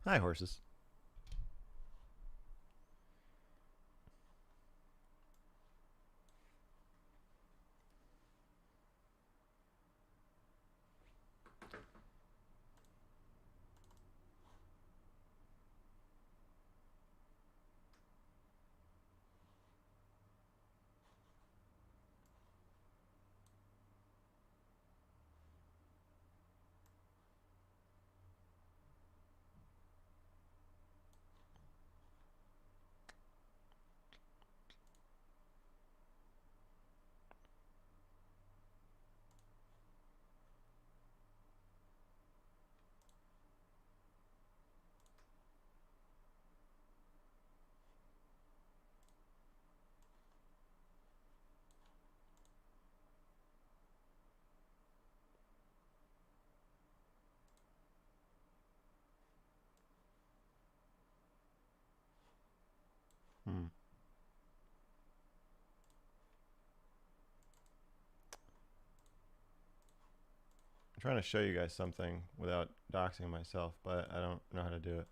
Hi, horses. Hmm. I'm trying to show you guys something without doxing myself, but I don't know how to do it.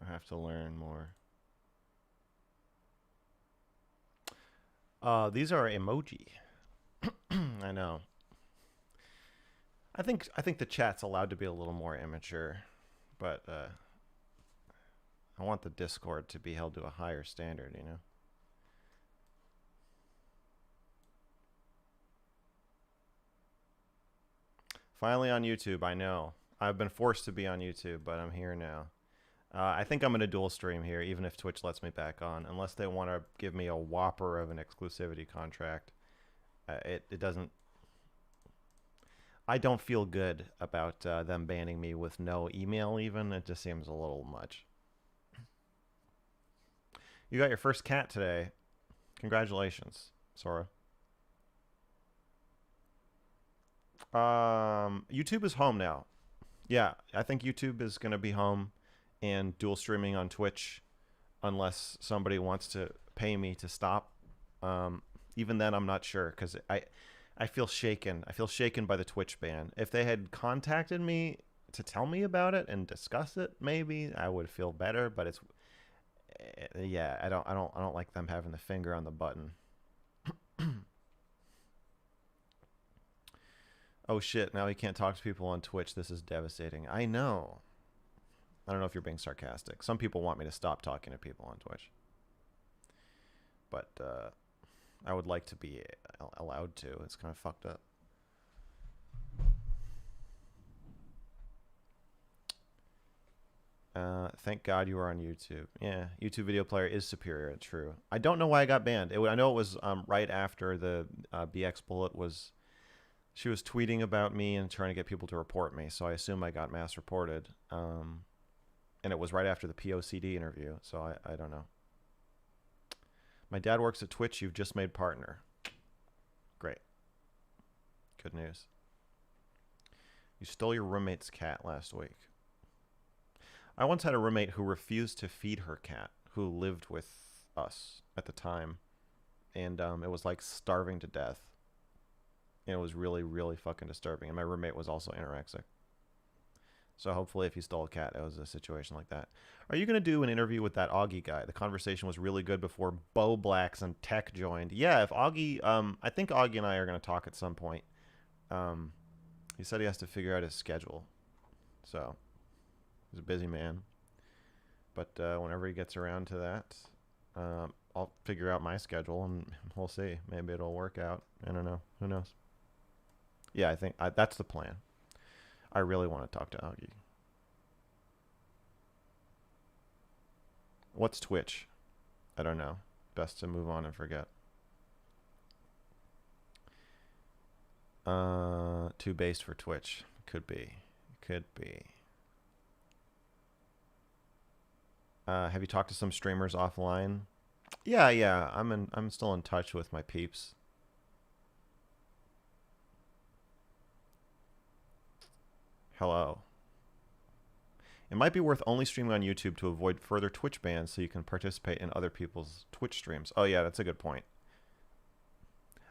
I have to learn more. These are emoji. I know. I think the chat's allowed to be a little more immature, but I want the Discord to be held to a higher standard, you know? Finally on YouTube, I know. I've been forced to be on YouTube, but I'm here now. I think I'm going to dual stream here, even if Twitch lets me back on, unless they want to give me a whopper of an exclusivity contract. It doesn't. I don't feel good about them banning me with no email. Even it just seems a little much. You got your first cat today. Congratulations, Sora. YouTube is home now. Yeah, I think YouTube is going to be home and dual streaming on Twitch unless somebody wants to pay me to stop. Even then, I'm not sure because I feel shaken. I feel shaken by the Twitch ban. If they had contacted me to tell me about it and discuss it, maybe I would feel better. But it's yeah, I don't like them having the finger on the button. Oh shit! Now he can't talk to people on Twitch. This is devastating. I know. I don't know if you're being sarcastic. Some people want me to stop talking to people on Twitch, but I would like to be allowed to. It's kind of fucked up. Thank God you are on YouTube. Yeah, YouTube video player is superior. True. I don't know why I got banned. I know it was right after the BX Bullet was. She was tweeting about me and trying to get people to report me, so I assume I got mass reported. And it was right after the POCD interview, so I don't know. My dad works at Twitch. You've just made partner. Great. Good news. You stole your roommate's cat last week. I once had a roommate who refused to feed her cat, who lived with us at the time, and it was like starving to death. And it was really, really fucking disturbing. And my roommate was also anorexic. So hopefully if he stole a cat, it was a situation like that. Are you going to do an interview with that Augie guy? The conversation was really good before Bo Blacks and Tech joined. Yeah, if Augie, I think Augie and I are going to talk at some point. He said he has to figure out his schedule. So he's a busy man. But whenever he gets around to that, I'll figure out my schedule and we'll see. Maybe it'll work out. I don't know. Who knows? Yeah, I think that's the plan. I really want to talk to Augie. What's Twitch? I don't know. Best to move on and forget. Too based for Twitch. Could be. Could be. Have you talked to some streamers offline? Yeah. I'm still in touch with my peeps. Hello. It might be worth only streaming on YouTube to avoid further Twitch bans so you can participate in other people's Twitch streams. Oh yeah, that's a good point.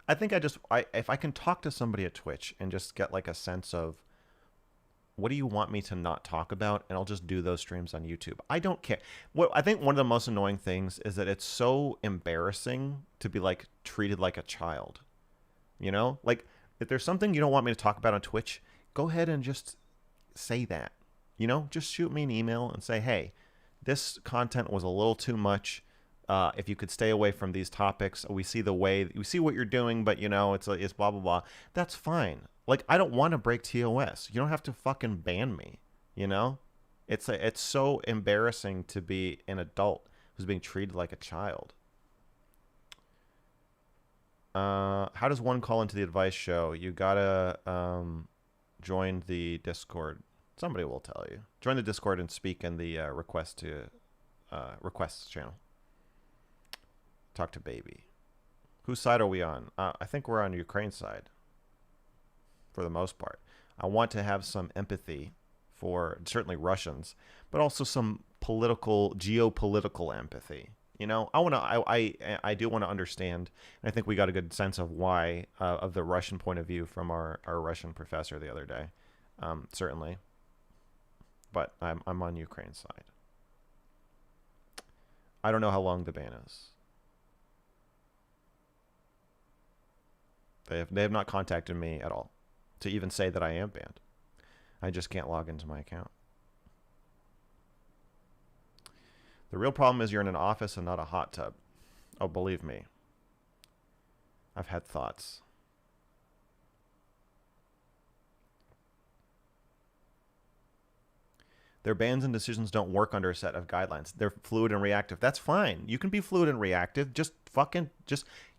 I think if I can talk to somebody at Twitch and just get like a sense of what do you want me to not talk about? And I'll just do those streams on YouTube. I don't care. What I think one of the most annoying things is that it's so embarrassing to be like treated like a child. You know, like if there's something you don't want me to talk about on Twitch, go ahead and just say that. You know, just shoot me an email and say, hey, this content was a little too much. If you could stay away from these topics, we see what you're doing, but you know, it's blah, blah, blah. That's fine. Like, I don't want to break TOS. You don't have to fucking ban me. You know, it's so embarrassing to be an adult who's being treated like a child. How does one call into the advice show? You gotta join the Discord. Somebody will tell you. Join the Discord and speak in the requests channel. Talk to baby. Whose side are we on? I think we're on Ukraine's side for the most part. I want to have some empathy for certainly Russians, but also some geopolitical empathy. You know, I do want to understand, and I think we got a good sense of why, of the Russian point of view from our Russian professor the other day, certainly. But I'm on Ukraine's side. I don't know how long the ban is. They have not contacted me at all to even say that I am banned. I just can't log into my account. The real problem is you're in an office and not a hot tub. Oh, believe me. I've had thoughts. Their bans and decisions don't work under a set of guidelines. They're fluid and reactive. That's fine. You can be fluid and reactive. Just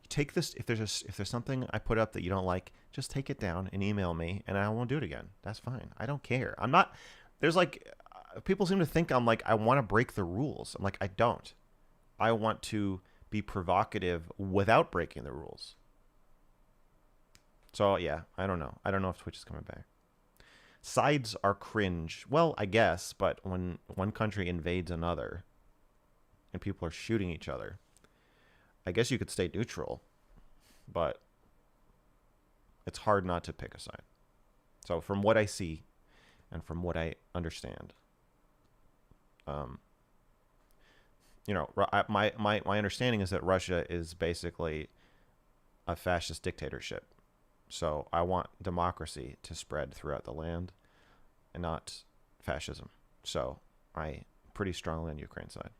take this. If there's something I put up that you don't like, just take it down and email me, and I won't do it again. That's fine. I don't care. I'm not. There's like, people seem to think I'm like, I want to break the rules. I'm like, I don't. I want to be provocative without breaking the rules. So yeah, I don't know. I don't know if Twitch is coming back. Sides are cringe. Well, I guess, but when one country invades another and people are shooting each other, I guess you could stay neutral, but it's hard not to pick a side. So from what I see and from what I understand, you know, my understanding is that Russia is basically a fascist dictatorship. So I want democracy to spread throughout the land and not fascism. So I pretty strongly on Ukraine's side.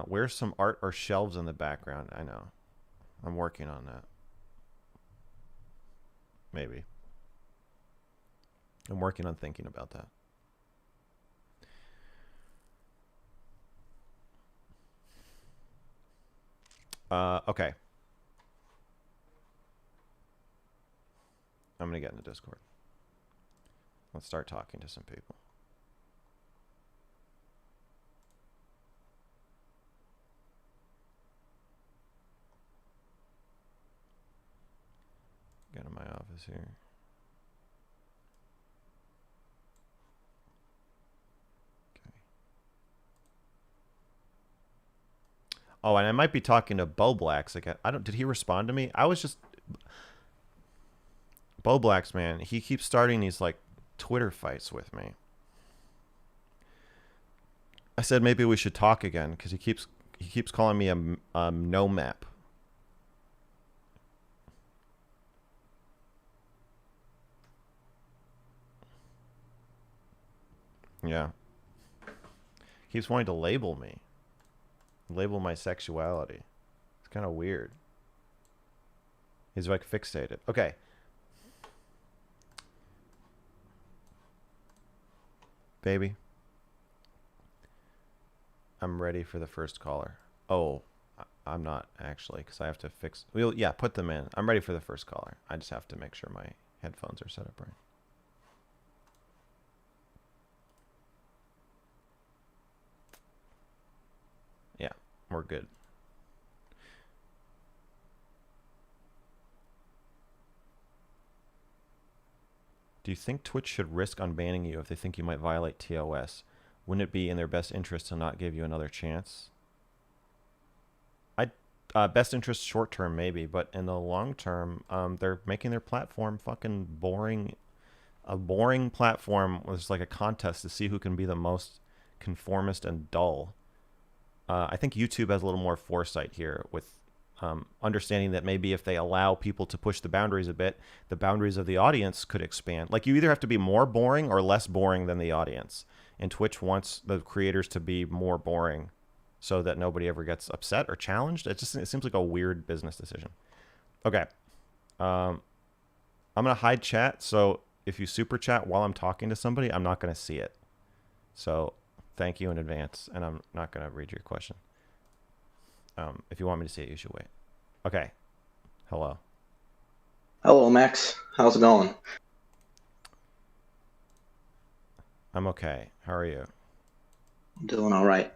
Where's some art or shelves in the background? I know. I'm working on that. Maybe. I'm working on thinking about that. Okay. I'm going to get into Discord. Let's start talking to some people. Get in my office here. Oh, and I might be talking to Bo Blacks. Like, did he respond to me? I was just... Bo Blacks, man, he keeps starting these, like, Twitter fights with me. I said maybe we should talk again, because he keeps calling me a no map. Yeah. Keeps wanting to label me. Label my sexuality. It's kind of weird. He's like fixated. Okay. Baby. I'm ready for the first caller. Oh, I'm not actually, because I have to fix... Well, yeah, put them in. I'm ready for the first caller. I just have to make sure my headphones are set up right. Yeah, we're good. Do you think Twitch should risk unbanning you if they think you might violate TOS? Wouldn't it be in their best interest to not give you another chance? Best interest short term maybe, but in the long term, they're making their platform fucking boring. A boring platform was like a contest to see who can be the most conformist and dull. I think YouTube has a little more foresight here with understanding that maybe if they allow people to push the boundaries a bit, the boundaries of the audience could expand. Like you either have to be more boring or less boring than the audience. And Twitch wants the creators to be more boring so that nobody ever gets upset or challenged. It seems like a weird business decision. Okay. I'm going to hide chat. So if you super chat while I'm talking to somebody, I'm not going to see it. So thank you in advance. And I'm not going to read your question. If you want me to see it, you should wait. Okay. Hello. Hello, Max. How's it going? I'm okay. How are you? I'm doing all right.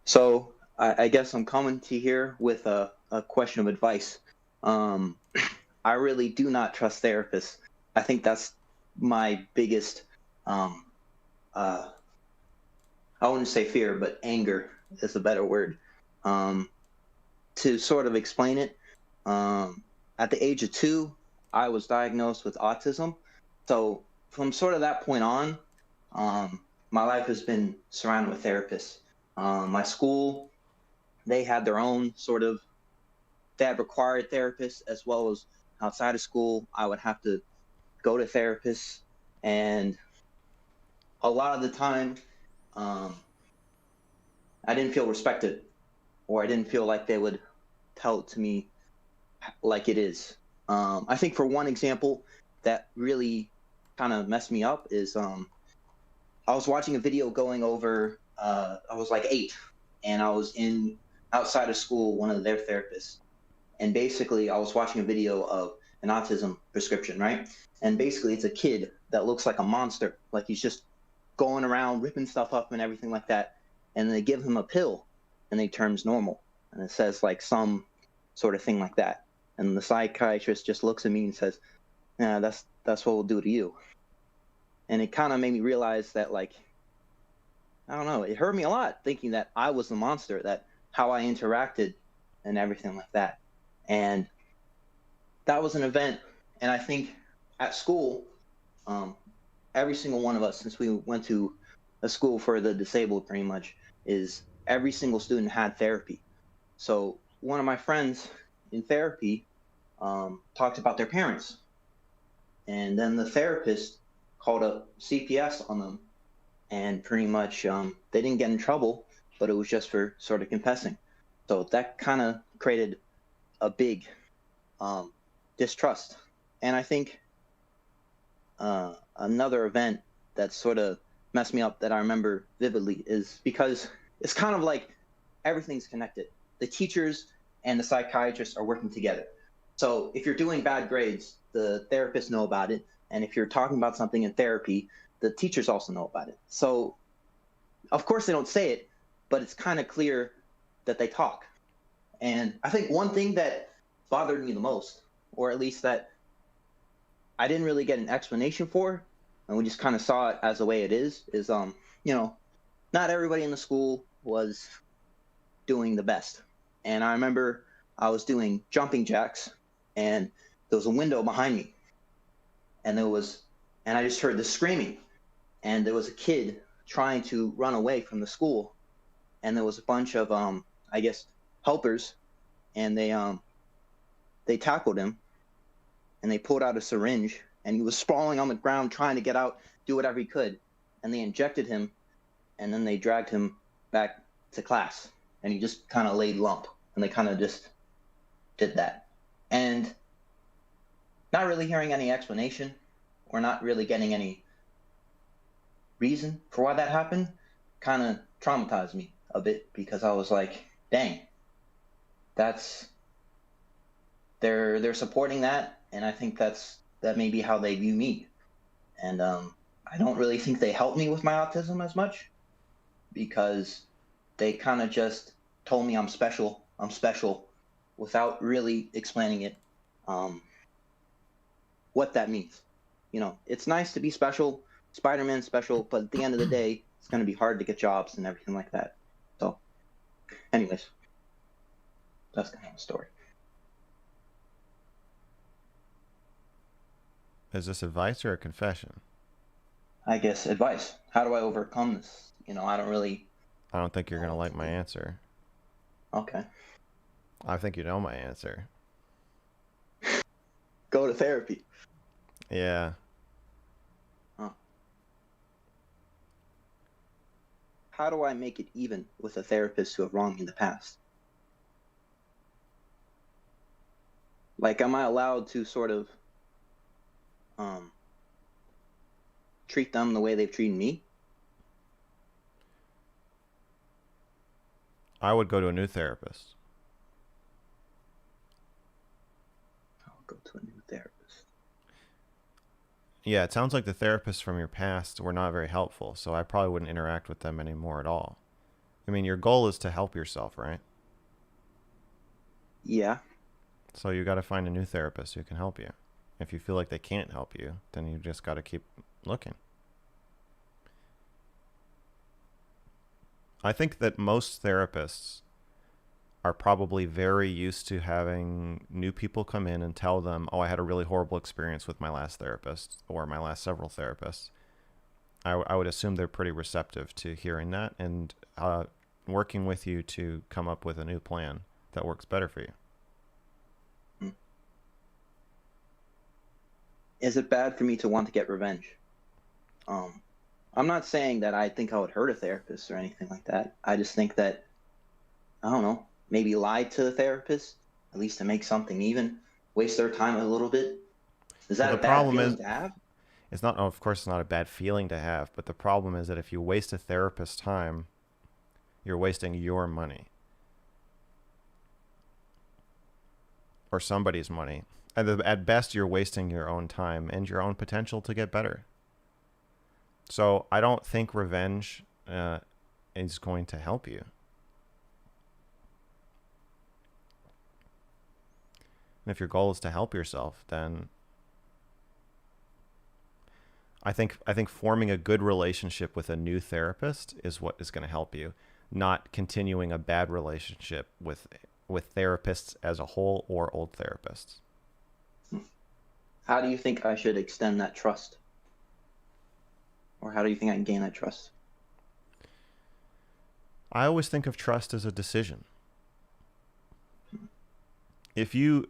So I guess I'm coming to you here with a question of advice. I really do not trust therapists. I think that's my biggest, I wouldn't say fear, but anger is a better word. To sort of explain it, at the age of 2, I was diagnosed with autism. So from sort of that point on, my life has been surrounded with therapists. My school, they had their own sort of, they had required therapists, as well as outside of school, I would have to go to therapists. And a lot of the time, I didn't feel respected, or I didn't feel like they would tell it to me like it is. I think for one example that really kind of messed me up is I was watching a video going over, I was like 8, and I was in outside of school, one of their therapists. And basically, I was watching a video of an autism prescription, right? And basically, it's a kid that looks like a monster, like he's just going around ripping stuff up and everything like that. And they give him a pill, and he turns normal. And it says like some sort of thing like that. And the psychiatrist just looks at me and says, "Yeah, that's what we'll do to you." And it kind of made me realize that, like, I don't know, it hurt me a lot thinking that I was the monster, that how I interacted and everything like that. And that was an event. And I think at school, every single one of us, since we went to a school for the disabled pretty much, is every single student had therapy. So one of my friends in therapy talked about their parents. And then the therapist called up CPS on them. And pretty much they didn't get in trouble, but it was just for sort of confessing. So that kind of created a big distrust. And I think another event that sort of messed me up that I remember vividly is because it's kind of like everything's connected. The teachers and the psychiatrists are working together. So if you're doing bad grades, the therapists know about it. And if you're talking about something in therapy, the teachers also know about it. So of course they don't say it, but it's kind of clear that they talk. And I think one thing that bothered me the most, or at least that I didn't really get an explanation for, and we just kind of saw it as the way it is not everybody in the school was doing the best. And I remember I was doing jumping jacks, and there was a window behind me, and I just heard the screaming, and there was a kid trying to run away from the school, and there was a bunch of I guess helpers, and they tackled him, and they pulled out a syringe, and he was sprawling on the ground trying to get out, do whatever he could, and they injected him, and then they dragged him back to class, and he just kind of laid lump, and they kind of just did that. And not really hearing any explanation, or not really getting any reason for why that happened, kind of traumatized me a bit, because I was like, dang, they're supporting that, and I think that may be how they view me. And I don't really think they helped me with my autism as much, because they kind of just told me I'm special, without really explaining it, what that means. It's nice to be special, Spider-Man's special, but at the end of the day, it's going to be hard to get jobs and everything like that. So anyways. That's kind of a story. Is this advice or a confession? I guess advice. How do I overcome this? I don't really I don't think you're know going to what like to my do. answer. Okay. I think you know my answer. Go to therapy. Yeah. Huh. How do I make it even with a therapist who have wronged me in the past? Like, am I allowed to sort of um, treat them the way they've treated me? I would go to a new therapist. I'll go to a new therapist. Yeah, it sounds like the therapists from your past were not very helpful, so I probably wouldn't interact with them anymore at all. I mean, your goal is to help yourself, right? Yeah. So you got to find a new therapist who can help you. If you feel like they can't help you, then you just got to keep looking. I think that most therapists are probably very used to having new people come in and tell them, oh, I had a really horrible experience with my last therapist or my last several therapists. I would assume they're pretty receptive to hearing that and working with you to come up with a new plan that works better for you. Is it bad for me to want to get revenge? I'm not saying that I think I would hurt a therapist or anything like that. I just think that, I don't know, maybe lie to the therapist, at least to make something even, waste their time a little bit. Is Well, that the a bad problem feeling is, to have? it's not, of course, it's not a bad feeling to have, but the problem is that if you waste a therapist's time, you're wasting your money or somebody's money. At best, you're wasting your own time and your own potential to get better. So I don't think revenge is going to help you. And if your goal is to help yourself, then I think forming a good relationship with a new therapist is what is going to help you, not continuing a bad relationship with therapists as a whole or old therapists. How do you think I should extend that trust? Or how do you think I can gain that trust? I always think of trust as a decision. If you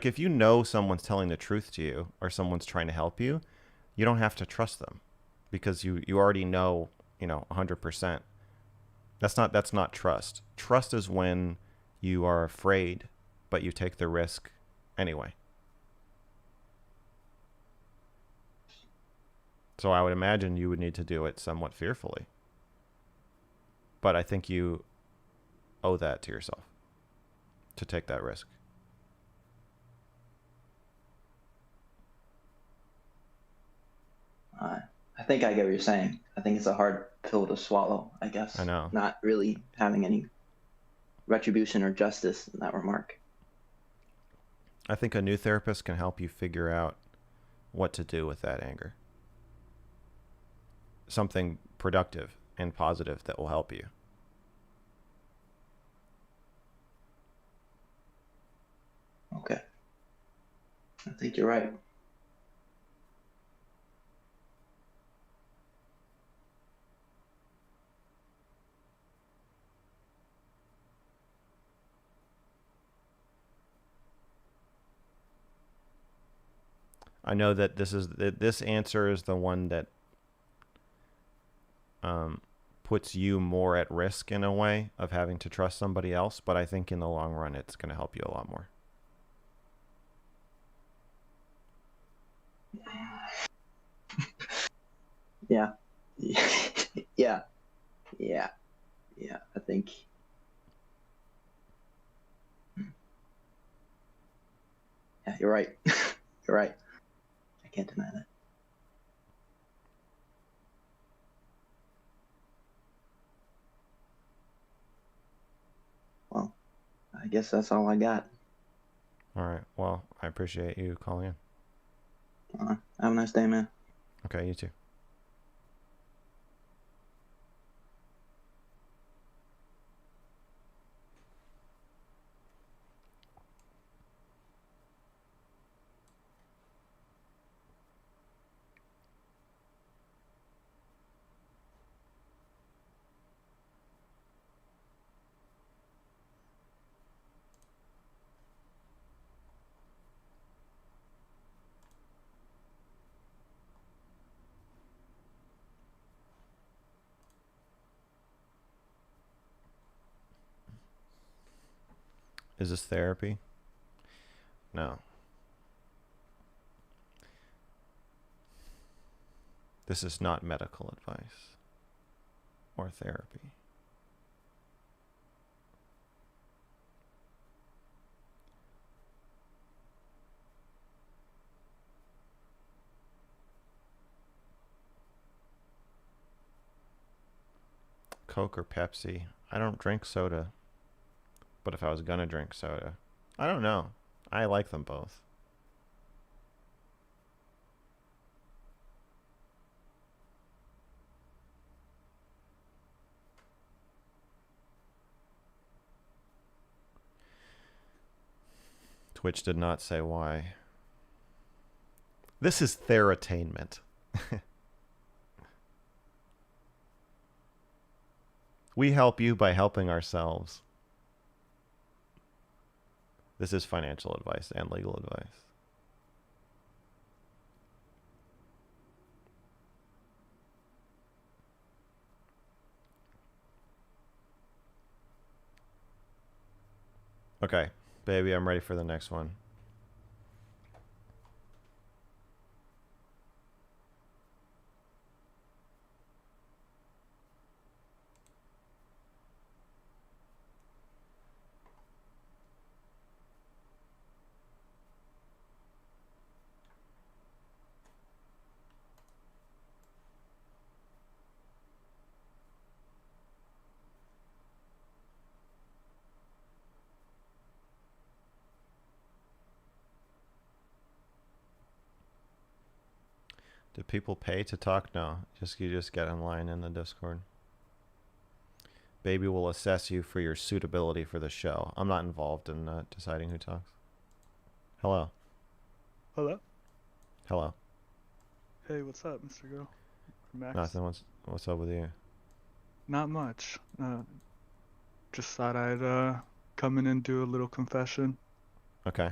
if you know someone's telling the truth to you or someone's trying to help you, you don't have to trust them because you already know, 100%. That's not trust. Trust is when you are afraid but you take the risk anyway. So I would imagine you would need to do it somewhat fearfully. But I think you owe that to yourself to take that risk. I think I get what you're saying. I think it's a hard pill to swallow, I I guess. know. Not really having any retribution or justice in that remark. I think a new therapist can help you figure out what to do with that anger. Something productive and positive that will help you. Okay. I think you're right. I know that this answer is the one that puts you more at risk in a way of having to trust somebody else, but I think in the long run it's going to help you a lot more. Yeah. Yeah. Yeah. Yeah. I think. Yeah, you're right. You're right. I can't deny that. Well, I guess that's all I got. All right. Well, I appreciate you calling in. Have a nice day, man. Okay, you too. Is this therapy? No. This is not medical advice or therapy. Coke or Pepsi? I don't drink soda. But if I was gonna drink soda, I don't know. I like them both. Twitch did not say why. This is theratainment. We help you by helping ourselves. This is financial advice and legal advice. Okay, baby, I'm ready for the next one. Do people pay to talk? No, you just get online in the Discord. Baby will assess you for your suitability for the show. I'm not involved in deciding who talks. Hello. Hello? Hello. Hey, what's up, Mr. Girl? Max? Nothing. What's up with you? Not much. Just thought I'd come in and do a little confession. Okay.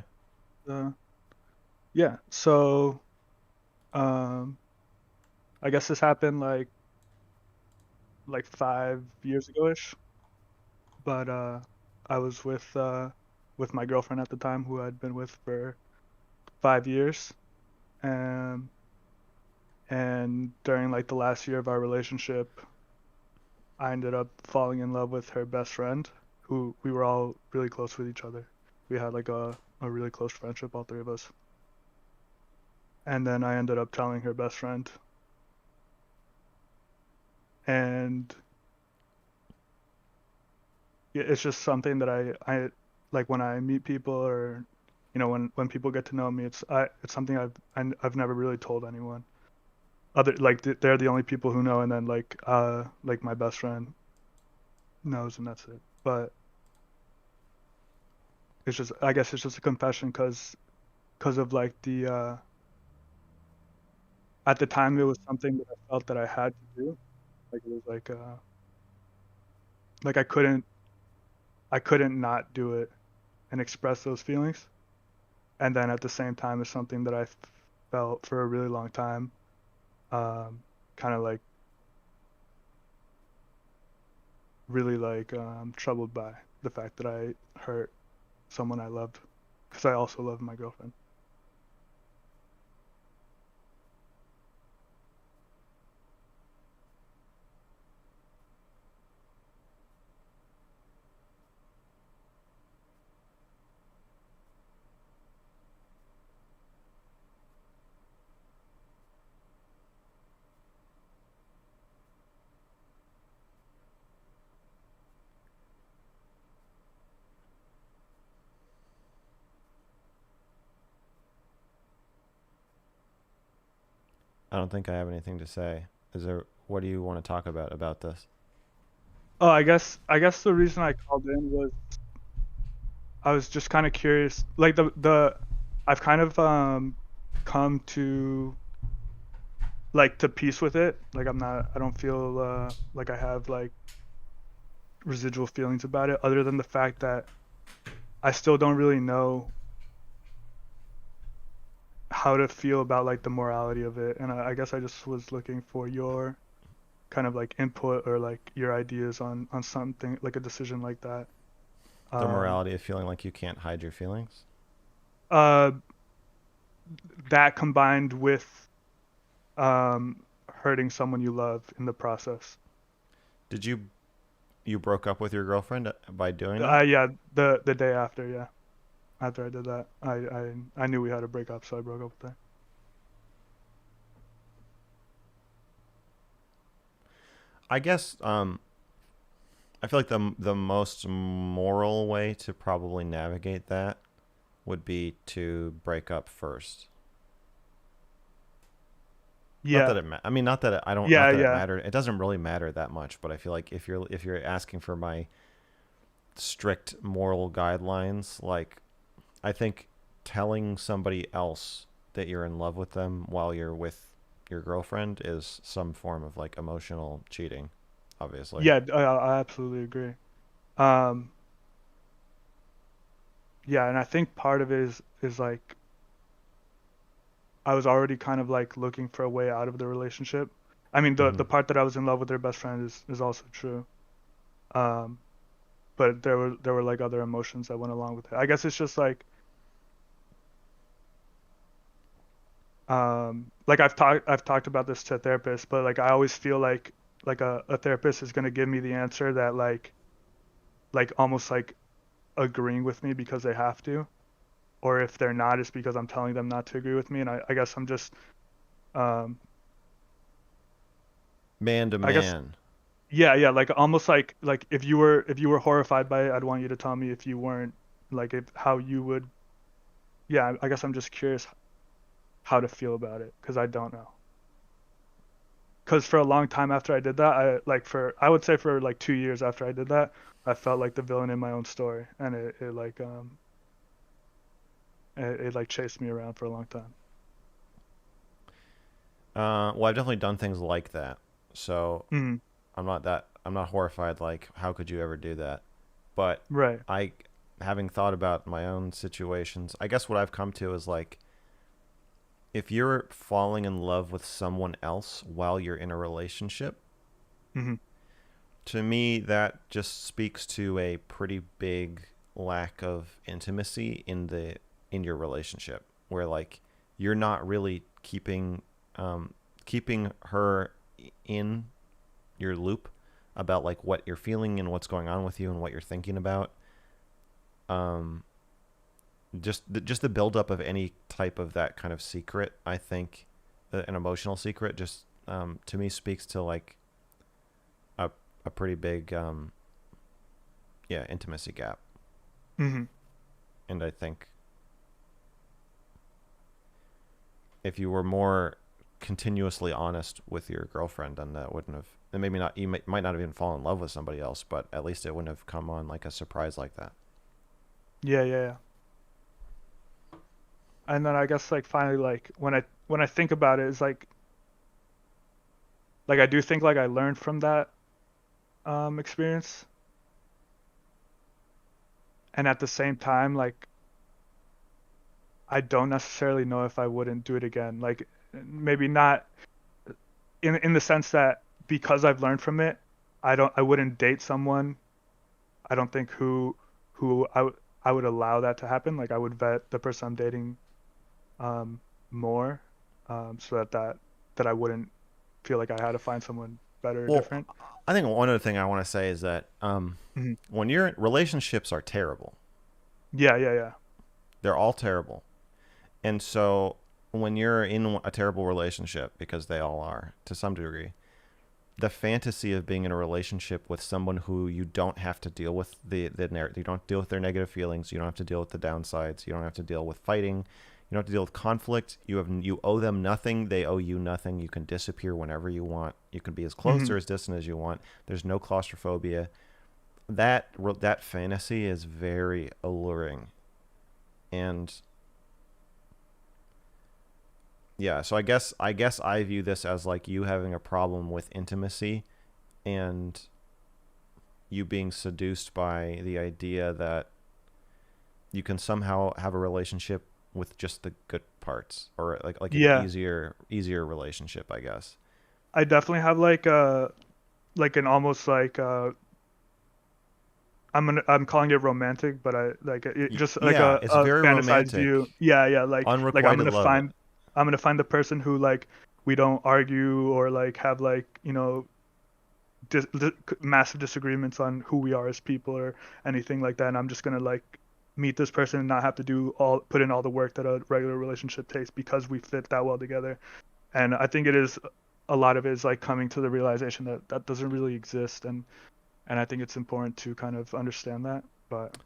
Yeah, so I guess this happened like 5 years ago-ish. But I was with my girlfriend at the time, who I'd been with for 5 years. And during like the last year of our relationship, I ended up falling in love with her best friend, who we were all really close with each other. We had like a really close friendship, all three of us. And then I ended up telling her best friend. And it's just something that I like when I meet people, or when people get to know me, it's something I've never really told anyone. They're the only people who know, and then like my best friend knows, and that's it. But I guess it's just a confession, because of like the at the time it was something that I felt that I had to do. Like it was like I couldn't not do it and express those feelings. And then at the same time, it's something that I felt for a really long time, kind of like really like troubled by the fact that I hurt someone I loved, because I also love my girlfriend. I don't think I have anything to say. What do you want to talk about this? Oh, I guess the reason I called in was I was just kind of curious. Like the I've kind of come to like to peace with it. Like I don't feel like I have like residual feelings about it, other than the fact that I still don't really know how to feel about like the morality of it. And I guess I just was looking for your kind of like input, or like your ideas on something like a decision like that. The Um, morality of feeling like you can't hide your feelings. uh, that combined with hurting someone you love in the process. Did you broke up with your girlfriend by doing that? Yeah, the day after, yeah, after I did that, I knew we had to break up, so I broke up with her. I guess I feel like the most moral way to probably navigate that would be to break up first. Not that Yeah, I mean, not that I don't. Not yeah, that it yeah, mattered. It doesn't really matter that much. But I feel like if you're asking for my strict moral guidelines, like I think telling somebody else that you're in love with them while you're with your girlfriend is some form of like emotional cheating, obviously. yeah. I absolutely agree. Um, yeah, and I think part of it is like I was already kind of like looking for a way out of the relationship. I mean, the Hmm. the part that I was in love with their best friend is also true. Um, but there were like other emotions that went along with it. I guess it's just like I've talked about this to a therapist, but like I always feel like a therapist is gonna give me the answer that like almost like agreeing with me because they have to, or if they're not, it's because I'm telling them not to agree with me, and I guess I'm just um Man to I guess man. yeah, like almost like if you were horrified by it, I'd want you to tell me if you weren't, like if how you would. Yeah, I guess I'm just curious how to feel about it because I don't know. Because for a long time after I did that, I would say for like 2 years after I did that, I felt like the villain in my own story, and it like chased me around for a long time. Well, I've definitely done things like that, so Mm, I'm not horrified. Like, how could you ever do that? But right. I, having thought about my own situations, I guess what I've come to is like, if you're falling in love with someone else while you're in a relationship, Hmm. to me that just speaks to a pretty big lack of intimacy in your relationship, where like you're not really keeping her in your loop about like what you're feeling and what's going on with you and what you're thinking about. Um, just the buildup of any type of that kind of secret, I think, an emotional secret, just to me speaks to like a a pretty big yeah, intimacy gap. Hmm. And I think if you were more continuously honest with your girlfriend, then that wouldn't have. And maybe not. Might not have even fallen in love with somebody else, but at least it wouldn't have come on like a surprise like that. Yeah, yeah, yeah. And then I guess like finally like when I think about it, it's like I do think like I learned from that experience, and at the same time like I don't necessarily know if I wouldn't do it again. Like maybe not in the sense that because I've learned from it, I wouldn't date someone. I don't think I would allow that to happen. Like I would vet the person I'm dating um, more, so that I wouldn't feel like I had to find someone better or Well, different. I think one other thing I want to say is that Hmm. when your relationships are terrible, Yeah, yeah, yeah. they're all terrible. And so when you're in a terrible relationship, because they all are to some degree, the fantasy of being in a relationship with someone who you don't have to deal with you don't deal with their negative feelings, you don't have to deal with the downsides, you don't have to deal with fighting, you don't have to deal with conflict. You owe them nothing, they owe you nothing. You can disappear whenever you want. You can be as close Hmm. or as distant as you want. There's no claustrophobia. That fantasy is very alluring. And yeah, so I guess I view this as like you having a problem with intimacy and you being seduced by the idea that you can somehow have a relationship with just the good parts, or like an Yeah, easier relationship, I guess. I definitely have like an almost like I'm calling it romantic, but I like it, just like Yeah, it's a very fantasized view. romantic. Yeah, yeah, like Unrequited love. I'm gonna find the person who like we don't argue or like have like massive disagreements on who we are as people or anything like that, and I'm just gonna like meet this person and not have to put in all the work that a regular relationship takes because we fit that well together. And I think it is a lot of it is like coming to the realization that that doesn't really exist, and I think it's important to kind of understand that. But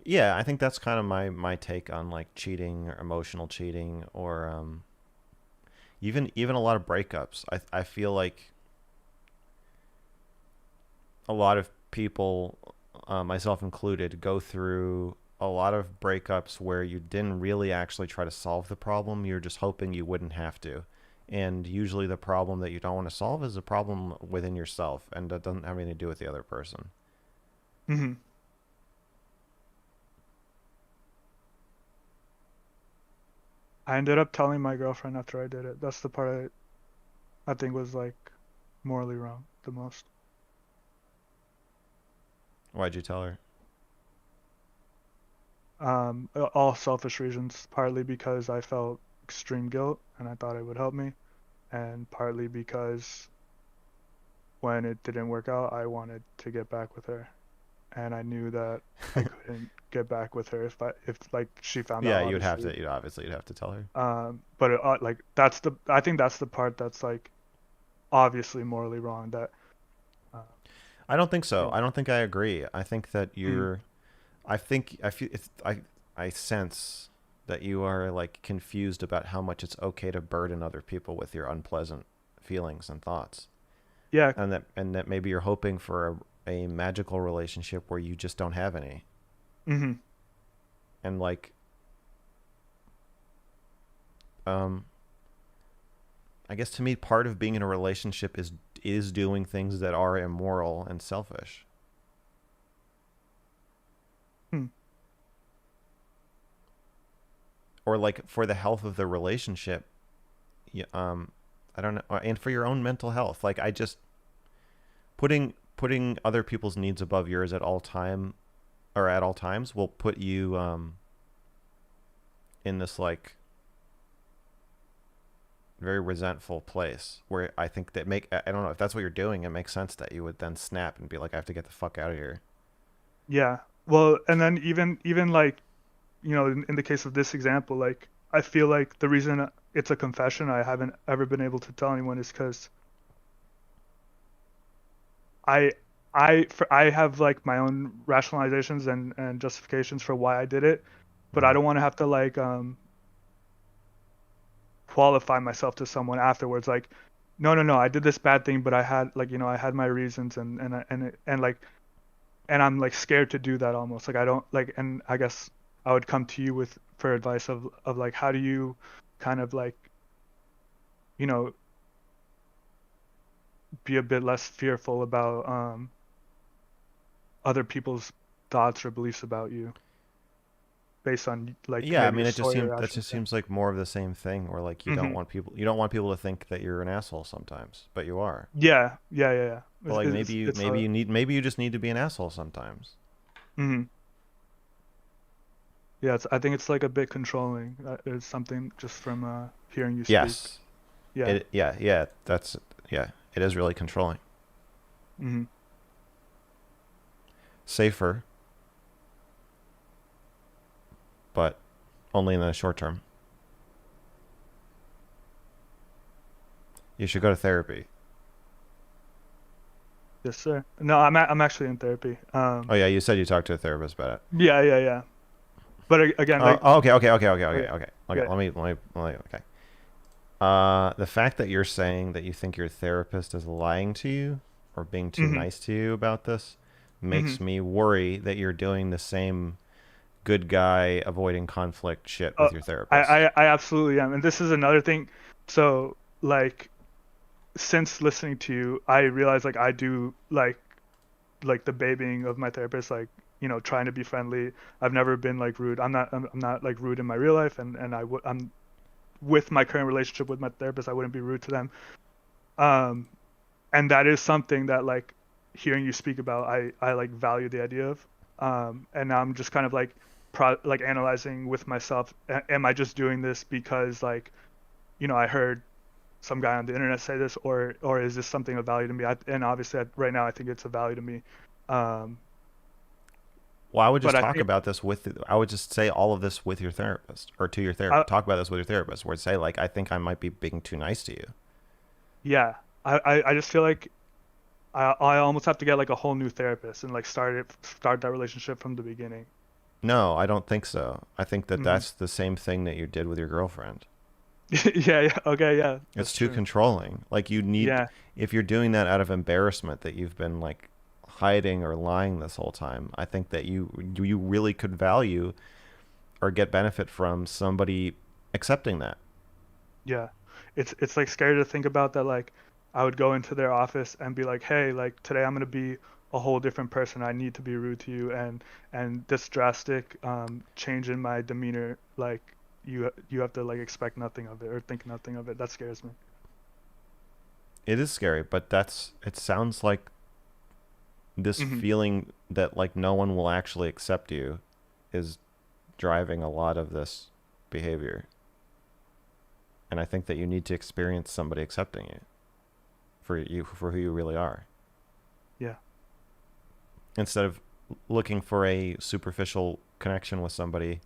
Yeah, I think that's kind of my take on like cheating or emotional cheating or even a lot of breakups. I feel like a lot of people, myself included, go through a lot of breakups where you didn't really actually try to solve the problem. You're just hoping you wouldn't have to. And usually the problem that you don't want to solve is a problem within yourself, and that doesn't have anything to do with the other person. hmm I ended up telling my girlfriend after I did it. That's the part I think was like morally wrong the most. Why'd you tell her? All selfish reasons, partly because I felt extreme guilt and I thought it would help me, and partly because when it didn't work out, I wanted to get back with her, and I knew that I couldn't get back with her if like she found out, Yeah, you'd have obviously. to. You'd have to tell her. But like I think that's the part that's like obviously morally wrong. That uh, I don't think so. yeah. I don't think I agree. I think that Mm, you're. I think I feel. I sense that you are like confused about how much it's okay to burden other people with your unpleasant feelings and thoughts, yeah. and that maybe you're hoping for a magical relationship where you just don't have any. hmm And like, um, I guess to me, part of being in a relationship is doing things that are immoral and selfish. Hmm. Or like for the health of the relationship, I don't know, and for your own mental health. Like I just putting other people's needs above yours at all times will put you in this like very resentful place where I think that make I don't know if that's what you're doing. It makes sense that you would then snap and be like, I have to get the fuck out of here. Yeah. Well, and then even like in the case of this example, like I feel like the reason it's a confession I haven't ever been able to tell anyone is because I I have like my own rationalizations and justifications for why I did it, but I Mm-hmm. don't want to have to like qualify myself to someone afterwards like no, I did this bad thing, but I had like I had my reasons and like and I'm like scared to do that almost like I don't like and I guess I would come to you with for advice of like how do you kind of like you know be a bit less fearful about other people's thoughts or beliefs about you based on like Yeah, I maybe your mean, story or that just actions. Yeah. seems like more of the same thing. Where like hmm you don't want people to think that you're an asshole sometimes, but you are. Yeah. But like It's a maybe you just need to be an asshole sometimes. hmm yeah. I think it's like a bit controlling. It's something just from hearing you speak. Yes. Yeah. That's yeah. It is really controlling. hmm Safer, but only in the short term. You should go to therapy. Yes, sir. No, I'm actually in therapy. Oh yeah, you said you talked to a therapist about it. Yeah. But again, like Okay. okay, Okay. yeah. Let me. Okay. The fact that you're saying that you think your therapist is lying to you or being too hmm nice to you about this hmm makes me worry that you're doing the same good guy avoiding conflict shit Uh, with your therapist. I absolutely am, and this is another thing. So like since listening to you, I realize like I do like the babying of my therapist, like trying to be friendly. I've never been like rude. I'm not like rude in my real life, and I'm with my current relationship with my therapist. I wouldn't be rude to them. Um, and that is something that like hearing you speak about, I like value the idea of. And now I'm just kind of like like analyzing with myself, am I just doing this because like, I heard some guy on the internet say this, or is this something of value to me? And obviously, right now, I think it's of value to me. Um, Well, I would but just I talk think about this I would just say all of this with your therapist or to your I, therapist. Talk about this with your therapist where say like, I think I might be being too nice to you. yeah, I just feel like I almost have to get like a whole new therapist and like start that relationship from the beginning. No, I don't think so. I think that Hmm. that's the same thing that you did with your girlfriend. Yeah, yeah, okay, yeah, It's that's too true. controlling. Like you need, Yeah, if you're doing that out of embarrassment that you've been like hiding or lying this whole time, I think that you really could value or get benefit from somebody accepting that. yeah. It's like scary to think about that. Like, I would go into their office and be like, hey, like today I'm gonna be a whole different person. I need to be rude to you, and this drastic change in my demeanor, like you have to like expect nothing of it or think nothing of it. That scares me. It is scary, but it sounds like this Hmm. feeling that like no one will actually accept you is driving a lot of this behavior. And I think that you need to experience somebody accepting you for who you really are Yeah. instead of looking for a superficial connection with somebody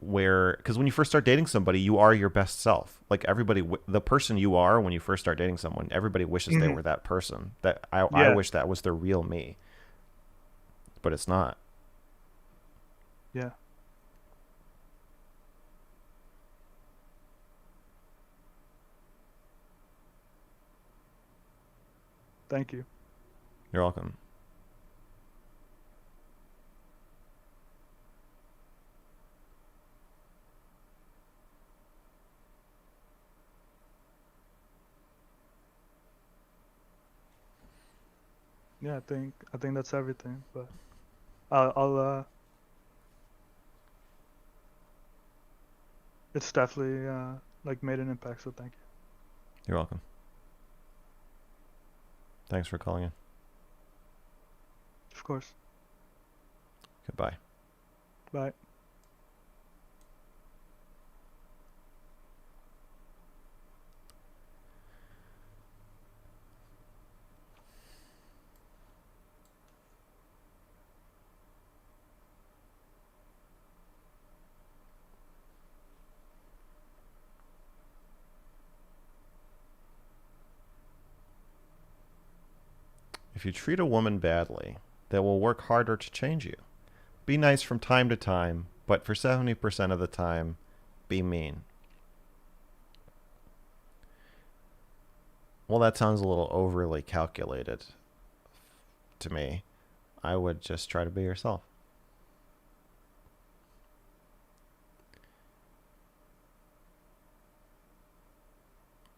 where because when you first start dating somebody you are your best self. Like everybody the person you are when you first start dating someone, everybody wishes they Hmm. were that person. That I Yeah. wish that was the real me, but it's not. Yeah. Thank you. You're welcome. Yeah, I think that's everything. But I'll it's definitely like made an impact. So thank you. You're welcome. Thanks for calling in. Of course. Goodbye. Bye. If you treat a woman badly, they will work harder to change you. Be nice from time to time, but for 70% of the time, be mean. Well, that sounds a little overly calculated to me. I would just try to be yourself.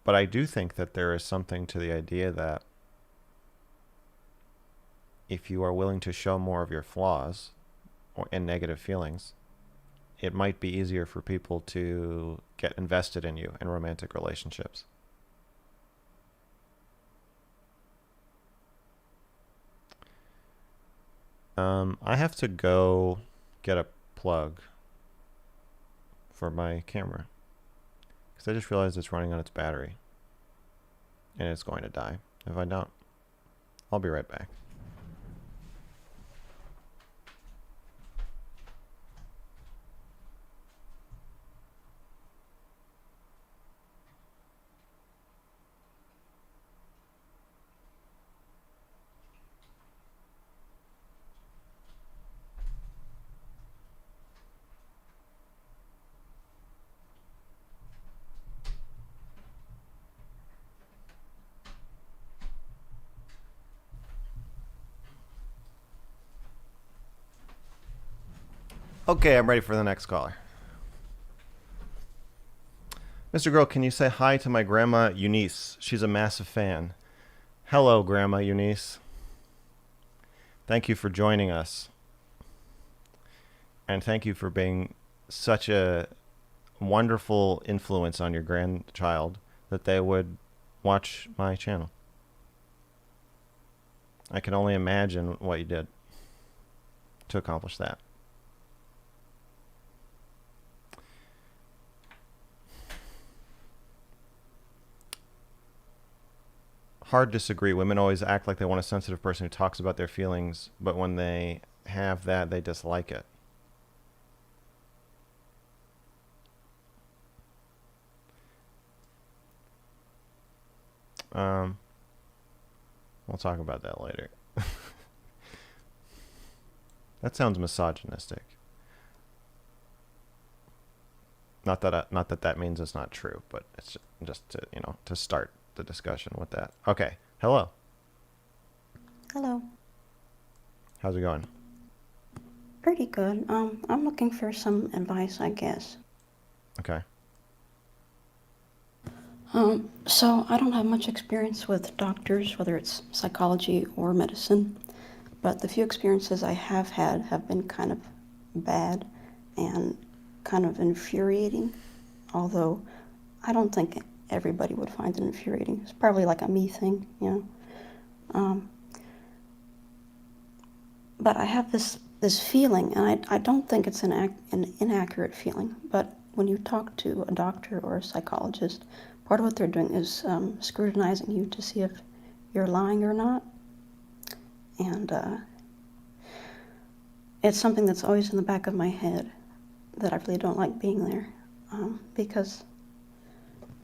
But I do think that there is something to the idea that if you are willing to show more of your flaws and negative feelings, it might be easier for people to get invested in you in romantic relationships. I have to go get a plug for my camera because I just realized it's running on its battery and it's going to die if I don't. I'll be right back. Okay, I'm ready for the next caller. Mr. Girl, can you say hi to my grandma Eunice? She's a massive fan. Hello, Grandma Eunice. Thank you for joining us. And thank you for being such a wonderful influence on your grandchild that they would watch my channel. I can only imagine what you did. to accomplish that. Hard disagree. Women always act like they want a sensitive person who talks about their feelings, but when they have that, they dislike it. We'll talk about that later. That sounds misogynistic. Not that that means it's not true, but it's just to, to start the discussion with that. Okay. Hello. Hello. How's it going? Pretty good. I'm looking for some advice, I guess. Okay. So I don't have much experience with doctors, whether it's psychology or medicine, but the few experiences I have had have been kind of bad and kind of infuriating, although I don't think everybody would find it infuriating. It's probably like a me thing, But I have this feeling, and I don't think it's an inaccurate feeling, but when you talk to a doctor or a psychologist, part of what they're doing is scrutinizing you to see if you're lying or not. And it's something that's always in the back of my head that I really don't like being there, because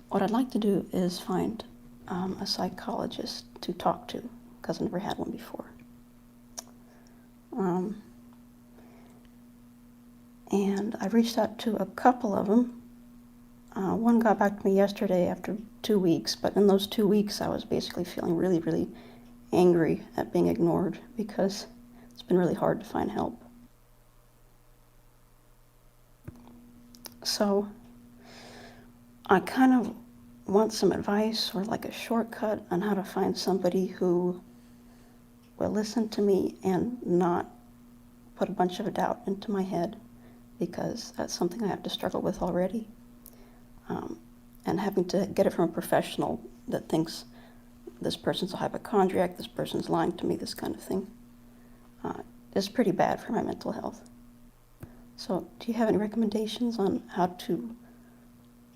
what I'd like to do is find a psychologist to talk to, because I've never had one before. And I reached out to a couple of them. One got back to me yesterday after 2 weeks, but in those 2 weeks I was basically feeling really, really angry at being ignored because it's been really hard to find help. So I kind of want some advice or like a shortcut on how to find somebody who will listen to me and not put a bunch of doubt into my head, because that's something I have to struggle with already. And having to get it from a professional that thinks this person's a hypochondriac, this person's lying to me, this kind of thing, is pretty bad for my mental health. So do you have any recommendations on how to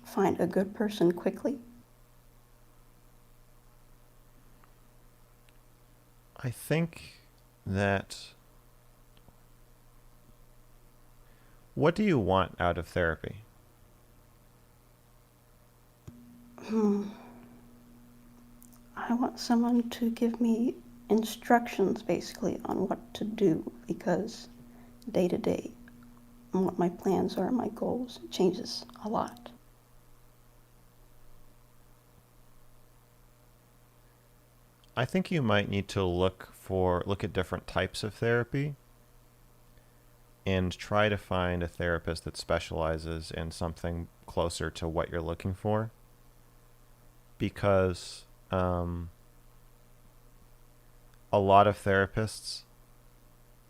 find a good person quickly? I think that... What do you want out of therapy? I want someone to give me instructions, basically, on what to do, because day to day, what my plans are, my goals, changes a lot. I think you might need to look at different types of therapy and try to find a therapist that specializes in something closer to what you're looking for. Because a lot of therapists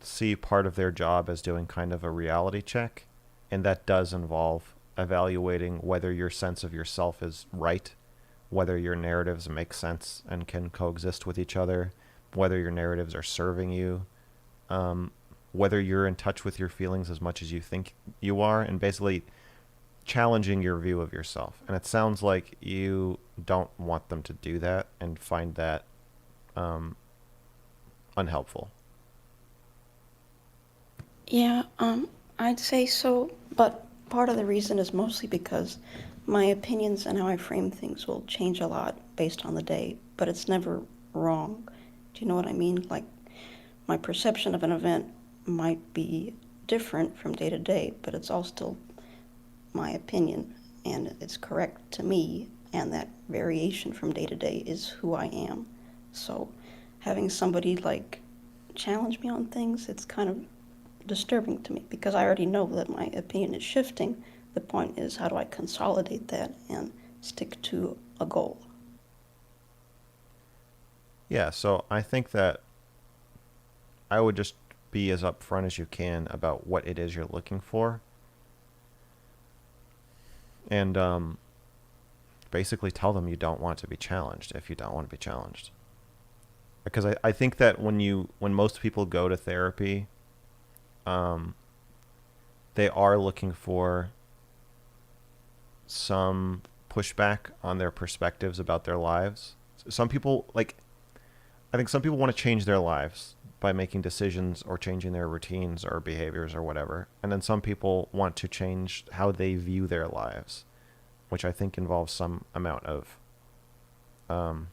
see part of their job as doing kind of a reality check, and that does involve evaluating whether your sense of yourself is right, whether your narratives make sense and can coexist with each other, whether your narratives are serving you, whether you're in touch with your feelings as much as you think you are, and basically challenging your view of yourself. And it sounds like you don't want them to do that and find that unhelpful. Yeah, I'd say so, but part of the reason is mostly because my opinions and how I frame things will change a lot based on the day, but it's never wrong. Do you know what I mean? Like, my perception of an event might be different from day to day, but it's all still my opinion, and it's correct to me, and that variation from day to day is who I am. So having somebody like challenge me on things, it's kind of disturbing to me, because I already know that my opinion is shifting. The point is, how do I consolidate that and stick to a goal? Yeah, so I think that I would just be as upfront as you can about what it is you're looking for. And basically tell them you don't want to be challenged if you don't want to be challenged. Because I think that when most people go to therapy, um, they are looking for some pushback on their perspectives about their lives. Some people, like, I think some people want to change their lives by making decisions or changing their routines or behaviors or whatever. And then some people want to change how they view their lives, which I think involves some amount of um,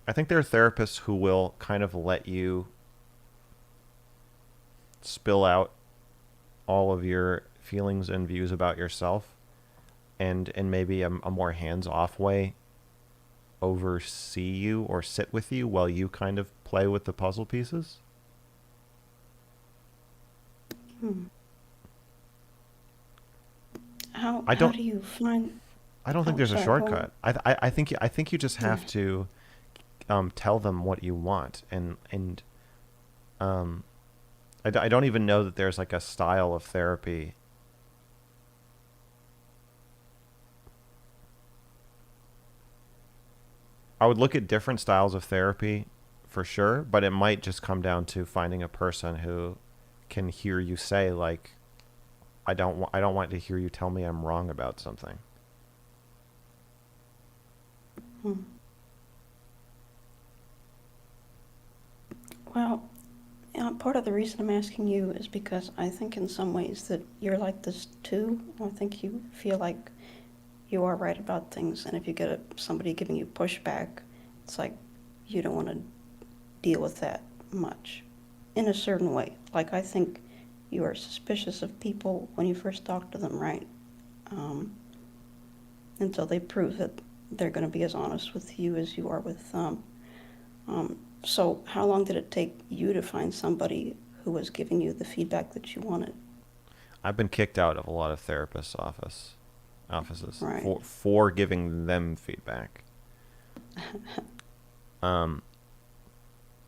I think there are therapists who will kind of let you spill out all of your feelings and views about yourself, and in maybe a more hands-off way oversee you or sit with you while you kind of play with the puzzle pieces. Hmm. I How don't do you find? I don't think Oh, there's a sorry. Go on. shortcut. I think you just have to tell them what you want, and um I don't even know that there's like a style of therapy. I would look at different styles of therapy for sure, but it might just come down to finding a person who can hear you say like, I don't want to hear you tell me I'm wrong about something. Hmm. Well, part of the reason I'm asking you is because I think in some ways that you're like this too. I think you feel like you are right about things, and if you get somebody giving you pushback, it's like you don't want to deal with that much in a certain way. Like, I think you are suspicious of people when you first talk to them, right? Um, until they prove that they're going to be as honest with you as you are with them. So how long did it take you to find somebody who was giving you the feedback that you wanted? I've been kicked out of a lot of therapists' offices Right. for giving them feedback. Um,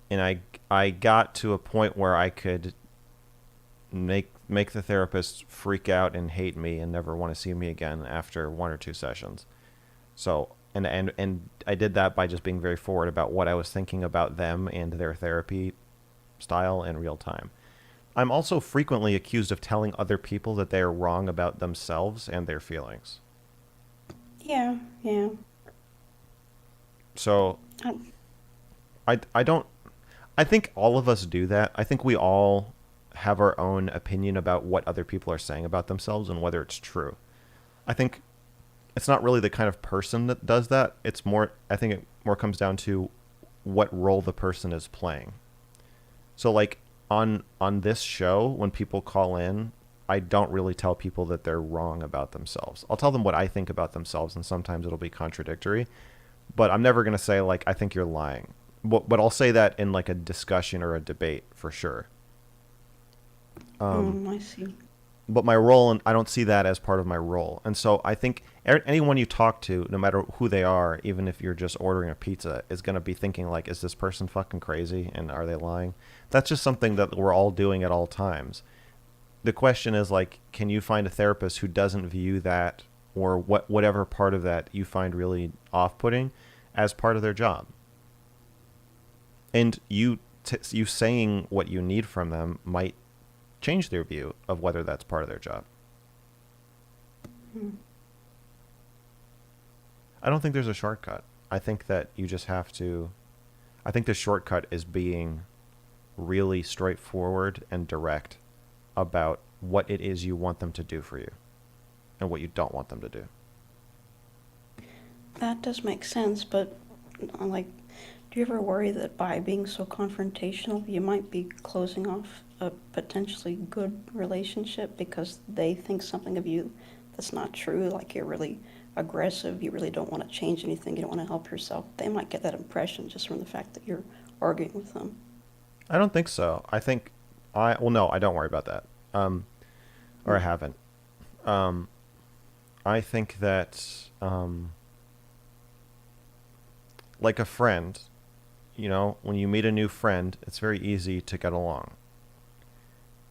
and I got to a point where I could make the therapist freak out and hate me and never want to see me again after one or two sessions. So and I did that by just being very forward about what I was thinking about them and their therapy style in real time. I'm also frequently accused of telling other people that they are wrong about themselves and their feelings. Yeah, yeah. So I, I don't I think all of us do that. I think we all have our own opinion about what other people are saying about themselves and whether it's true. I think it's not really the kind of person that does that. It's more, I think it more comes down to what role the person is playing. So like on this show, when people call in, I don't really tell people that they're wrong about themselves. I'll tell them what I think about themselves, and sometimes it'll be contradictory. But I'm never gonna say like I think you're lying. But I'll say that in like a discussion or a debate for sure. I see. But my role, and I don't see that as part of my role. And so I think anyone you talk to, no matter who they are, even if you're just ordering a pizza, is going to be thinking like, is this person fucking crazy and are they lying? That's just something that we're all doing at all times. The question is like, can you find a therapist who doesn't view that or whatever part of that you find really off-putting as part of their job? And you saying what you need from them might change their view of whether that's part of their job. Hmm. I don't think there's a shortcut. I think that you just have to. I think the shortcut is being really straightforward and direct about what it is you want them to do for you and what you don't want them to do. That does make sense, but like, do you ever worry that by being so confrontational, you might be closing off a potentially good relationship because they think something of you that's not true, like you're really aggressive, you really don't want to change anything, you don't want to help yourself? They might get that impression just from the fact that you're arguing with them. I don't think so. I think well, no, I don't worry about that. Or I haven't. I think that like a friend, you know, when you meet a new friend, it's very easy to get along.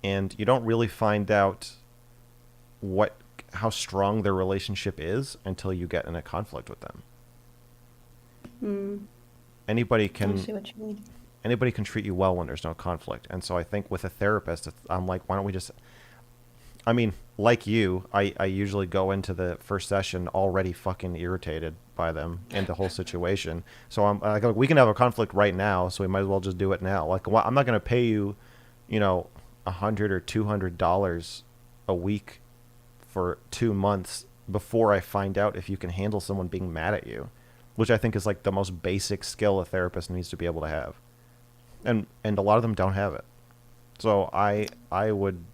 And you don't really find out what how strong their relationship is until you get in a conflict with them. Anybody I can see what you mean. anybody can treat you well when there's no conflict. And so I think with a therapist, I'm like, why don't we just, I mean, like you, I usually go into the first session already fucking irritated by them and the whole situation. So I'm like, we can have a conflict right now, so we might as well just do it now. Like, I'm not going to pay you, $100 or $200 a week for 2 months before I find out if you can handle someone being mad at you, which I think is like the most basic skill a therapist needs to be able to have. And a lot of them don't have it. So I would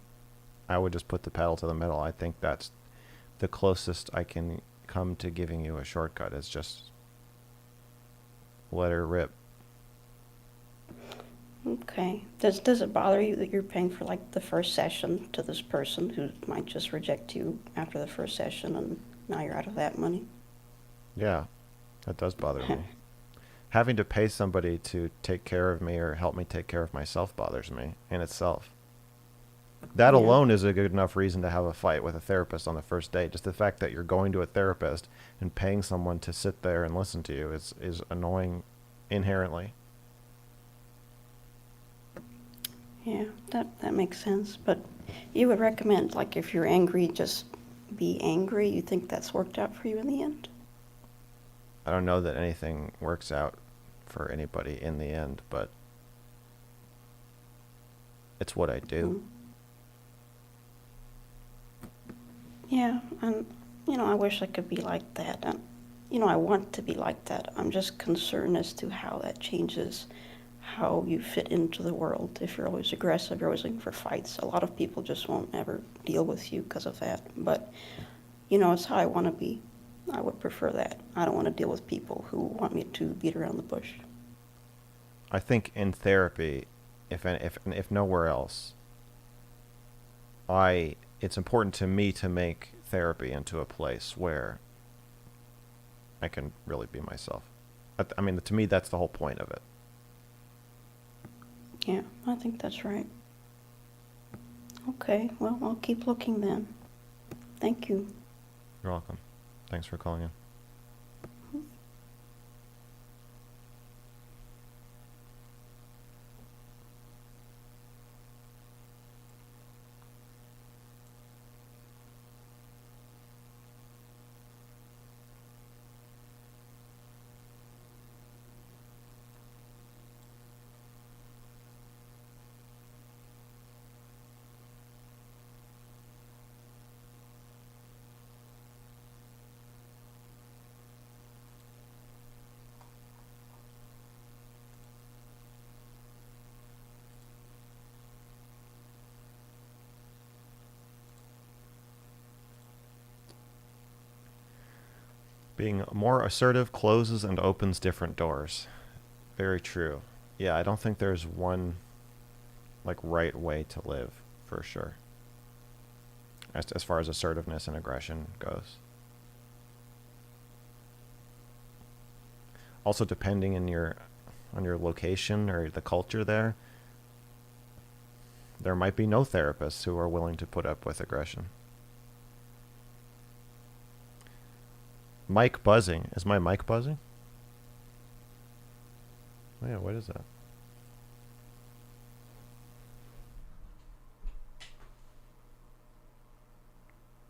just put the pedal to the metal. I think that's the closest I can come to giving you a shortcut, is just let her rip. Okay. Does it bother you that you're paying for like the first session to this person who might just reject you after the first session and now you're out of that money? Yeah, that does bother me. Having to pay somebody to take care of me or help me take care of myself bothers me in itself. That Yeah. alone is a good enough reason to have a fight with a therapist on the first date. Just the fact that you're going to a therapist and paying someone to sit there and listen to you is annoying inherently. Yeah, that makes sense. But you would recommend, like, if you're angry, just be angry? You think that's worked out for you in the end? I don't know that anything works out for anybody in the end, but it's what I do. Yeah, and, I wish I could be like that. And, I want to be like that. I'm just concerned as to how that changes how you fit into the world. If you're always aggressive, you're always looking for fights. A lot of people just won't ever deal with you because of that. But, it's how I want to be. I would prefer that. I don't want to deal with people who want me to beat around the bush. I think in therapy, if nowhere else, it's important to me to make therapy into a place where I can really be myself. I mean, to me, that's the whole point of it. Yeah, I think that's right. Okay, well, I'll keep looking then. Thank you. You're welcome. Thanks for calling in. Being more assertive closes and opens different doors. Very true. Yeah, I don't think there's one right way to live, for sure. As far as assertiveness and aggression goes. Also, depending on your location or the culture there might be no therapists who are willing to put up with aggression. Mic buzzing. Is my mic buzzing? Oh yeah, what is that?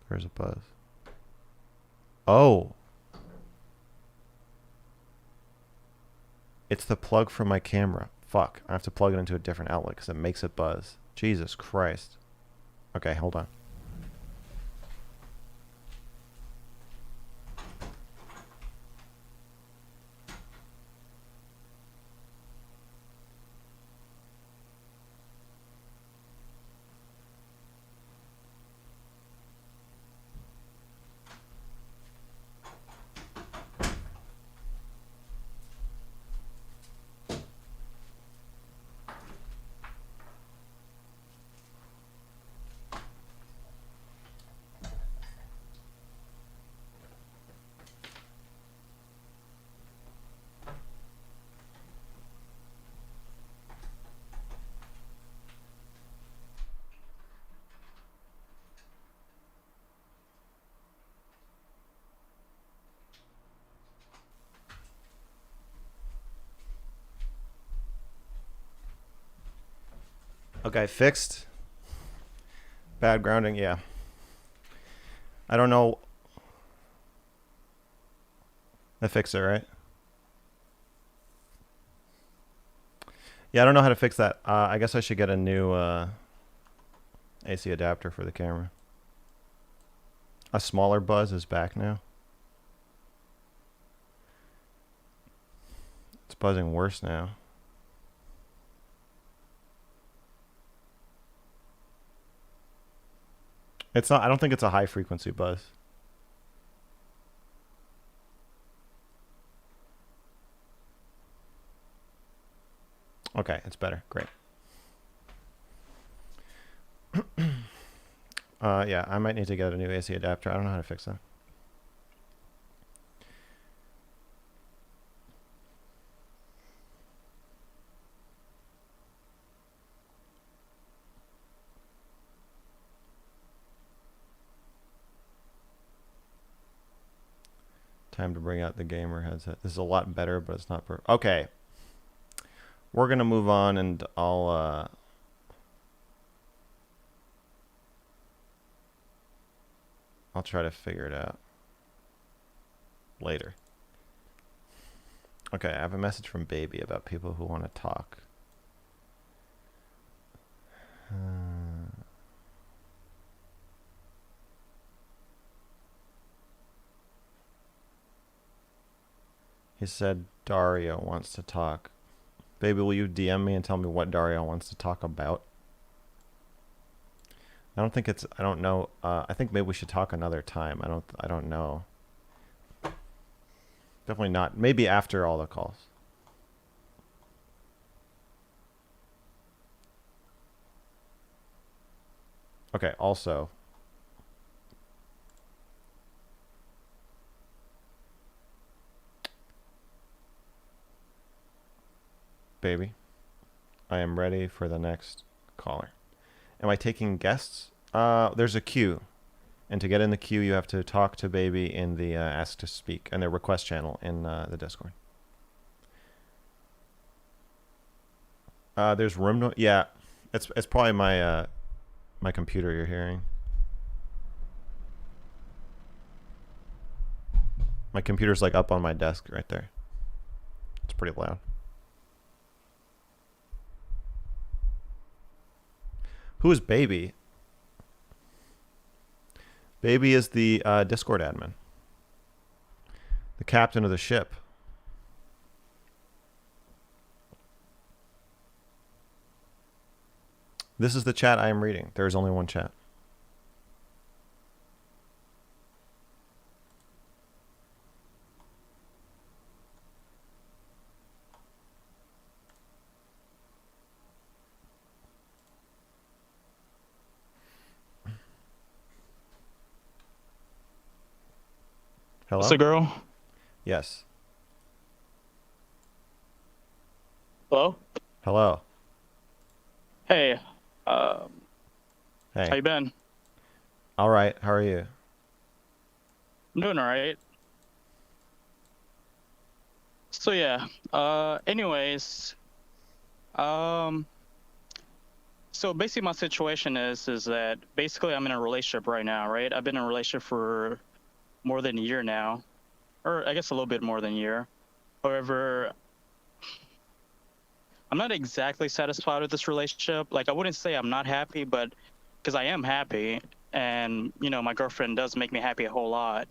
There's a buzz. Oh. It's the plug for my camera. Fuck. I have to plug it into a different outlet because it makes it buzz. Jesus Christ. Okay, hold on. Okay, fixed. Bad grounding, yeah. I don't know. I fixed it, right? Yeah, I don't know how to fix that. I guess I should get a new AC adapter for the camera. A smaller buzz is back now. It's buzzing worse now. It's not. I don't think it's a high frequency buzz. Okay, it's better. Great. Yeah, I might need to get a new AC adapter. I don't know how to fix that. Time to bring out the gamer headset. This is a lot better, but it's not perfect. Okay. We're going to move on, and I'll try to figure it out later. Okay, I have a message from Baby about people who want to talk. He said Dario wants to talk. Baby, will you DM me and tell me what Dario wants to talk about? I don't think it's. I don't know. I think maybe we should talk another time. I don't know. Definitely not. Maybe after all the calls. Okay. Also. Baby, I am ready for the next caller. Am I taking guests? There's a queue. And to get in the queue, you have to talk to Baby in the Ask to Speak and their request channel in the Discord. There's room noise. Yeah, it's probably my my computer you're hearing. My computer's like up on my desk right there. It's pretty loud. Who is Baby? Baby is the Discord admin. The captain of the ship. This is the chat I am reading. There is only one chat. Hello? What's the girl? Yes. Hello? Hello. Hey. Hey. How you been? All right. How are you? I'm doing alright. So yeah. Anyways. So basically my situation is that basically I'm in a relationship right now, right? I've been in a relationship for more than a year now. Or I guess a little bit more than a year. However, I'm not exactly satisfied with this relationship. Like, I wouldn't say I'm not happy, but because I am happy, and you know, my girlfriend does make me happy a whole lot.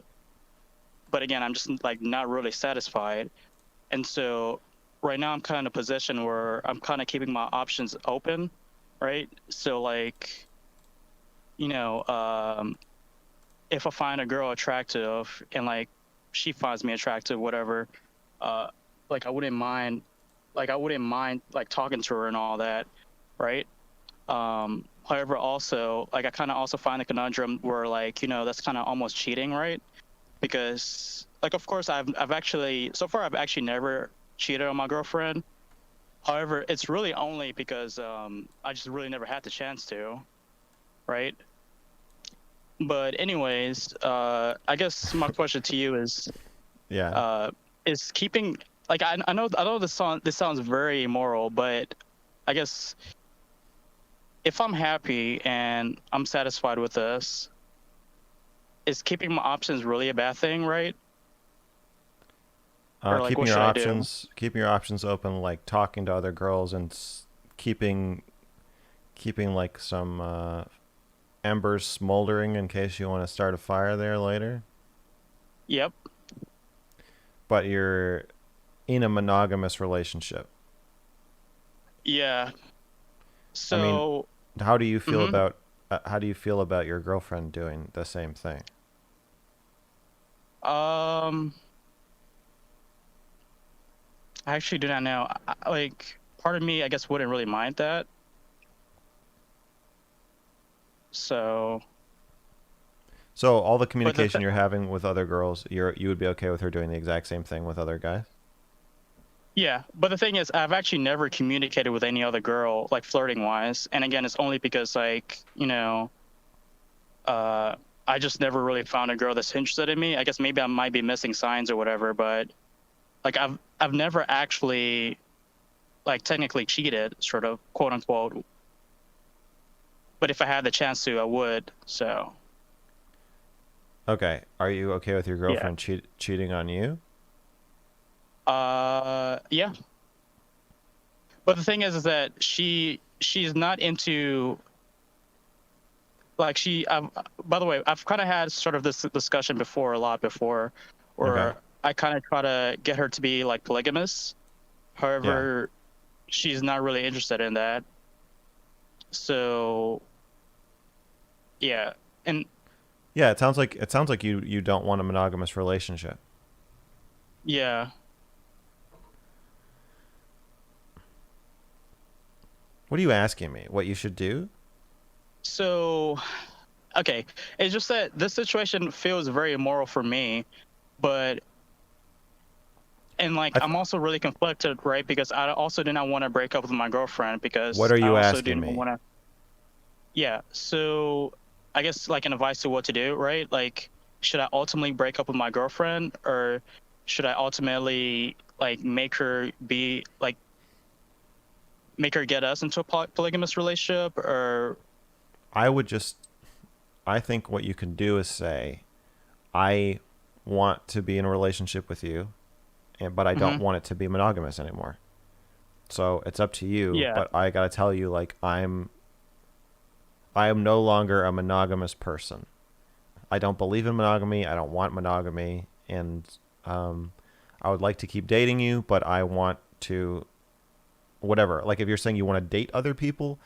But again, I'm just like not really satisfied. And so right now I'm kind of in a position where I'm kind of keeping my options open, right? So like, you know, if I find a girl attractive and like she finds me attractive, whatever, like I wouldn't mind like talking to her and all that, right? However, also like I kind of also find the conundrum where like, you know, that's kind of almost cheating, right? Because like of course I've actually so far I've actually never cheated on my girlfriend. However, it's really only because I just really never had the chance to, right? But anyways, I guess my question to you is, is keeping like I know this sounds very immoral, but I guess if I'm happy and I'm satisfied with this, is keeping my options really a bad thing, right? Or like, what should I do? Keeping your options open, like talking to other girls and keeping like some embers smoldering in case you want to start a fire there later. Yep. But you're in a monogamous relationship. Yeah. I mean, So, how do you feel mhm. about your girlfriend doing the same thing? I actually do not know. Like, part of me, I guess, wouldn't really mind that. So, So all the but the communication you're having with other girls, you would be okay with her doing the exact same thing with other guys? yeah, but the thing is, I've actually never communicated with any other girl, like flirting wise. And again, it's only because, like, uh, I just never really found a girl that's interested in me. I guess maybe I might be missing signs or whatever, but like, I've never actually, like, technically cheated, sort of, quote unquote. But if I had the chance to, I would. So, Okay. Are you okay with your yeah. girlfriend cheating on you? Yeah. But the thing is that she's not into, like, by the way, I've kind of had sort of this discussion before, a lot before, Okay. where I kind of try to get her to be like polygamous. Yeah. However, she's not really interested in that. So, yeah. And Yeah, it sounds like you don't want a monogamous relationship. yeah. What are you asking me? What you should do? So, okay. It's just that this situation feels very immoral for me, but and like, I th- I'm also really conflicted, right? Because I also do not want to break up with my girlfriend, what because are I you also do asking not me? want to. Yeah. So I guess, like, an advice to what to do, right? Like, should I ultimately break up with my girlfriend, or should I ultimately, like, make her get us into a polygamous relationship, or I would just I think what you can do is say, I want to be in a relationship with you, but I don't hmm want it to be monogamous anymore. So it's up to you, yeah, but I got to tell you, like, I am no longer a monogamous person. I don't believe in monogamy. I don't want monogamy, and um, I would like to keep dating you, but I want to whatever. Like, if you're saying you want to date other people,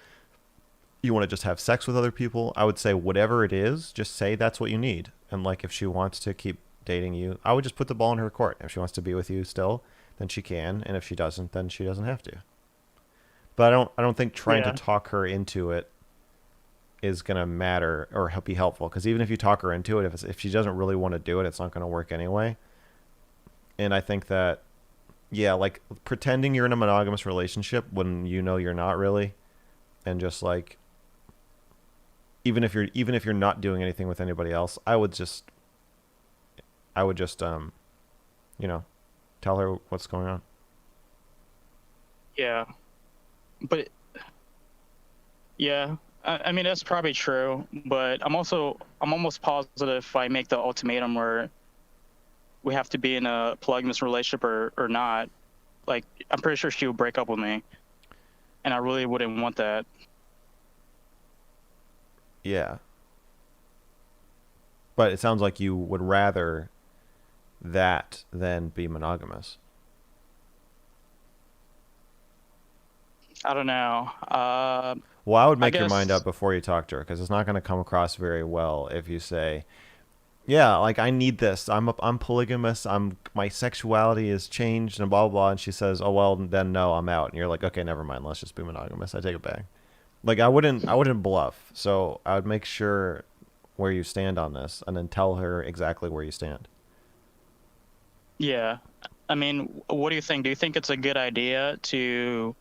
you want to just have sex with other people, I would say whatever it is, just say that's what you need. And like, if she wants to keep dating you, I would just put the ball in her court. If she wants to be with you still, then she can, and if she doesn't, then she doesn't have to. But I don't think trying to yeah, talk her into it is gonna matter or be helpful, because even if you talk her into it, if she doesn't really want to do it, it's not gonna work anyway. And I think that, yeah, like, pretending you're in a monogamous relationship when you know you're not really, and just like, even if you're not doing anything with anybody else, I would just you know tell her what's going on. yeah. But yeah, I mean, that's probably true. But I'm almost positive, if I make the ultimatum where we have to be in a polygamous relationship, or not, like, I'm pretty sure she would break up with me, and I really wouldn't want that. Yeah, but it sounds like you would rather that than be monogamous. I don't know. Well, I would I make your mind guess, up before you talk to her, because it's not going to come across very well if you say, yeah, like, I need this. I'm polygamous. My sexuality is changed and blah blah blah. And she says, oh well, then no, I'm out. And you're like, okay, never mind. Let's just be monogamous. I take it back. Like, I wouldn't bluff. So I would make sure where you stand on this, and then tell her exactly where you stand. yeah. I mean, what do you think? Do you think it's a good idea to,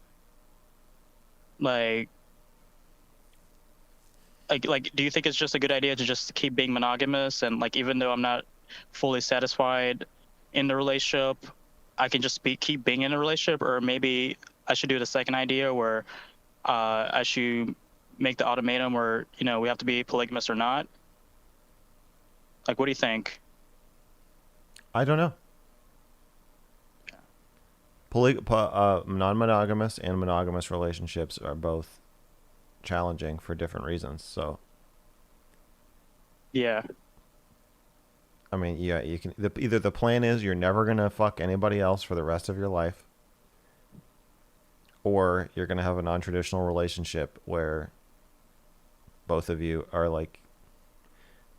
like, do you think it's just a good idea to just keep being monogamous, and, like, even though I'm not fully satisfied in the relationship, I can just keep being in a relationship? Or maybe I should do the second idea, where I should make the ultimatum, or we have to be polygamous or not? Like, what do you think? I don't know. Non-monogamous and monogamous relationships are both challenging for different reasons. So, Yeah. I mean, yeah, you can either the plan is you're never gonna fuck anybody else for the rest of your life, or you're gonna have a non-traditional relationship where both of you are like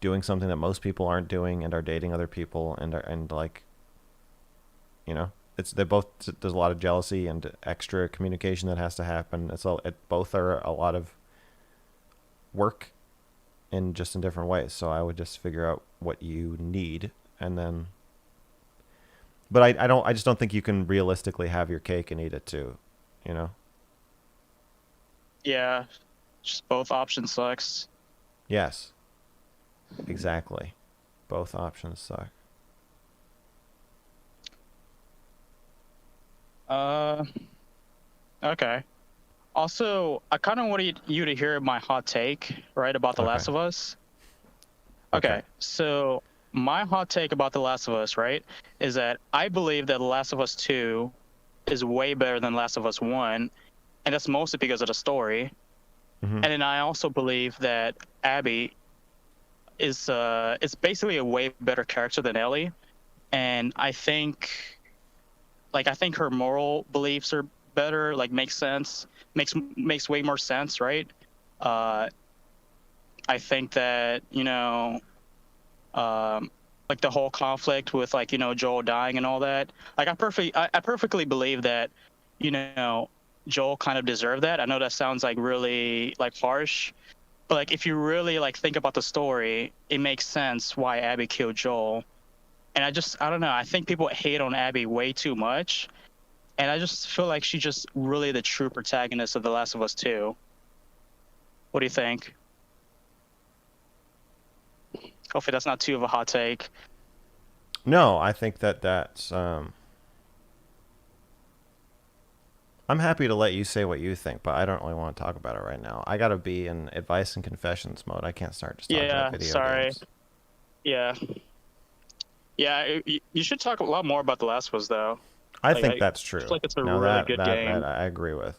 doing something that most people aren't doing and are dating other people and like, they both, there's a lot of jealousy and extra communication that has to happen. Both are a lot of work in different ways. So I would just figure out what you need, and then, but I just don't think you can realistically have your cake and eat it too, Yeah. Just both options sucks. Yes, exactly. Both options suck. Okay. Also, I kind of wanted you to hear my hot take, right, about The Okay. Last of Us. Okay. Okay, so my hot take about The Last of Us, right, is that I believe that The Last of Us 2 is way better than Last of Us 1, and that's mostly because of the story. Mm-hmm. And then I also believe that Abby is basically a way better character than Ellie, and I think her moral beliefs are better, like makes sense, makes way more sense, right? I think that like the whole conflict with like Joel dying and all that. Like I perfectly believe that Joel kind of deserved that. I know that sounds like really like harsh, but like if you really like think about the story, it makes sense why Abby killed Joel. And I don't know. I think people hate on Abby way too much, and I just feel like she's just really the true protagonist of The Last of Us 2. What do you think? Hopefully that's not too of a hot take. No, I think that's I'm happy to let you say what you think, but I don't really want to talk about it right now. I gotta be in advice and confessions mode. I can't start just talking about video games. Yeah. Yeah, you should talk a lot more about The Last of Us, though. I think that's true. I feel like it's a no, really that, good that, game. That I agree with.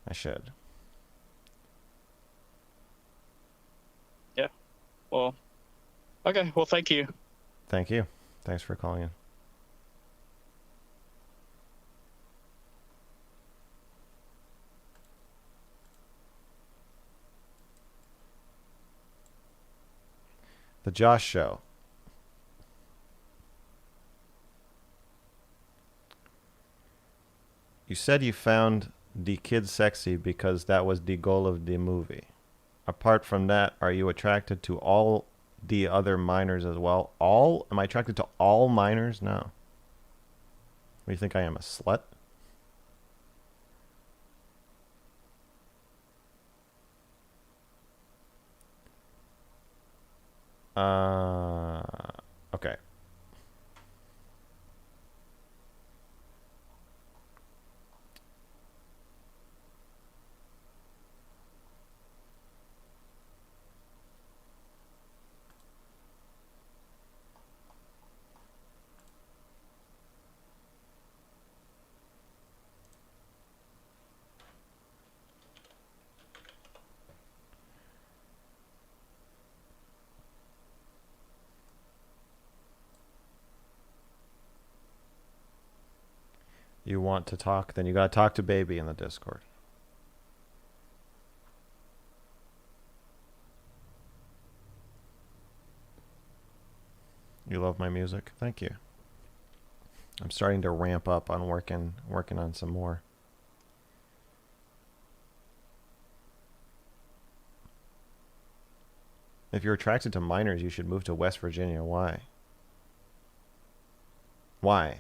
I should. Yeah. Well, okay. Well, thank you. Thank you. Thanks for calling in. The Josh Show. You said you found the kid sexy because that was the goal of the movie. Apart from that, are you attracted to all the other minors as well? All? Am I attracted to all minors? No. What do you think I am, a slut? Okay. You want to talk? Then you gotta talk to Baby in the Discord. You love my music? Thank you. I'm starting to ramp up on working on some more. If you're attracted to minors, you should move to West Virginia. Why? Why?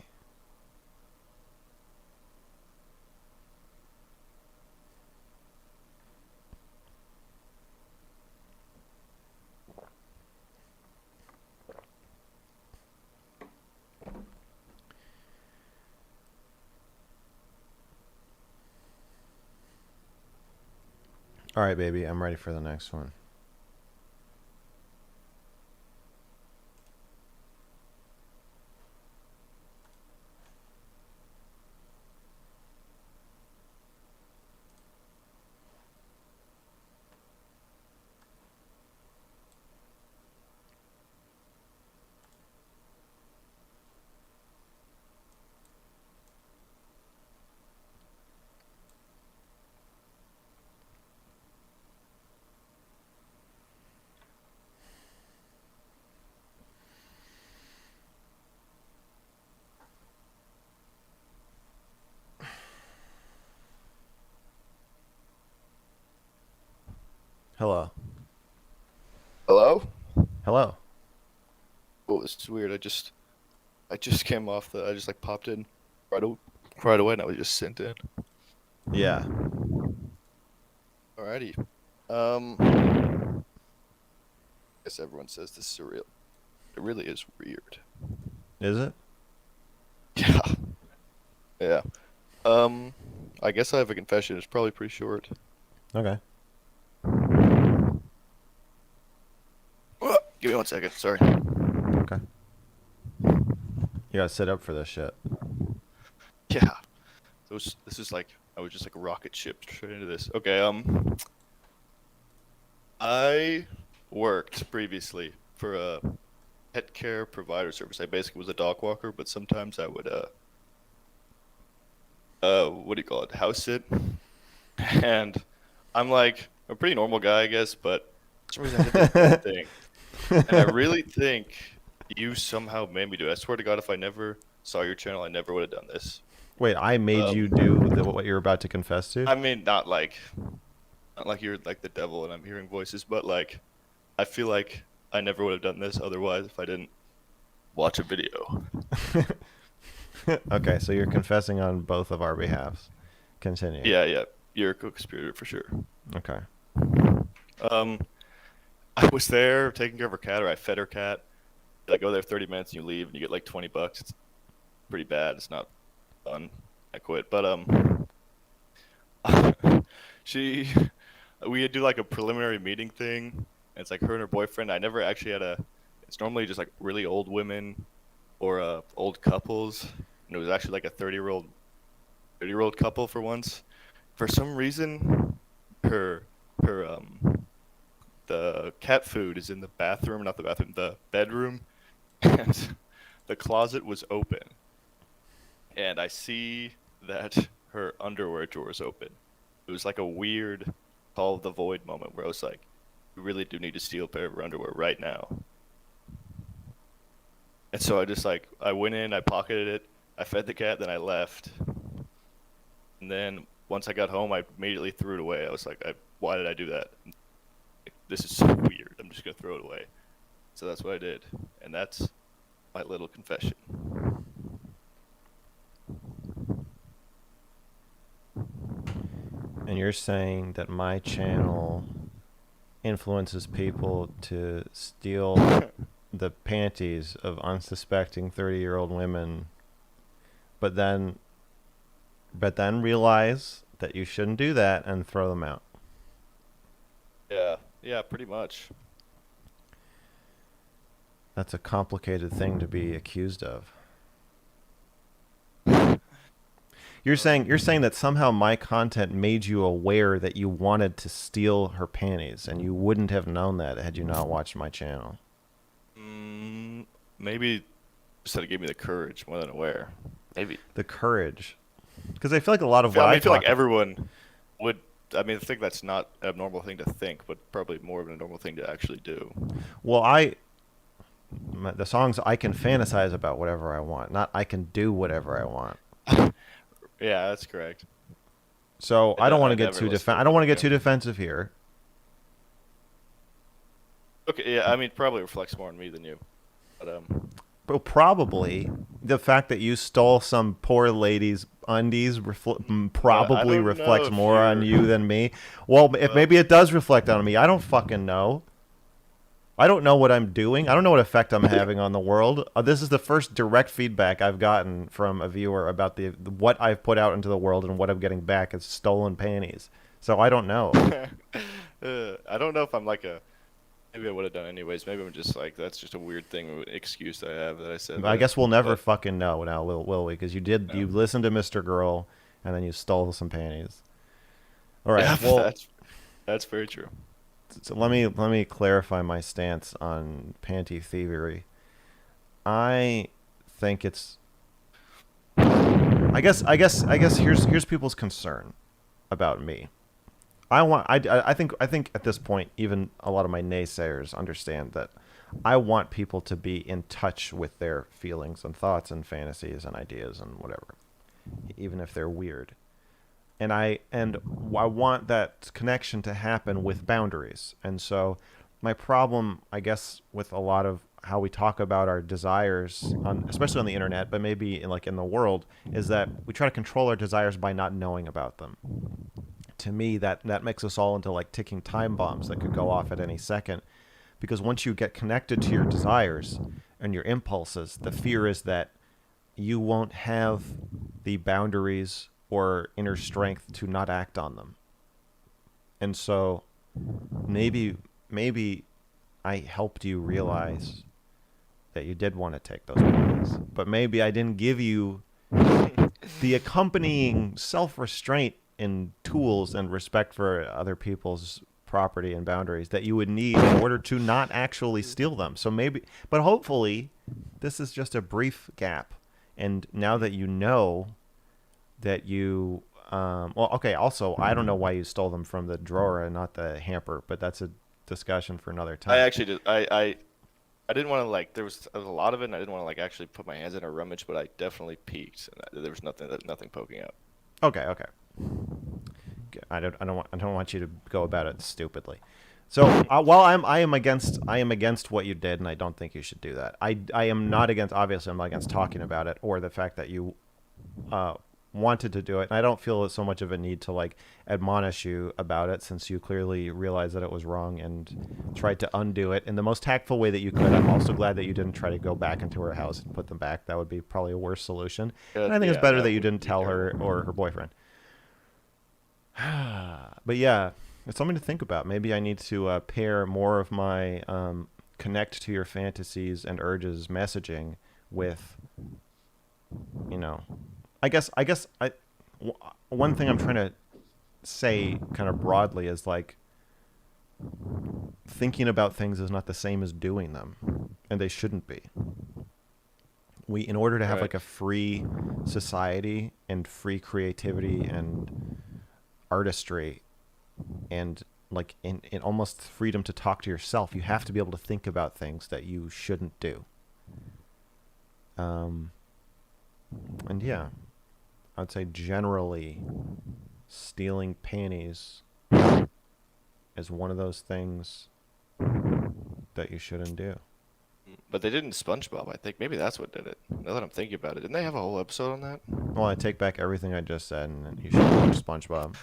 All right, baby. I'm ready for the next one. Hello. Hello? Hello. Oh, this is weird. I just came off the. I just like popped in right away, and I was just sent in. Yeah. Alrighty. I guess everyone says this is surreal. It really is weird. Is it? Yeah. Yeah. I guess I have a confession. It's probably pretty short. Okay. Give me 1 second. Sorry. Okay. You gotta sit up for this shit. Yeah. This is like I was just like a rocket ship straight into this. Okay. I worked previously for a pet care provider service. I basically was a dog walker, but sometimes I would what do you call it? House sit. And I'm like a pretty normal guy, I guess, but for some reason I did this bad thing. And I really think you somehow made me do it. I swear to God, if I never saw your channel, I never would have done this. Wait, I made you do what you're about to confess to? I mean, not like you're like the devil and I'm hearing voices, but like I feel like I never would have done this otherwise if I didn't watch a video. Okay, so you're confessing on both of our behalves. Continue. Yeah. You're a co-conspirator for sure. Okay. I was there taking care of her cat, or I fed her cat. I go there 30 minutes and you leave and you get like $20. It's pretty bad. It's not fun. I quit. But we do like a preliminary meeting thing. And it's like her and her boyfriend. I never actually had it's normally just like really old women or old couples. And it was actually like a 30-year-old couple for once. For some reason, the cat food is in the bathroom, not the bathroom, the bedroom, and the closet was open. And I see that her underwear drawer is open. It was like a weird Call of the Void moment where I was like, we really do need to steal a pair of her underwear right now. And so I went in, I pocketed it, I fed the cat, then I left. And then once I got home, I immediately threw it away. I was like, why did I do that? This is so weird. I'm just going to throw it away. So that's what I did. And that's my little confession. And you're saying that my channel influences people to steal the panties of unsuspecting 30-year-old women, but then realize that you shouldn't do that and throw them out. Yeah, pretty much. That's a complicated thing to be accused of. You're saying that somehow my content made you aware that you wanted to steal her panties, and you wouldn't have known that had you not watched my channel. Maybe just that it gave me the courage more than aware. Maybe the courage, because I feel like a lot of what I feel like everyone would. I mean, I think that's not an abnormal thing to think, but probably more of an abnormal thing to actually do. Well, the songs I can fantasize about whatever I want, not I can do whatever I want. Yeah, that's correct. So I don't want to get too defensive here. Okay, yeah, I mean, probably reflects more on me than you, but probably the fact that you stole some poor lady's undies probably reflects more on you than me. Well, if maybe it does reflect on me, I don't fucking know. I don't know what I'm doing. I don't know what effect I'm having on the world. This is the first direct feedback I've gotten from a viewer about what I've put out into the world, and what I'm getting back is stolen panties. So I don't know. I don't know if I'm like a. Maybe I would have done anyways. Maybe I'm just like that's just a weird thing, excuse that I have that I said I that. guess we'll never But, fucking know now, will we? Because no. you listened to Mr. Girl, and then you stole some panties. All right. Yeah, Well, that's very true. so let me clarify my stance on panty thievery. I think it's. I guess here's people's concern about me. I think at this point even a lot of my naysayers understand that I want people to be in touch with their feelings and thoughts and fantasies and ideas and whatever, even if they're weird. And I want that connection to happen with boundaries. And so my problem, I guess, with a lot of how we talk about our desires, especially on the internet, but maybe in the world, is that we try to control our desires by not knowing about them. To me, that makes us all into like ticking time bombs that could go off at any second. Because once you get connected to your desires and your impulses, the fear is that you won't have the boundaries or inner strength to not act on them. And so maybe I helped you realize that you did want to take those paths, but maybe I didn't give you the accompanying self-restraint and tools and respect for other people's property and boundaries that you would need in order to not actually steal them. So maybe, but hopefully, this is just a brief gap. And now that you know that you, well, okay. Also, I don't know why you stole them from the drawer and not the hamper, but that's a discussion for another I time. actually did. I didn't want to like. There was a lot of it, and I didn't want to like actually put my hands in a rummage, but I definitely peeked, and there was nothing poking out. Okay, okay. I don't want you to go about it stupidly. So while I am against what you did, and I don't think you should do that. I am not against. Obviously, I'm not against talking about it or the fact that you wanted to do it. And I don't feel so much of a need to like admonish you about it, since you clearly realized that it was wrong and tried to undo it in the most tactful way that you could. I'm also glad that you didn't try to go back into her house and put them back. That would be probably a worse solution. And I think it's better that you didn't tell her or her boyfriend. But yeah, it's something to think about. Maybe I need to pair more of my connect to your fantasies and urges messaging with, I guess one thing I'm trying to say kind of broadly is like thinking about things is not the same as doing them, and they shouldn't be. In order to have like a free society and free creativity and artistry and like in almost freedom to talk to yourself, you have to be able to think about things that you shouldn't do. And yeah, I'd say generally stealing panties is one of those things that you shouldn't do. But they did in SpongeBob. I think maybe that's what did it. Now that I'm thinking about it, didn't they have a whole episode on that? Well, I take back everything I just said, and you should watch SpongeBob.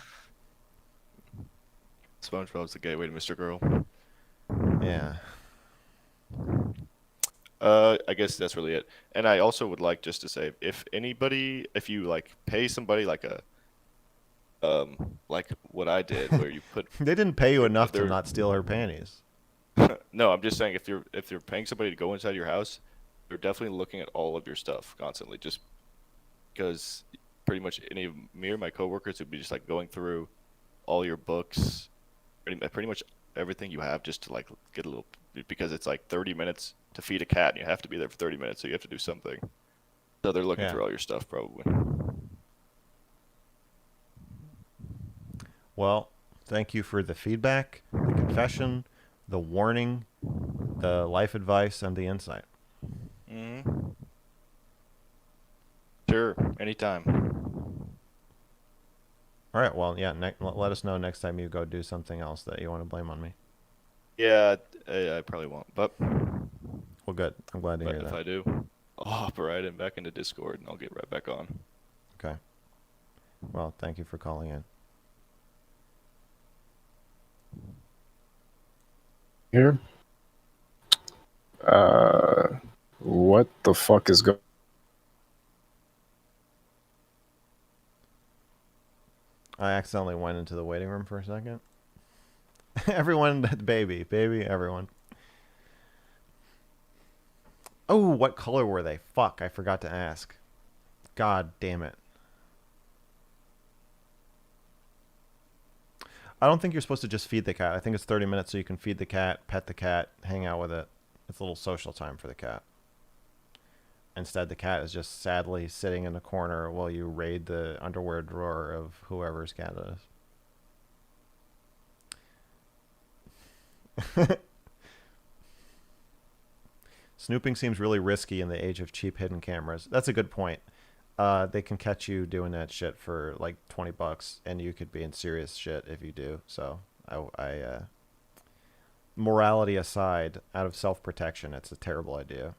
SpongeBob's the gateway to Mr. Girl. Yeah. I guess that's really it. And I also would like just to say, if you like pay somebody like like what I did, where you put They didn't pay you enough to their- not steal her panties. No, I'm just saying if you're paying somebody to go inside your house, they're definitely looking at all of your stuff constantly. Just because pretty much me or my coworkers would be just like going through all your books, pretty much everything you have, just to like get a little, because it's like 30 minutes to feed a cat, and you have to be there for 30 minutes, so you have to do something. So they're looking through all your stuff probably. Well, thank you for the feedback, the confession, the warning, the life advice, and the insight. Mm-hmm. Sure, anytime. All right. Well, yeah. Let us know next time you go do something else that you want to blame on me. Yeah, I probably won't, but Well, good. I'm glad to hear if that. I do, I'll hop right in back into Discord and I'll get right back on. Okay. Well, thank you for calling in. Here. What the fuck is going? I accidentally went into the waiting room for a second. Everyone, baby, everyone. Oh, what color were they? Fuck, I forgot to ask. God damn it. I don't think you're supposed to just feed the cat. I think it's 30 minutes so you can feed the cat, pet the cat, hang out with it. It's a little social time for the cat. Instead, the cat is just sadly sitting in the corner while you raid the underwear drawer of whoever's cat it is. Snooping seems really risky in the age of cheap hidden cameras. That's a good point. They can catch you doing that shit for like $20, and you could be in serious shit if you do. So, morality aside, out of self-protection, it's a terrible idea.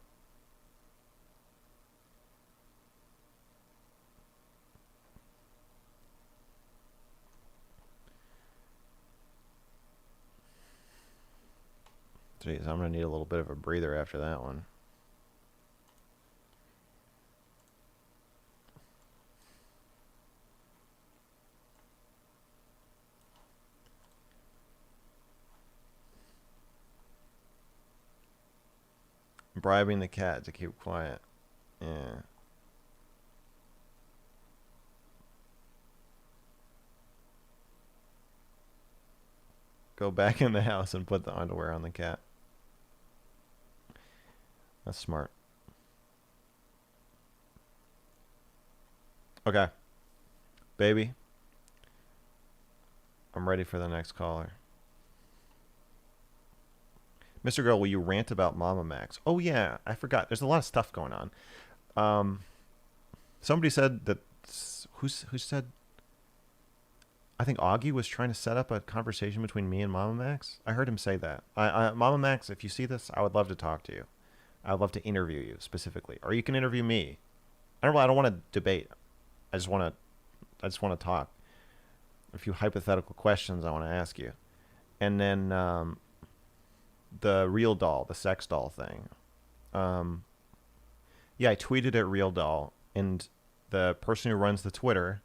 Jeez, I'm gonna need a little bit of a breather after that one. Bribing the cat to keep quiet. Yeah. Go back in the house and put the underwear on the cat. That's smart. Okay. Baby. I'm ready for the next caller. Mr. Girl, will you rant about Mama Max? Oh, yeah. I forgot. There's a lot of stuff going on. Somebody said that... Who said... I think Augie was trying to set up a conversation between me and Mama Max. I heard him say that. Mama Max, if you see this, I would love to talk to you. I would love to interview you specifically. Or you can interview me. I don't want to debate. I just want to talk. A few hypothetical questions I want to ask you. And then the real doll, the sex doll thing. Yeah, I tweeted at Real Doll, and the person who runs the Twitter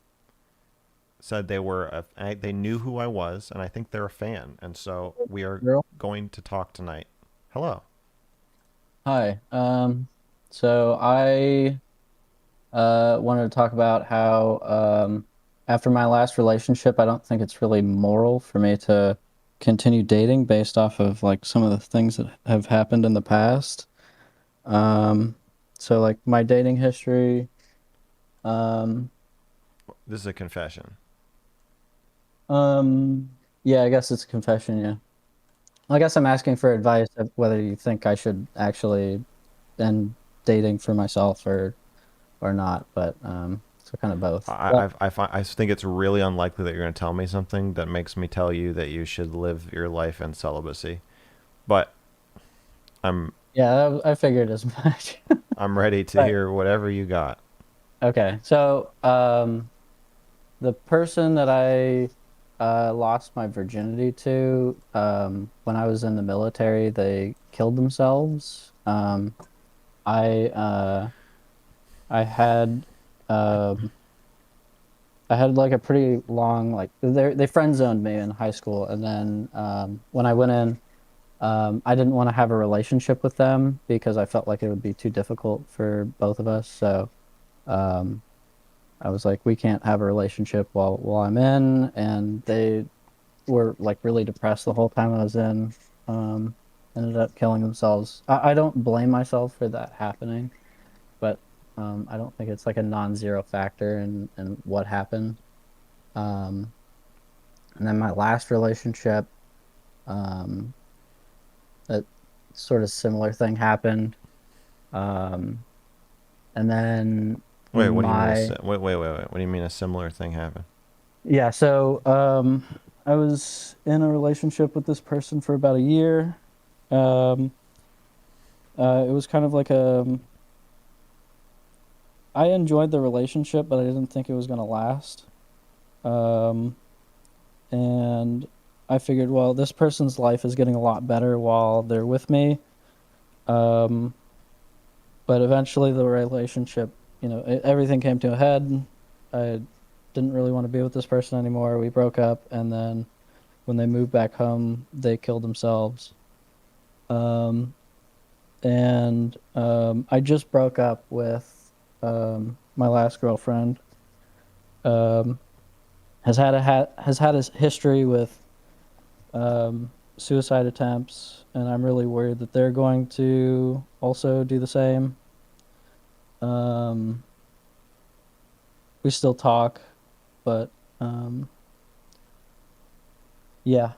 said they knew who I was, and I think they're a fan, and so we are going to talk tonight. Hello. Hi. So I wanted to talk about how after my last relationship, I don't think it's really moral for me to continue dating based off of like some of the things that have happened in the past. So like my dating history. This is a confession. Yeah, I guess it's a confession, yeah. I guess I'm asking for advice of whether you think I should actually end dating for myself or not, but so kind of both. I think it's really unlikely that you're going to tell me something that makes me tell you that you should live your life in celibacy. But yeah, I figured as much. I'm ready to hear whatever you got. Okay, so the person that I lost my virginity to when I was in the military, they killed themselves. I had like a pretty long, like they friend zoned me in high school, and then when I went in, I didn't want to have a relationship with them because I felt like it would be too difficult for both of us. So I was like, we can't have a relationship while I'm in, and they were like really depressed the whole time I was in. Ended up killing themselves. I don't blame myself for that happening, but I don't think it's like a non-zero factor in what happened. And then my last relationship, a sort of similar thing happened. And then wait, what do you mean? Wait. What do you mean a similar thing happened? Yeah, so I was in a relationship with this person for about a year. It was kind of like I enjoyed the relationship, but I didn't think it was going to last. And I figured, well, this person's life is getting a lot better while they're with me. But eventually the relationship, everything came to a head. I didn't really want to be with this person anymore. We broke up, and then when they moved back home, they killed themselves. I just broke up with my last girlfriend. Has had a history with suicide attempts, and I'm really worried that they're going to also do the same. We still talk, but yeah,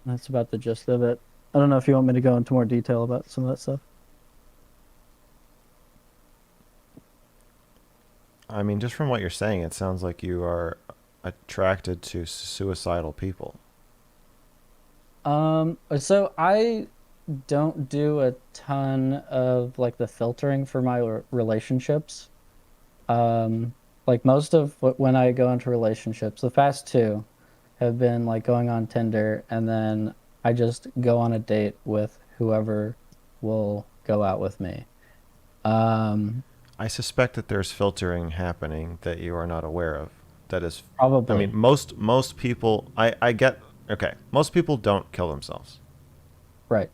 that's about the gist of it. I don't know if you want me to go into more detail about some of that stuff. I mean, just from what you're saying, it sounds like you are attracted to suicidal people. So I don't do a ton of like the filtering for my relationships. Like most of when I go into relationships, the past two have been like going on Tinder, and then I just go on a date with whoever will go out with me. I suspect that there's filtering happening that you are not aware of. That is Probably. I mean, most people. I get. Okay, most people don't kill themselves. Right.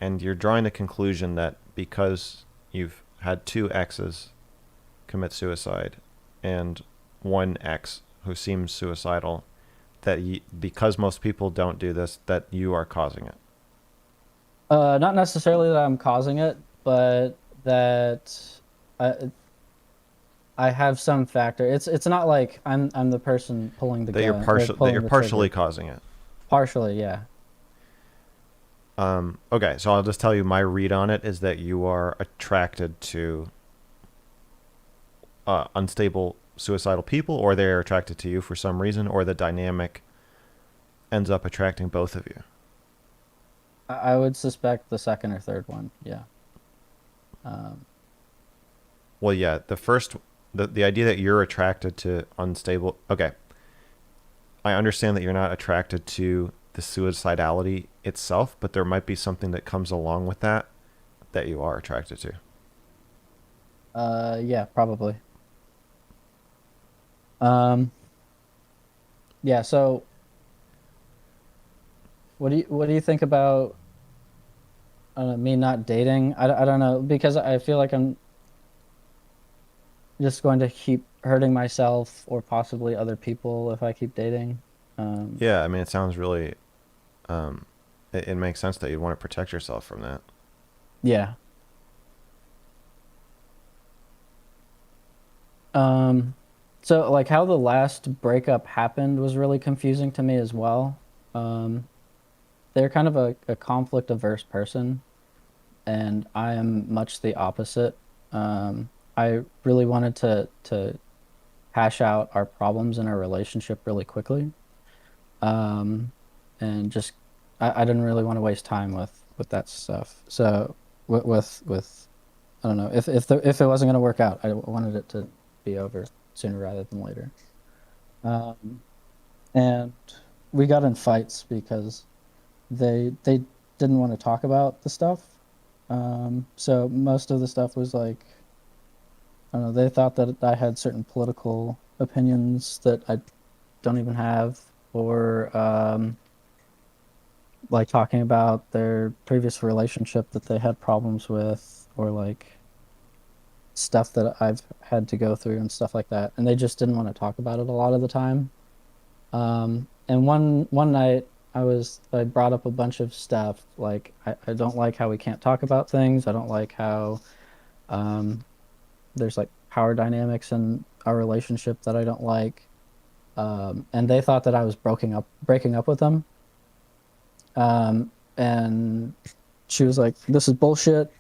And you're drawing the conclusion that because you've had two exes commit suicide, and one ex who seems suicidal, that because most people don't do this, that you are causing it. Not necessarily that I'm causing it, but that I have some factor. It's not like I'm the person pulling the That gun. you're partially causing it. Partially, yeah. Okay, so I'll just tell you my read on it is that you are attracted to unstable suicidal people, or they're attracted to you for some reason, or the dynamic ends up attracting both of you. I would suspect the second or third one, yeah. Well, yeah, the idea that you're attracted to unstable. Okay, I understand that you're not attracted to the suicidality itself, but there might be something that comes along with that you are attracted to. Yeah, probably. Yeah, so what do you think about me not dating? I don't know, because I feel like I'm just going to keep hurting myself or possibly other people if I keep dating. Yeah, I mean, it sounds really it makes sense that you'd want to protect yourself from that. Yeah. So like how the last breakup happened was really confusing to me as well. They're kind of a conflict averse person, and I am much the opposite. I really wanted to hash out our problems in our relationship really quickly. And just I didn't really want to waste time with that stuff. So with I don't know, if it wasn't going to work out, I wanted it to be over sooner rather than later. And we got in fights because they didn't want to talk about the stuff. So most of the stuff was like, I don't know, they thought that I had certain political opinions that I don't even have, or like talking about their previous relationship that they had problems with, or like stuff that I've had to go through and stuff like that. And they just didn't want to talk about it a lot of the time. And one night I brought up a bunch of stuff like I don't like how we can't talk about things. I don't like how there's like power dynamics in our relationship that I don't like. And they thought that I was breaking up with them. And she was like, "This is bullshit.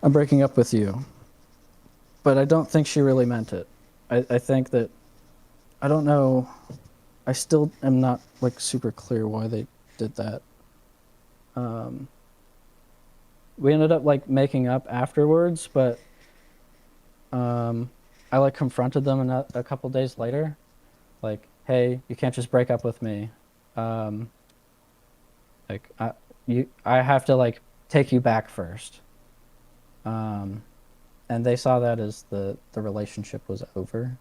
I'm breaking up with you." But I don't think she really meant it. I think that, I don't know, I still am not like super clear why they did that. We ended up like making up afterwards, but I like confronted them a couple days later, like, "Hey, you can't just break up with me. Like I have to like take you back first." And they saw that as the relationship was over.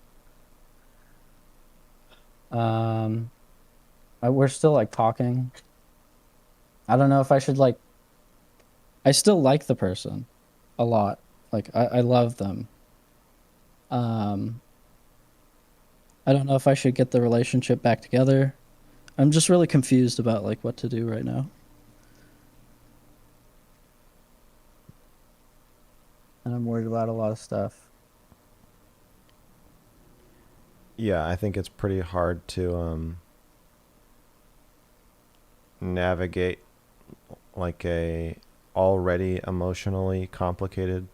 We're still like talking. I don't know if I should like. I still like the person a lot. Like I love them. Um, I don't know if I should get the relationship back together. I'm just really confused about like what to do right now. And I'm worried about a lot of stuff. Yeah, I think it's pretty hard to navigate like a already emotionally complicated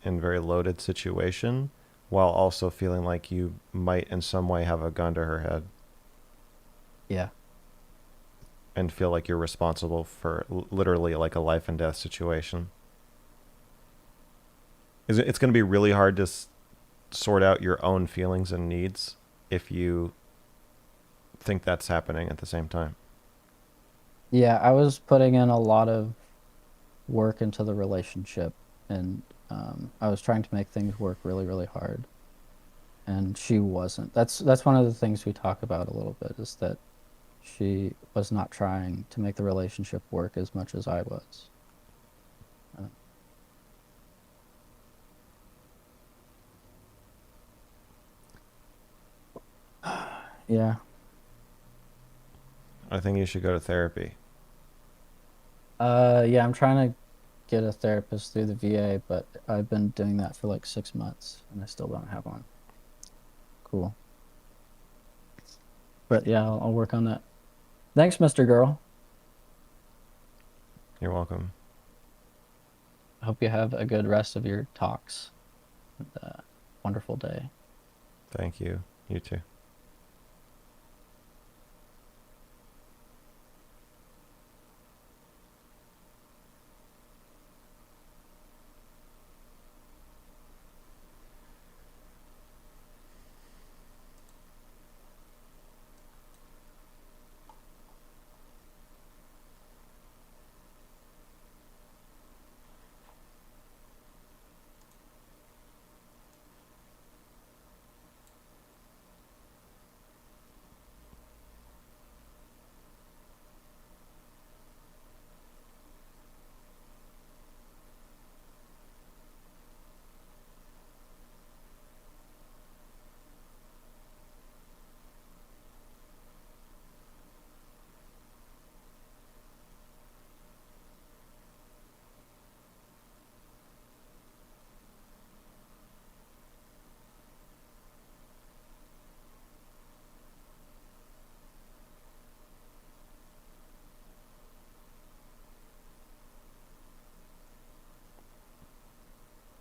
and very loaded situation while also feeling like you might in some way have a gun to her head Yeah. and feel like you're responsible for literally like a life and death situation. It's going to be really hard to sort out your own feelings and needs if you think that's happening at the same time. Yeah, I was putting in a lot of work into the relationship, and I was trying to make things work really, really hard. And she wasn't. That's one of the things we talk about a little bit, is that she was not trying to make the relationship work as much as I was. Yeah. I think you should go to therapy. Yeah, I'm trying to get a therapist through the VA, but I've been doing that for like 6 months and I still don't have one. Cool. But yeah, I'll work on that. Thanks, Mr. Girl. You're welcome. I hope you have a good rest of your talks. And, wonderful day. Thank you. You too.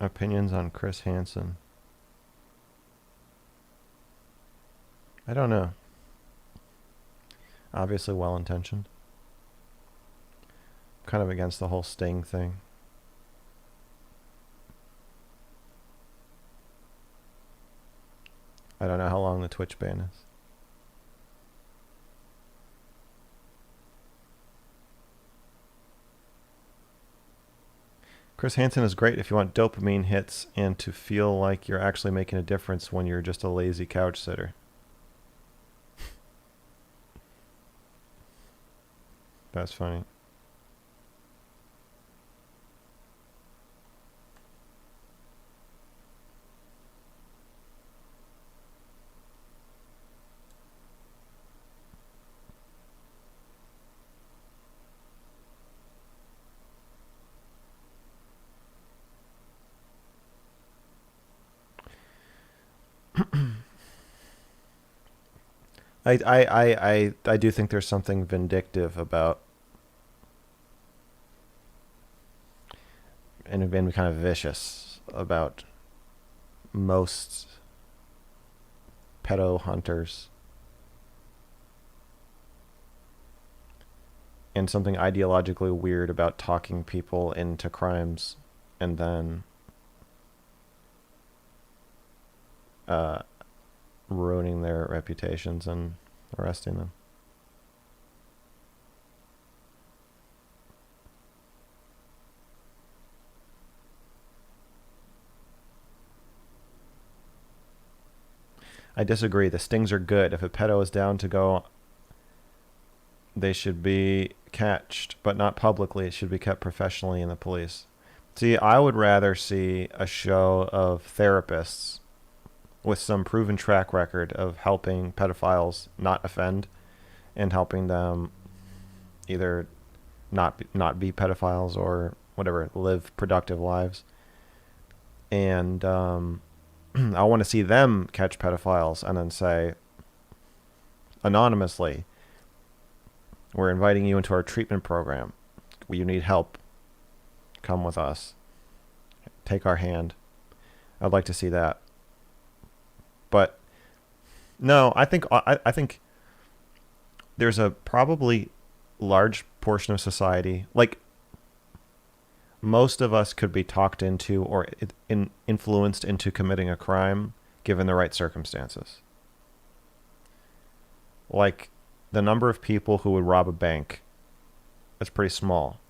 Opinions on Chris Hansen. I don't know. Obviously well-intentioned. Kind of against the whole Sting thing. I don't know how long the Twitch ban is. Chris Hansen is great if you want dopamine hits and to feel like you're actually making a difference when you're just a lazy couch sitter. That's funny. I do think there's something vindictive about and been kind of vicious about most pedo hunters and something ideologically weird about talking people into crimes and then ruining their reputations and arresting them. I disagree. The stings are good. If a pedo is down to go, they should be catched, but not publicly. It should be kept professionally in the police. See, I would rather see a show of therapists with some proven track record of helping pedophiles not offend and helping them either not be pedophiles or whatever, live productive lives. And I want to see them catch pedophiles and then say anonymously, we're inviting you into our treatment program. You need help. Come with us. Take our hand. I'd like to see that. But no, I think there's a probably large portion of society, like most of us could be talked into or influenced into committing a crime given the right circumstances. Like the number of people who would rob a bank, that's pretty small.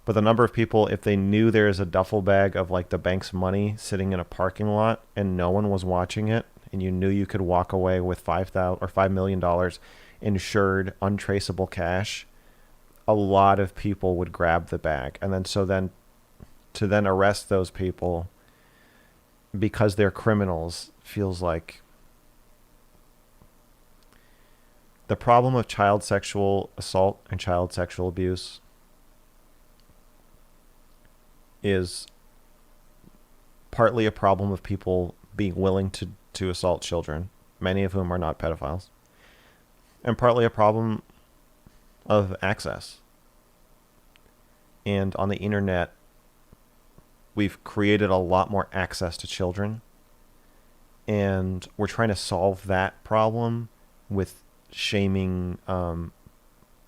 But the number of people, if they knew there's a duffel bag of like the bank's money sitting in a parking lot and no one was watching it, and you knew you could walk away with $5 million insured, untraceable cash, a lot of people would grab the bag. And then to then arrest those people because they're criminals feels like the problem of child sexual assault and child sexual abuse is partly a problem of people being willing to assault children, many of whom are not pedophiles, and partly a problem of access. And on the internet, we've created a lot more access to children, and we're trying to solve that problem with shaming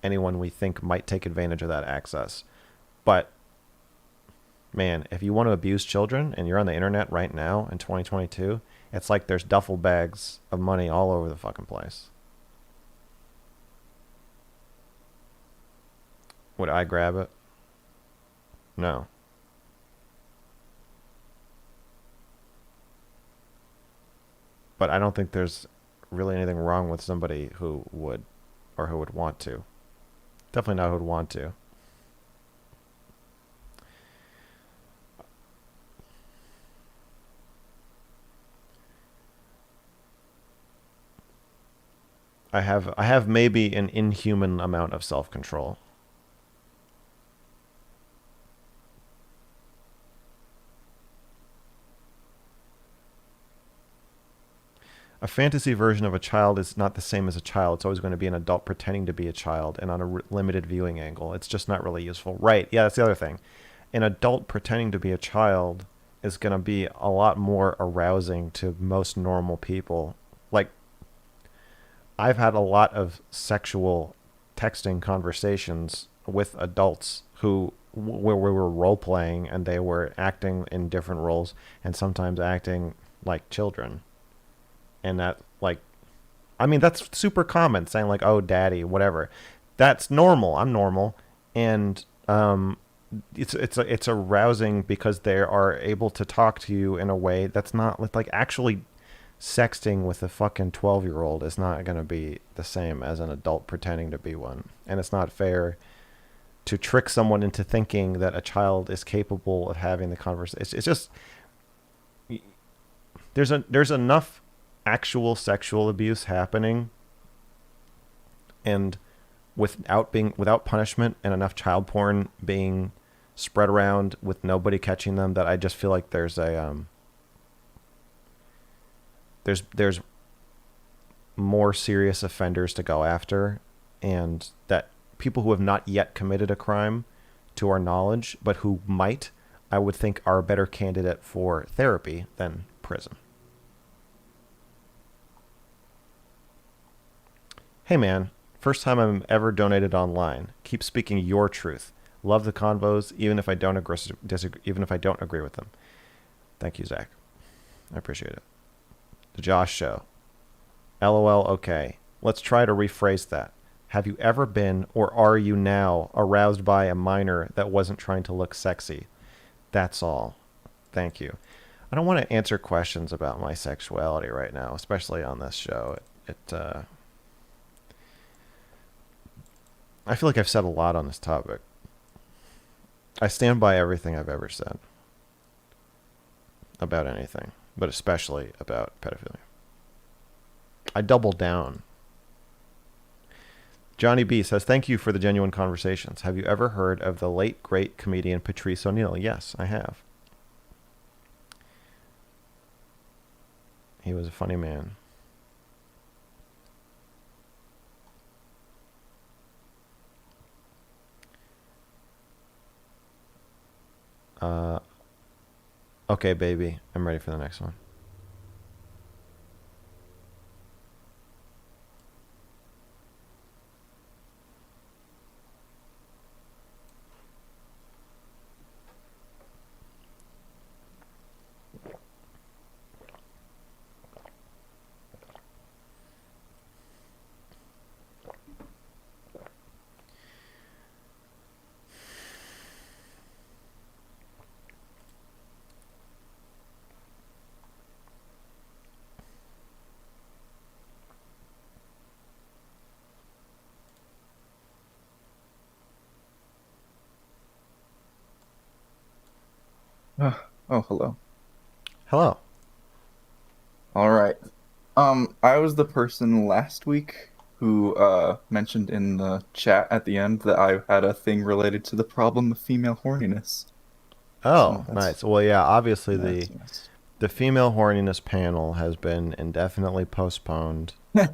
anyone we think might take advantage of that access. But man, if you want to abuse children and you're on the internet right now in 2022, it's like there's duffel bags of money all over the fucking place. Would I grab it? No. But I don't think there's really anything wrong with somebody who would, or who would want to. Definitely not who would want to. I have maybe an inhuman amount of self-control. A fantasy version of a child is not the same as a child. It's always going to be an adult pretending to be a child and on a limited viewing angle. It's just not really useful. Right. Yeah, that's the other thing. An adult pretending to be a child is going to be a lot more arousing to most normal people. Like, I've had a lot of sexual texting conversations with adults who where we were role playing and they were acting in different roles and sometimes acting like children. And that, like, I mean, that's super common, saying like, oh, daddy, whatever. That's normal. I'm normal. And it's arousing because they are able to talk to you in a way that's not like actually sexting with a fucking 12-year-old is not going to be the same as an adult pretending to be one. And it's not fair to trick someone into thinking that a child is capable of having the conversation. It's just, there's enough actual sexual abuse happening and without punishment, and enough child porn being spread around with nobody catching them, that I just feel like there's more serious offenders to go after, and that people who have not yet committed a crime to our knowledge but who might, I would think, are a better candidate for therapy than prison. Hey man, first time I'm ever donated online. Keep speaking your truth. Love the convos, even if I don't agree with them. Thank you, Zach. I appreciate it. The Josh Show. LOL, okay. Let's try to rephrase that. Have you ever been, or are you now, aroused by a minor that wasn't trying to look sexy? That's all. Thank you. I don't want to answer questions about my sexuality right now, especially on this show. I feel like I've said a lot on this topic. I stand by everything I've ever said about anything, but especially about pedophilia. I double down. Johnny B says, thank you for the genuine conversations. Have you ever heard of the late, great comedian Patrice O'Neill? Yes, I have. He was a funny man. Okay, baby. I'm ready for the next one. Oh, hello. Hello. All right. I was the person last week who mentioned in the chat at the end that I had a thing related to the problem of female horniness. Oh, So nice. Well, yeah, obviously yes. the female horniness panel has been indefinitely postponed. All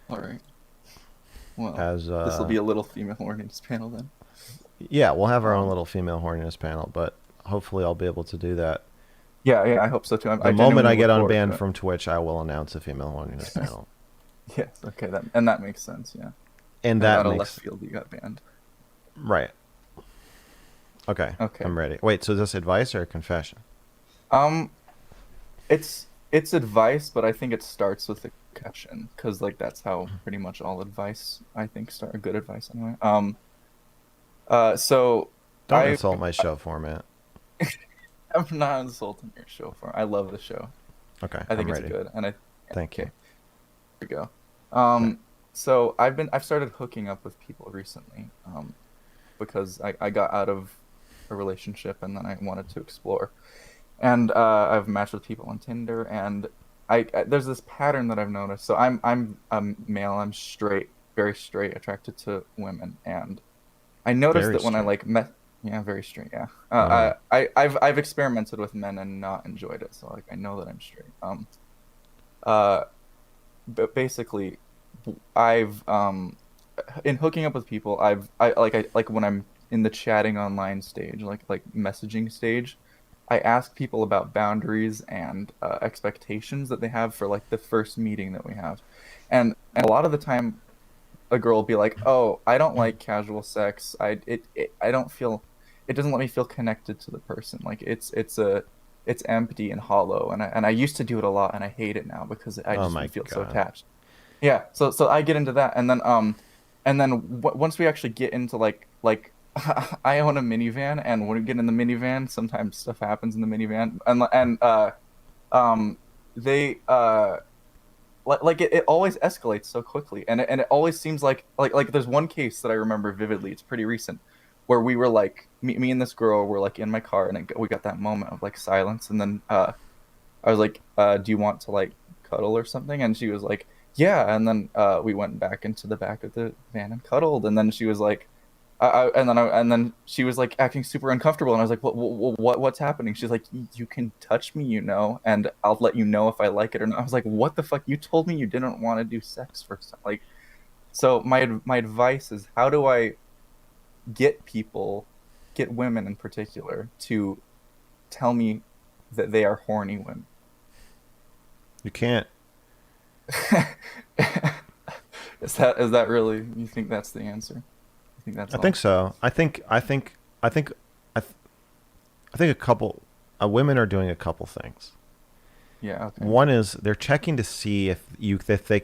right. Well, As this will be a little female horniness panel then. yeah, we'll have our own little female horniness panel, but hopefully I'll be able to do that. Yeah, I hope so too. The moment I get genuinely look forward unbanned to from Twitch, I will announce a female horniness panel. it. Yes, okay, that makes sense. Yeah. And that out of makes left field, you got banned. right. Okay. Okay. I'm ready. Wait, so is this advice or a confession? It's advice, but I think it starts with a confession, because like that's how pretty much all advice I think start. Good advice anyway. So Don't insult my show format. I'm not insulting your show form. I love the show. Okay, I think I'm it's ready. good, and Thank you. Here we go. So I've started hooking up with people recently, because I got out of a relationship and then I wanted to explore, and I've matched with people on Tinder, and I there's this pattern that I've noticed. So I'm a male. I'm straight, very straight, attracted to women, and I noticed Very that when I straight. like met. Yeah, very straight. Yeah. Wow. I've experimented with men and not enjoyed it, so like I know that I'm straight. But basically, I've in hooking up with people, I like when I'm in the chatting online stage, like messaging stage, I ask people about boundaries and expectations that they have for like the first meeting that we have, and a lot of the time, a girl will be like, "Oh, I don't like casual sex. I don't feel, it doesn't let me feel connected to the person. Like it's empty and hollow. And I used to do it a lot, and I hate it now because I Oh just my feel so God. attached." Yeah. So I get into that, and then once we actually get into like I own a minivan, and when we get in the minivan, sometimes stuff happens in the minivan, and they like it always escalates so quickly, and it always seems like there's one case that I remember vividly. It's pretty recent, where we were like me and this girl were like in my car, and we got that moment of like silence, and then I was like, do you want to like cuddle or something? And she was like, yeah. And then we went back into the back of the van and cuddled, and then she was like, and then she was like acting super uncomfortable, and I was like, what's happening? She's like, you can touch me, and I'll let you know if I like it or not. I was like, what the fuck? You told me you didn't want to do sex first. Like, so my advice is, how do I get women in particular to tell me that they are horny women? You can't. Is that really, you think that's the answer? I think so. I think a couple women are doing a couple things. Yeah. Okay. One is they're checking to see if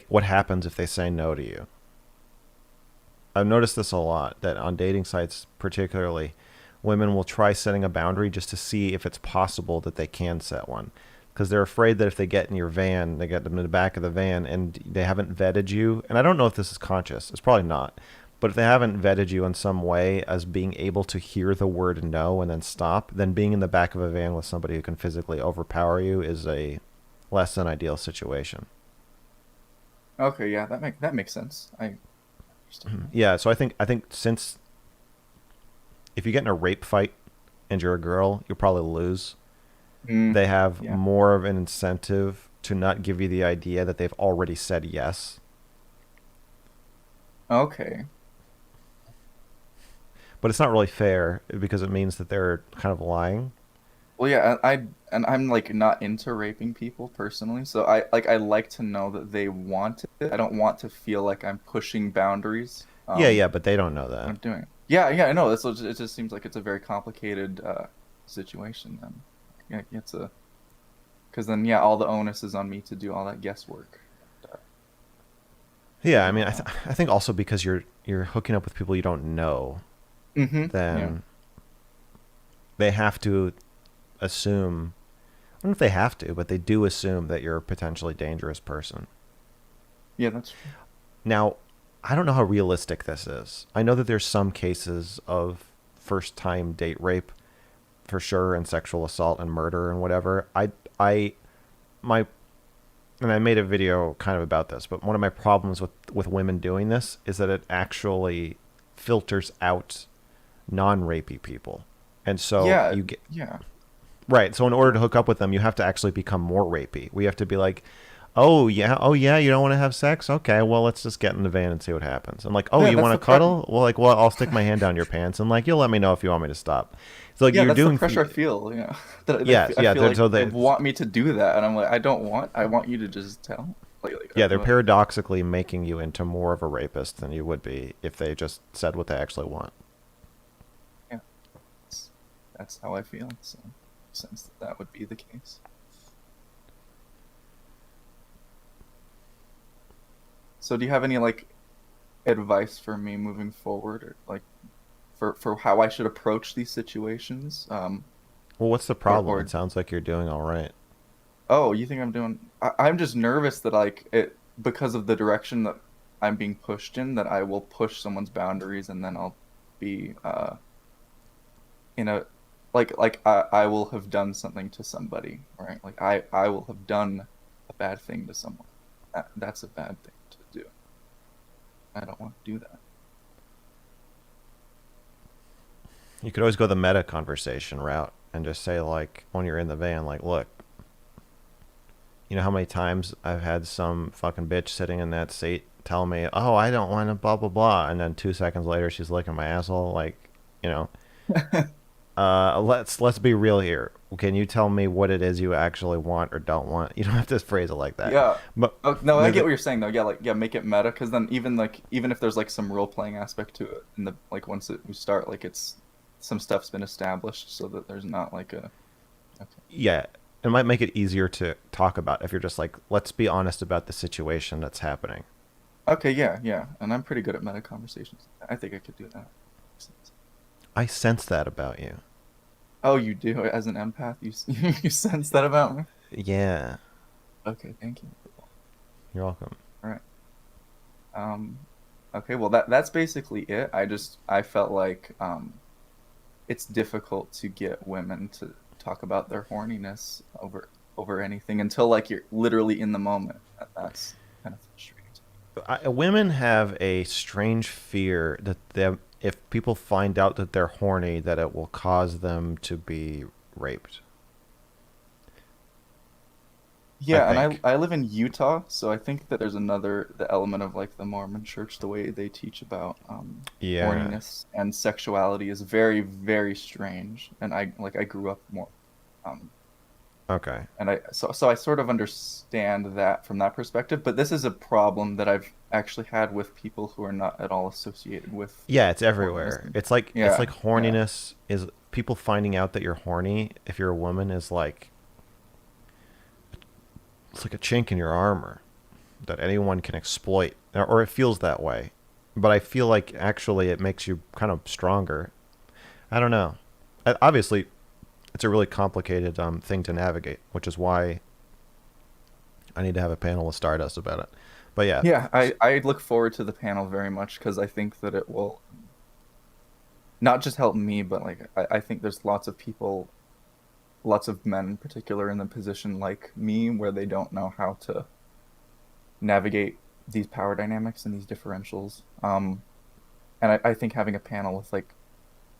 what happens if they say no to you. I've noticed this a lot, that on dating sites particularly, women will try setting a boundary just to see if it's possible that they can set one. Because they're afraid that if they get in your van, they get them in the back of the van and they haven't vetted you. And I don't know if this is conscious. It's probably not. But if they haven't vetted you in some way as being able to hear the word no and then stop, then being in the back of a van with somebody who can physically overpower you is a less than ideal situation. Okay, yeah, that makes sense. I understand. Yeah, so I think since if you get in a rape fight and you're a girl, you'll probably lose. They have more of an incentive to not give you the idea that they've already said yes. Okay. But it's not really fair because it means that they're kind of lying. Well, yeah, I'm like not into raping people personally, so I like to know that they want it. I don't want to feel like I'm pushing boundaries. Yeah, but they don't know that. I'm doing it. Yeah, I know. It just seems like it's a very complicated situation. Then, yeah, it's a because then all the onus is on me to do all that guesswork. Yeah, I mean, I think also because you're hooking up with people you don't know, then they have to assume. I don't know if they have to, but they do assume that you're a potentially dangerous person. Yeah, that's true. Now, I don't know how realistic this is. I know that there's some cases of first-time date rape, for sure, and sexual assault and murder and whatever. And I made a video kind of about this, but one of my problems with women doing this is that it actually filters out non-rapey people. And so you get right. So in order to hook up with them, you have to actually become more rapey. We have to be like, oh yeah, you don't want to have sex? Okay, well, let's just get in the van and see what happens. I'm like, oh, you want to cuddle? Well, I'll stick my hand down your pants and like, you'll let me know if you want me to stop. It's like you're that's doing the pressure I feel. Yeah, I feel like so they want me to do that, and I'm like, I want you to just tell. They're paradoxically making you into more of a rapist than you would be if they just said what they actually want. Yeah, that's how I feel. So, since that would be the case. So do you have any like advice for me moving forward, or like for how I should approach these situations? Well, what's the problem? It sounds like you're doing all right. Oh, you think I'm doing? I'm just nervous that like it because of the direction that I'm being pushed in, that I will push someone's boundaries and then I'll be in a I will have done something to somebody, right? Like I will have done a bad thing to someone. That's a bad thing to do. I don't want to do that. You could always go the meta conversation route and just say, like, when you're in the van, like, look, you know how many times I've had some fucking bitch sitting in that seat tell me, oh, I don't want to blah, blah, blah. And then 2 seconds later, she's licking my asshole. Like, you know, let's be real here. Can you tell me what it is you actually want or don't want? You don't have to phrase it like that. Yeah. But no, I get what you're saying though. Yeah, make it meta, because then even if there's like some role playing aspect to it, and once we start, like it's some stuff's been established, so that there's not like a. Okay. Yeah, it might make it easier to talk about if you're just like, let's be honest about the situation that's happening. Okay. Yeah, and I'm pretty good at meta conversations. I think I could do that. I sense that about you. Oh, you do? As an empath, you sense that about me? Yeah. Okay, thank you. You're welcome. All right. Okay, well that's basically it. I felt like it's difficult to get women to talk about their horniness over anything until like you're literally in the moment. That's kind of frustrating. Women have a strange fear that if people find out that they're horny, that it will cause them to be raped. Yeah, and I live in Utah, so I think that there's the element of like the Mormon church, the way they teach about horniness and sexuality is very, very strange. And I grew up more okay. And I sort of understand that from that perspective, but this is a problem that I've actually had with people who are not at all associated with. Yeah, it's everywhere. Horniness. It's like horniness is people finding out that you're horny if you're a woman is like it's like a chink in your armor that anyone can exploit, or it feels that way. But I feel like actually it makes you kind of stronger. I don't know. obviously, it's a really complicated thing to navigate, which is why I need to have a panel with Stardust about it. But yeah. Yeah, I look forward to the panel very much because I think that it will not just help me, but like I think there's lots of people, lots of men in particular in the position like me where they don't know how to navigate these power dynamics and these differentials. And I think having a panel with like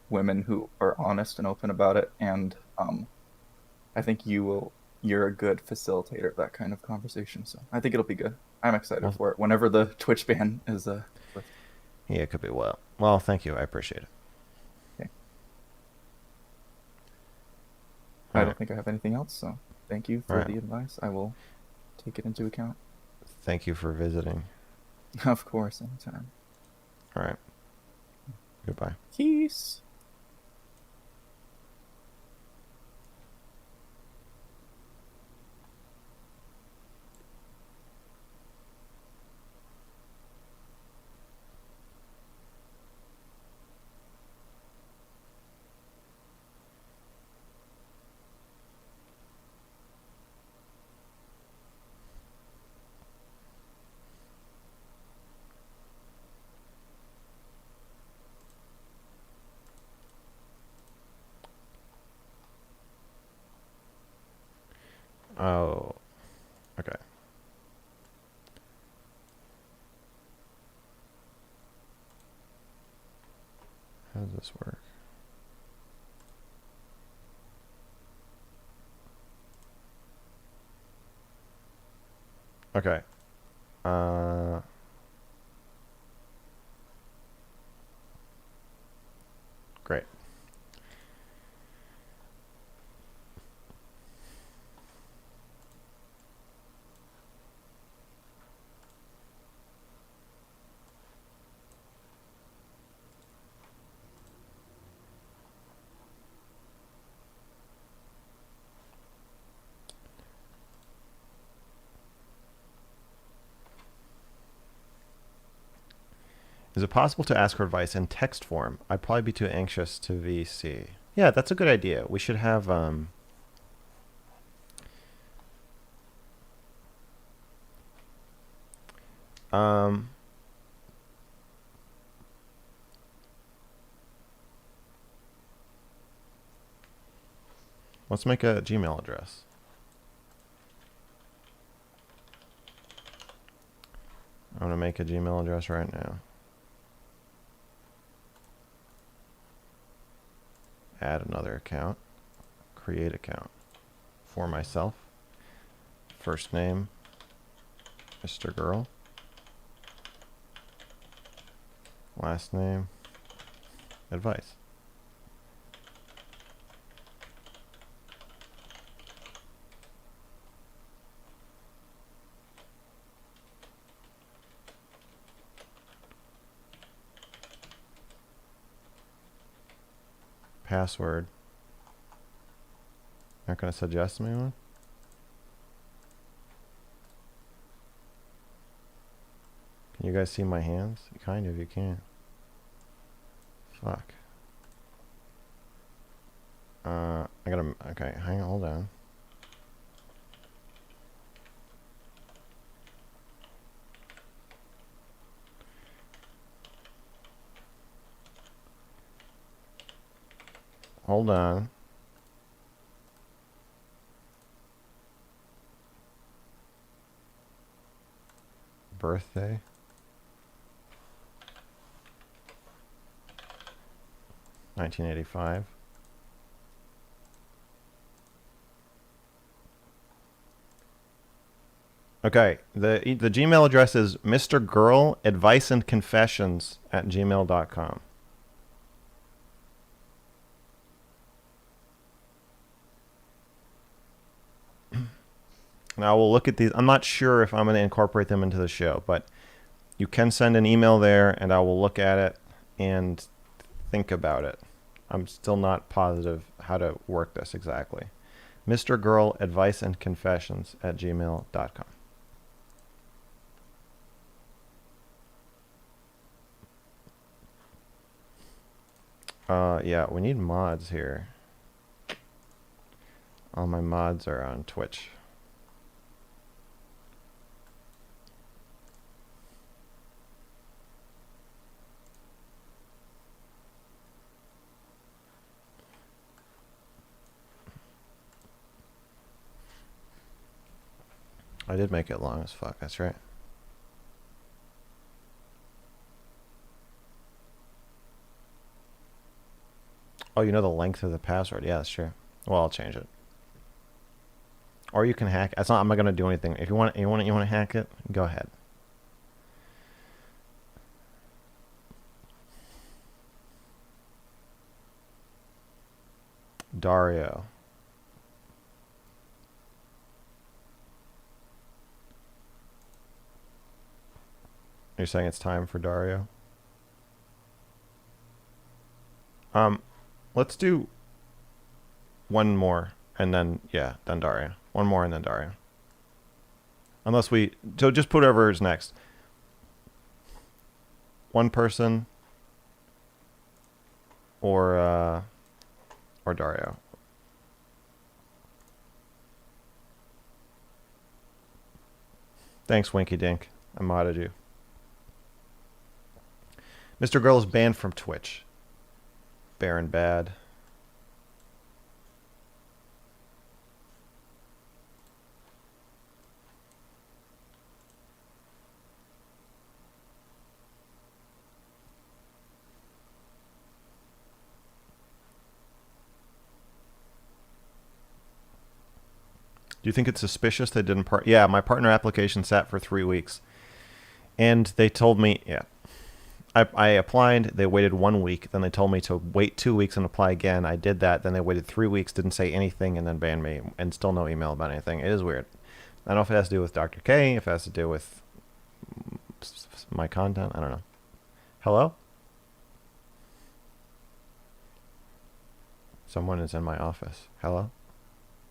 women who are honest and open about it, and I think you're a good facilitator of that kind of conversation. So I think it'll be good. I'm excited for it. Whenever the Twitch ban is lifted. Yeah, it could be well. Thank you. I appreciate it. Okay. I don't think I have anything else. So thank you for the advice. I will take it into account. Thank you for visiting. Of course, anytime. All right. Goodbye. Peace. Oh, okay. How does this work? Okay. Great. Is it possible to ask for advice in text form? I'd probably be too anxious to VC. Yeah, that's a good idea. We should have let's make a Gmail address. I'm going to make a Gmail address right now. Add another account. Create account. For myself. First name, Mr. Girl. Last name, advice. Password. Not going to suggest me one? Can you guys see my hands? Kind of, you can. Fuck. I gotta, okay, hang on, hold on. Hold on. Birthday. $1985. Okay, the Gmail address is mrgirl@adviceandconfessions@gmail.com. Now we'll look at these. I'm not sure if I'm going to incorporate them into the show, but you can send an email there and I will look at it and think about it. I'm still not positive how to work this exactly. mrgirl@adviceandconfessions@gmail.com. Yeah, we need mods here. All my mods are on Twitch. I did make it long as fuck, that's right. Oh, you know the length of the password? Yeah, that's true. Well, I'll change it. Or you can hack. That's not. I'm not gonna do anything. If you want to hack it, go ahead. Dario. You're saying it's time for Dario? Let's do one more and then then Dario. One more and then Dario. Unless we so just put whoever's next. One person or Dario. Thanks, Winky Dink. I modded you. Mr. Girl is banned from Twitch. Baron bad. Do you think it's suspicious they didn't Yeah, my partner application sat for 3 weeks. And they told me, I applied, they waited 1 week, then they told me to wait 2 weeks and apply again. I did that, then they waited 3 weeks, didn't say anything, and then banned me, and still no email about anything. It is weird. I don't know if it has to do with Dr. K, if it has to do with my content, I don't know. Hello? Someone is in my office. Hello?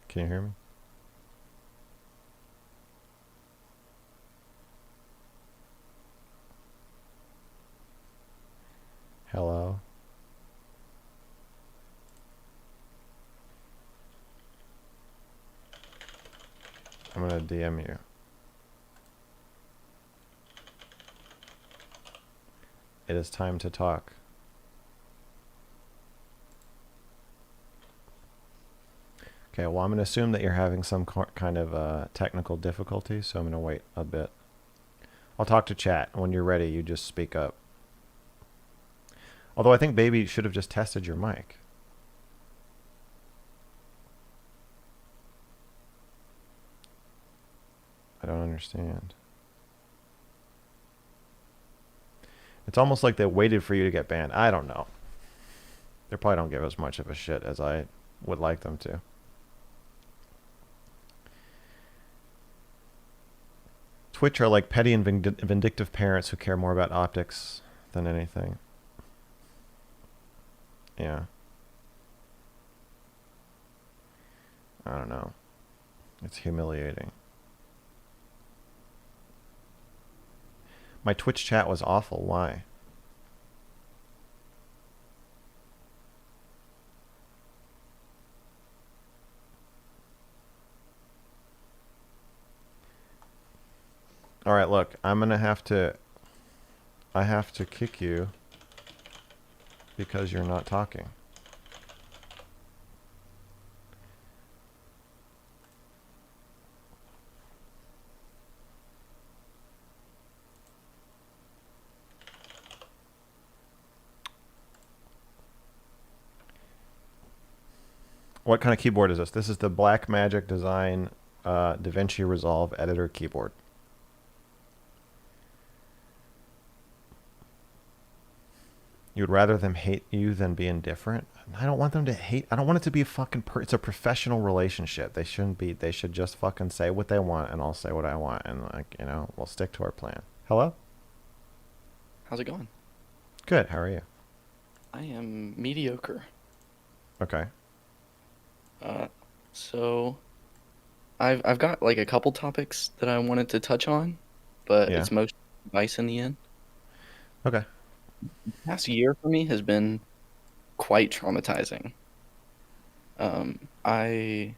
Can you hear me? Hello? I'm gonna DM you. It is time to talk. Okay, well, I'm gonna assume that you're having some kind of technical difficulty, so I'm gonna wait a bit. I'll talk to chat. When you're ready, you just speak up. Although I think Baby should have just tested your mic. I don't understand. It's almost like they waited for you to get banned. I don't know. They probably don't give as much of a shit as I would like them to. Twitch are like petty and vindictive parents who care more about optics than anything. Yeah. I don't know. It's humiliating. My Twitch chat was awful. Why? All right, look. I'm going to have to kick you because you're not talking. What kind of keyboard is this? This is the Blackmagic Design DaVinci Resolve Editor keyboard. You would rather them hate you than be indifferent? I don't want them to hate. I don't want it to be a fucking it's a professional relationship. They shouldn't be. They should just fucking say what they want and I'll say what I want, and like, you know, we'll stick to our plan. Hello? How's it going? Good. How are you? I am mediocre. Okay. So I've got like a couple topics that I wanted to touch on, but Yeah. it's most advice in the end. Okay. The past year for me has been quite traumatizing. I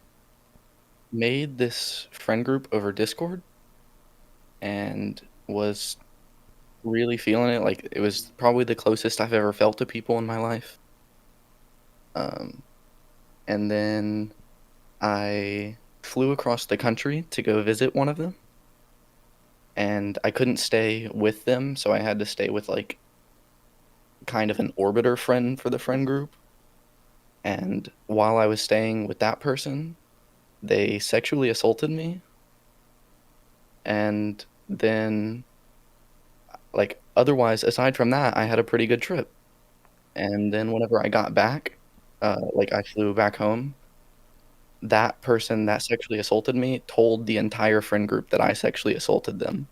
made this friend group over Discord and was really feeling it. Like, it was probably the closest I've ever felt to people in my life. And then I flew across the country to go visit one of them, and I couldn't stay with them, so I had to stay with like kind of an orbiter friend for the friend group. And while I was staying with that person, they sexually assaulted me. And then, like, otherwise, aside from that, I had a pretty good trip. And then whenever I got back, like, I flew back home, that person that sexually assaulted me told the entire friend group that I sexually assaulted them.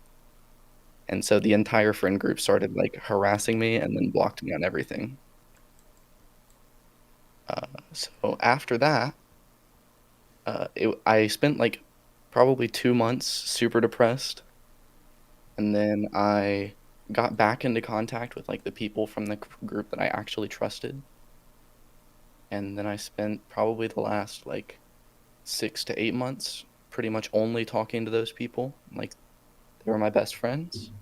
And so the entire friend group started, like, harassing me and then blocked me on everything. So after that, I spent, like, probably 2 months super depressed. And then I got back into contact with, like, the people from the group that I actually trusted. And then I spent probably the last, like, 6 to 8 months pretty much only talking to those people. Like, they were my best friends.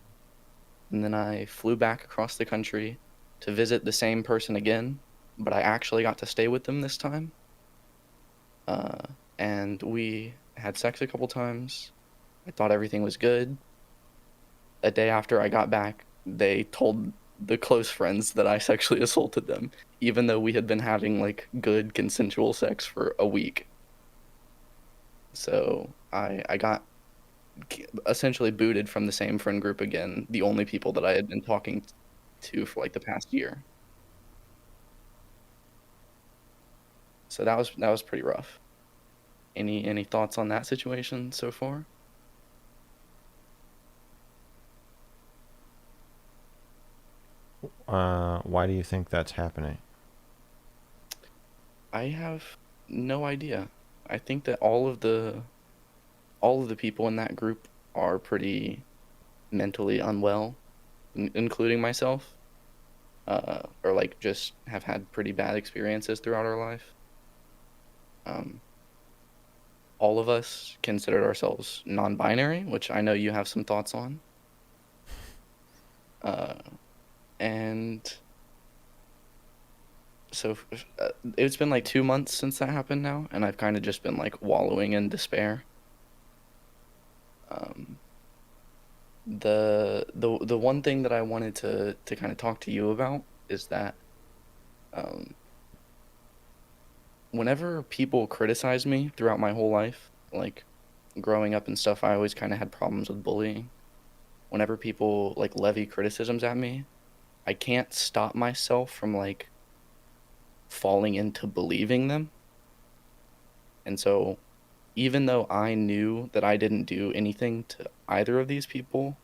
And then I flew back across the country to visit the same person again, but I actually got to stay with them this time. And we had sex a couple times. I thought everything was good. A day after I got back, they told the close friends that I sexually assaulted them, even though we had been having, like, good consensual sex for a week. So I got essentially booted from the same friend group again, the only people that I had been talking to for, like, the past year. So that was pretty rough. Any thoughts on that situation so far? Why do you think that's happening? I have no idea. I think that all of the people in that group are pretty mentally unwell, including myself, or, like, just have had pretty bad experiences throughout our life. All of us considered ourselves non-binary, which I know you have some thoughts on. And so it's been like 2 months since that happened now, and I've kind of just been, like, wallowing in despair. The one thing that I wanted to kind of talk to you about is that whenever people criticize me throughout my whole life, like growing up and stuff, I always kind of had problems with bullying. Whenever people, like, levy criticisms at me, I can't stop myself from, like, falling into believing them. And so even though I knew that I didn't do anything to either of these people,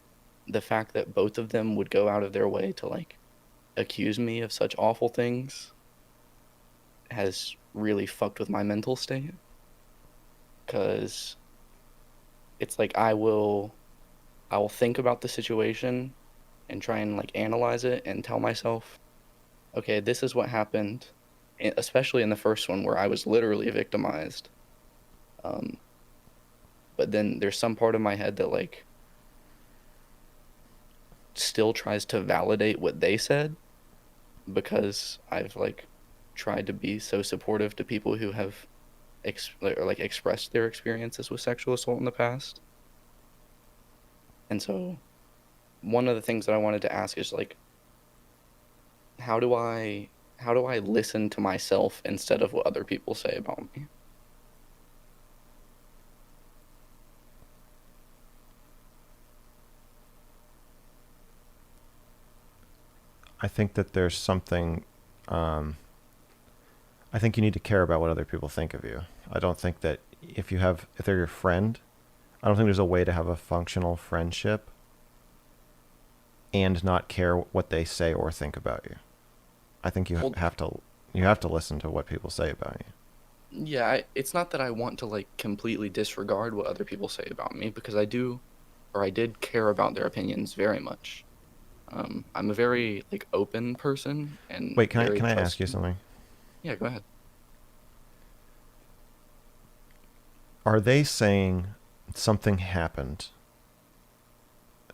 the fact that both of them would go out of their way to, like, accuse me of such awful things has really fucked with my mental state. Because it's like I will think about the situation and try and, like, analyze it and tell myself, okay, this is what happened, especially in the first one where I was literally victimized. But then there's some part of my head that, like, still tries to validate what they said, because I've, like, tried to be so supportive to people who have expressed their experiences with sexual assault in the past. And so one of the things that I wanted to ask is, like, how do I listen to myself instead of what other people say about me? I think that there's something. I think you need to care about what other people think of you. I don't think that if they're your friend, I don't think there's a way to have a functional friendship and not care what they say or think about you. I think you have to listen to what people say about you. Yeah, it's not that I want to, like, completely disregard what other people say about me, because I did care about their opinions very much. I'm a very, like, open person and Wait, can I very ask you trusting. something? Yeah, go ahead. Are they saying something happened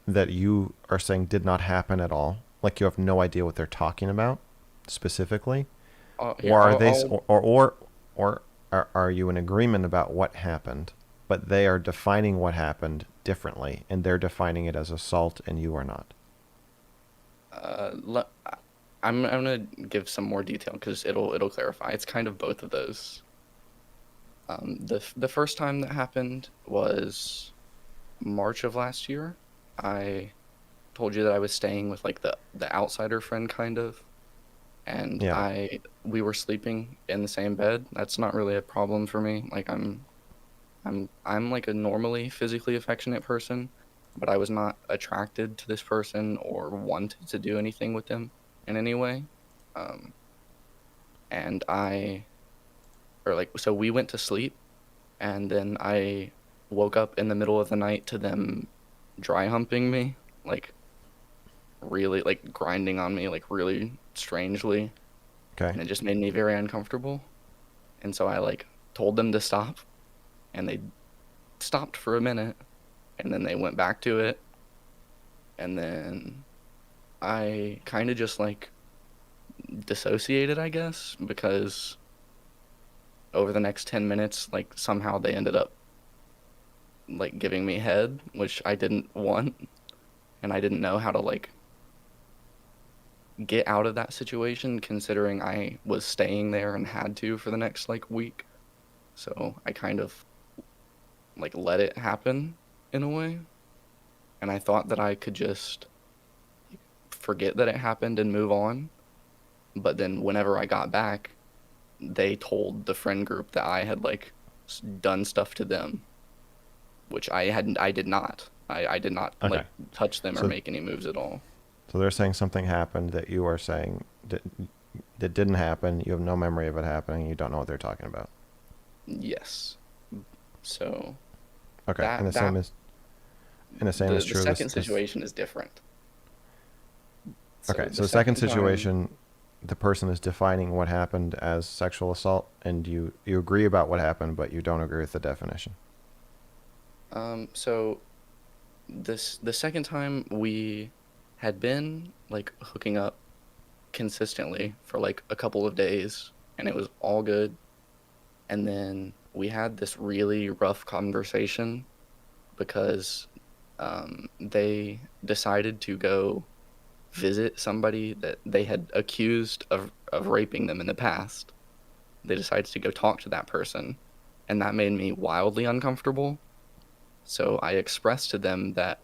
that you are saying did not happen at all? Like you have no idea what they're talking about specifically? Here, Or are they or are you in agreement about what happened, but they are defining what happened differently and they're defining it as assault and you are not? I'm gonna give some more detail because it'll clarify. It's kind of both of those. The first time that happened was March of last year. I told you that I was staying with like the outsider friend kind of, and Yeah. we were sleeping in the same bed. That's not really a problem for me. Like I'm like a normally physically affectionate person, but I was not attracted to this person or wanted to do anything with them in any way. Um, and so we went to sleep, and then I woke up in the middle of the night to them dry humping me, like really like grinding on me, like really strangely, Okay. and it just made me very uncomfortable. And so I like told them to stop, and they stopped for a minute, and then they went back to it, and then I kind of just like dissociated, I guess, because over the next 10 minutes, like somehow they ended up like giving me head, which I didn't want, and I didn't know how to like get out of that situation considering I was staying there and had to for the next like week. So I kind of like let it happen in a way, and I thought that I could just forget that it happened and move on. But then whenever I got back, they told the friend group that I had like done stuff to them, which I did not. I did not Okay. like touch them or So make any moves at all. so they're saying something happened that you are saying that didn't happen. You have no memory of it happening. You don't know what they're talking about. Yes. So Okay. that And the same is the true. second situation is different. Okay. So So the second time, situation, the person is defining what happened as sexual assault, and you agree about what happened, but you don't agree with the definition. so the second time we had been like hooking up consistently for like a couple of days, and it was all good. And then we had this really rough conversation because they decided to go visit somebody that they had accused of raping them in the past. They decided to go talk to that person, and that made me wildly uncomfortable. So I expressed to them that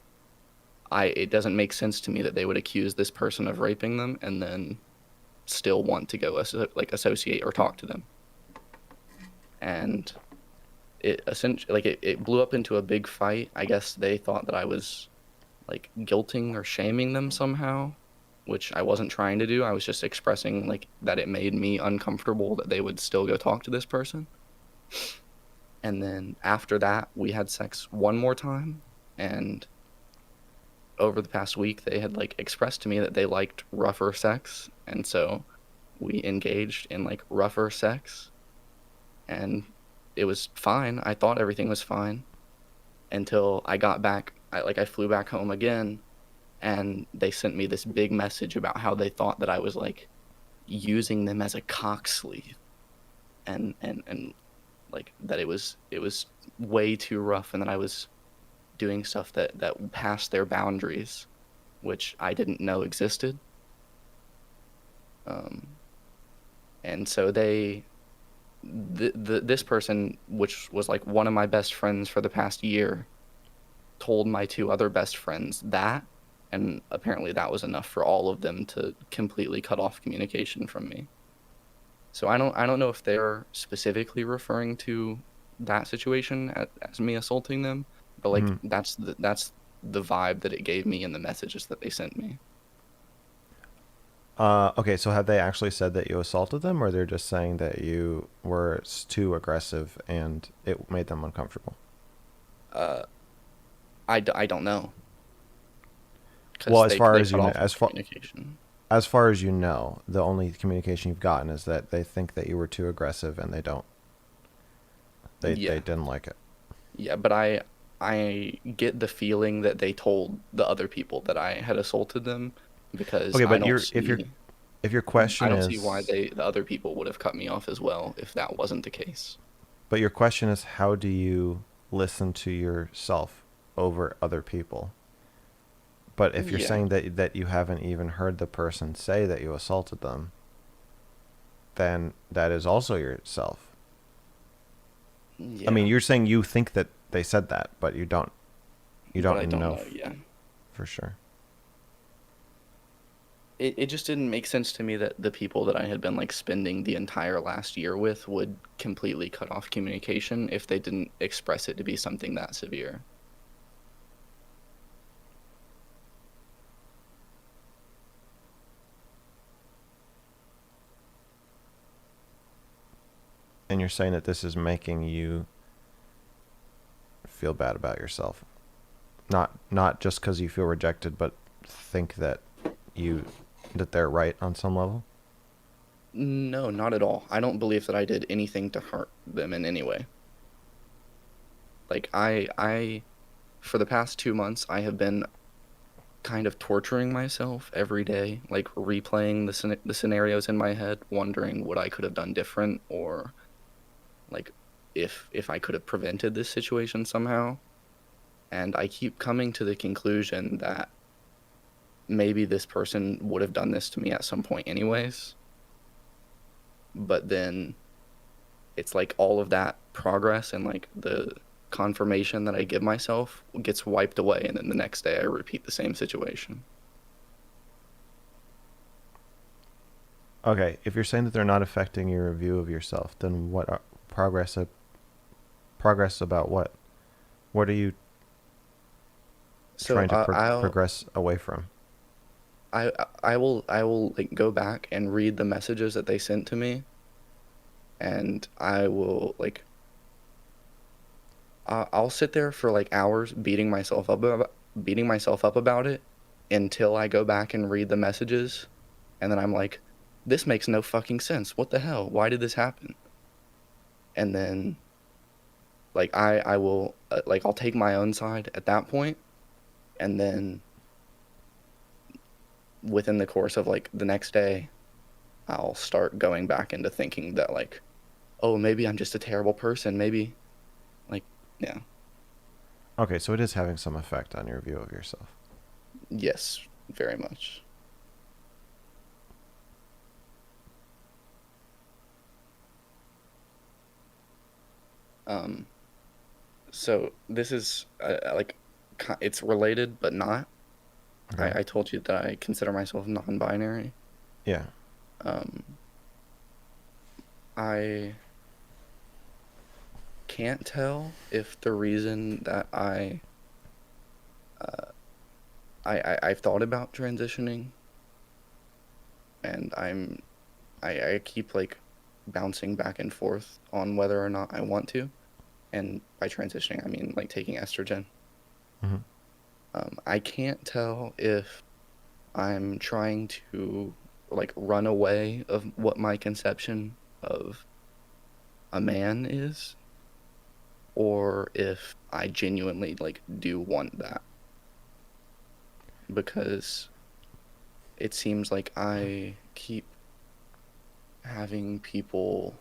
it doesn't make sense to me that they would accuse this person of raping them and then still want to go associate or talk to them. And it essentially it blew up into a big fight. I guess they thought that I was like guilting or shaming them somehow, which I wasn't trying to do. I was just expressing like that it made me uncomfortable that they would still go talk to this person. And then after that, we had sex one more time, and over the past week they had like expressed to me that they liked rougher sex, and so we engaged in like rougher sex, and it was fine. I thought everything was fine until I got back. I flew back home again, and they sent me this big message about how they thought that I was like using them as a cock sleeve, and like that it was way too rough, and that I was doing stuff that passed their boundaries, which I didn't know existed. And so this person, which was like one of my best friends for the past year, told my two other best friends that, and apparently that was enough for all of them to completely cut off communication from me. So I don't know if they're specifically referring to that situation as me assaulting them, but like that's the vibe that it gave me in the messages that they sent me. Okay, so have they actually said that you assaulted them, or they're just saying that you were too aggressive and it made them uncomfortable? I don't know. Well, as far they as cut you know, off as far communication. as far as you know, the only communication you've gotten is that they think that you were too aggressive and they don't. They didn't like it. Yeah, but I get the feeling that they told the other people that I had assaulted them, because Okay, I but don't if your I question don't is, see why the other people would have cut me off as well if that wasn't the case. but your question is, how do you listen to yourself over other people? But if you're Yeah. saying that you haven't even heard the person say that you assaulted them, then that is also yourself. Yeah. I mean, you're saying you think that they said that, but you don't. You but don't, I don't know know. Yeah. for sure. It just didn't make sense to me that the people that I had been like spending the entire last year with would completely cut off communication if they didn't express it to be something that severe. And you're saying that this is making you feel bad about yourself, not just because you feel rejected, but think that they're right on some level. No, not at all. I don't believe that I did anything to hurt them in any way. Like I for the past 2 months I have been kind of torturing myself every day, like replaying the scenarios in my head, wondering what I could have done different, or like if I could have prevented this situation somehow. And I keep coming to the conclusion that maybe this person would have done this to me at some point anyways. But then it's like all of that progress and like the confirmation that I give myself gets wiped away, and then the next day I repeat the same situation. Okay, if you're saying that they're not affecting your view of yourself, then what are progress about what? What are you So trying to I'll progress away from? I will like go back and read the messages that they sent to me, and I will like I'll sit there for like hours beating myself up about it until I go back and read the messages, and then I'm like, this makes no fucking sense. What the hell? Why did this happen? And then like I will like I'll take my own side at that point, and then within the course of like the next day, I'll start going back into thinking that like, oh, maybe I'm just a terrible person. Maybe, like, yeah. Okay, so it is having some effect on your view of yourself. Yes, very much. So this is like, it's related but not. Okay. I told you that I consider myself non-binary. Yeah. I can't tell if the reason that I've thought about transitioning, and I keep like bouncing back and forth on whether or not I want to, and by transitioning I mean like taking estrogen. Mhm. I can't tell if I'm trying to like run away of what my conception of a man is, or if I genuinely like do want that, because it seems like I keep meeting people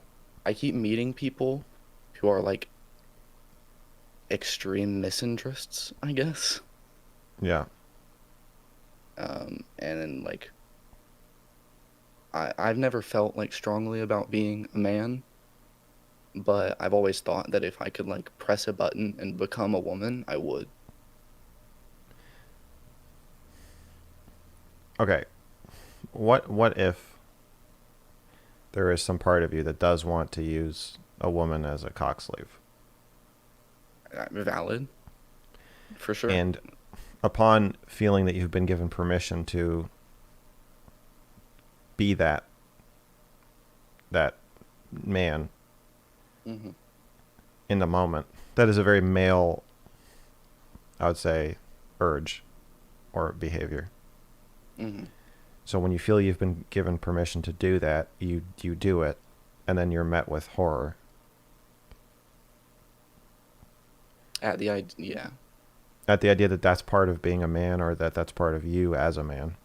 who are like extreme misanthropists, I guess. Yeah. And then like I've never felt like strongly about being a man, but I've always thought that if I could like press a button and become a woman, I would. Okay. What if there is some part of you that does want to use a woman as a cock sleeve? Valid. For sure. And upon feeling that you've been given permission to be that man Mm-hmm. in the moment, that is a very male, I would say, urge or behavior. Mm-hmm. So when you feel you've been given permission to do that, you do it, and then you're met with horror. At the idea, yeah. At the idea that that's part of being a man, or that that's part of you as a man.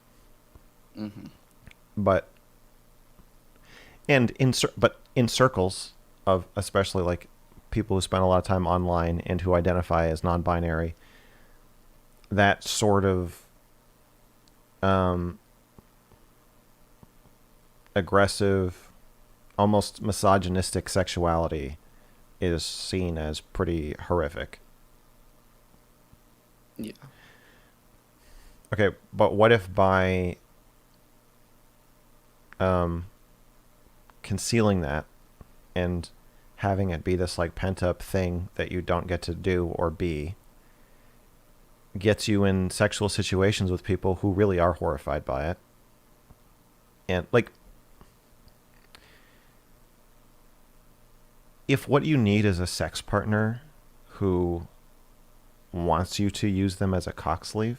Mm-hmm. But in circles of, especially like people who spend a lot of time online and who identify as non-binary, that sort of aggressive, almost misogynistic sexuality is seen as pretty horrific. Yeah. Okay, but what if by concealing that and having it be this like pent up thing that you don't get to do or be gets you in sexual situations with people who really are horrified by it? And like, if what you need is a sex partner who wants you to use them as a cock sleeve,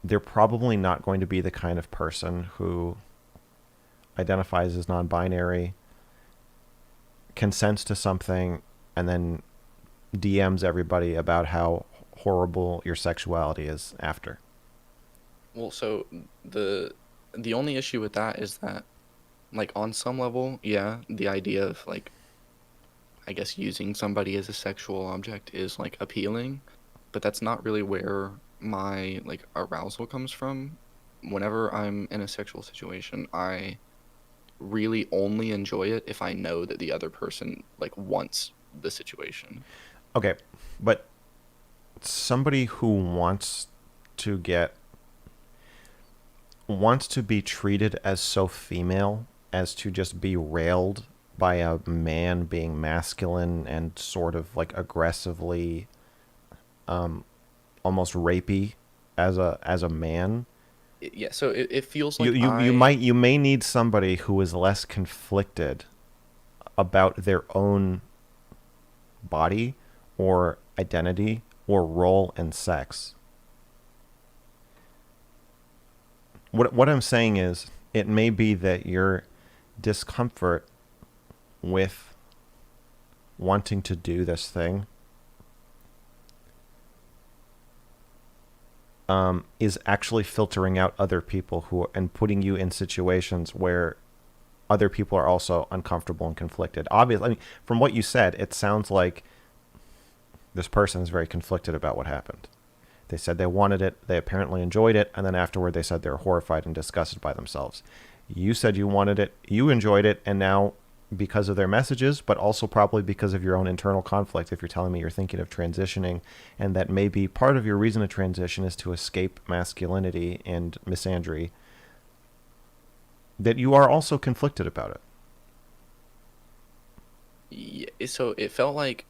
they're probably not going to be the kind of person who identifies as non-binary, consents to something, and then DMs everybody about how horrible your sexuality is after. Well, so the only issue with that is that, like, on some level, yeah, the idea of, like, I guess using somebody as a sexual object is, like, appealing, but that's not really where my, like, arousal comes from. Whenever I'm in a sexual situation, I really only enjoy it if I know that the other person, like, wants the situation. Okay, but somebody who wants to be treated as so female as to just be railed by a man being masculine and sort of like aggressively almost rapey as a man. Yeah, so it feels like you may need somebody who is less conflicted about their own body or identity or role in sex. What I'm saying is, it may be that your discomfort with wanting to do this thing is actually filtering out other people and putting you in situations where other people are also uncomfortable and conflicted. Obviously, I mean, from what you said, it sounds like this person is very conflicted about what happened. They said they wanted it, they apparently enjoyed it, and then afterward they said they were horrified and disgusted by themselves. You said you wanted it, you enjoyed it, and now because of their messages, but also probably because of your own internal conflict, if you're telling me you're thinking of transitioning, and that maybe part of your reason to transition is to escape masculinity and misandry, that you are also conflicted about it. Yeah, so it felt like,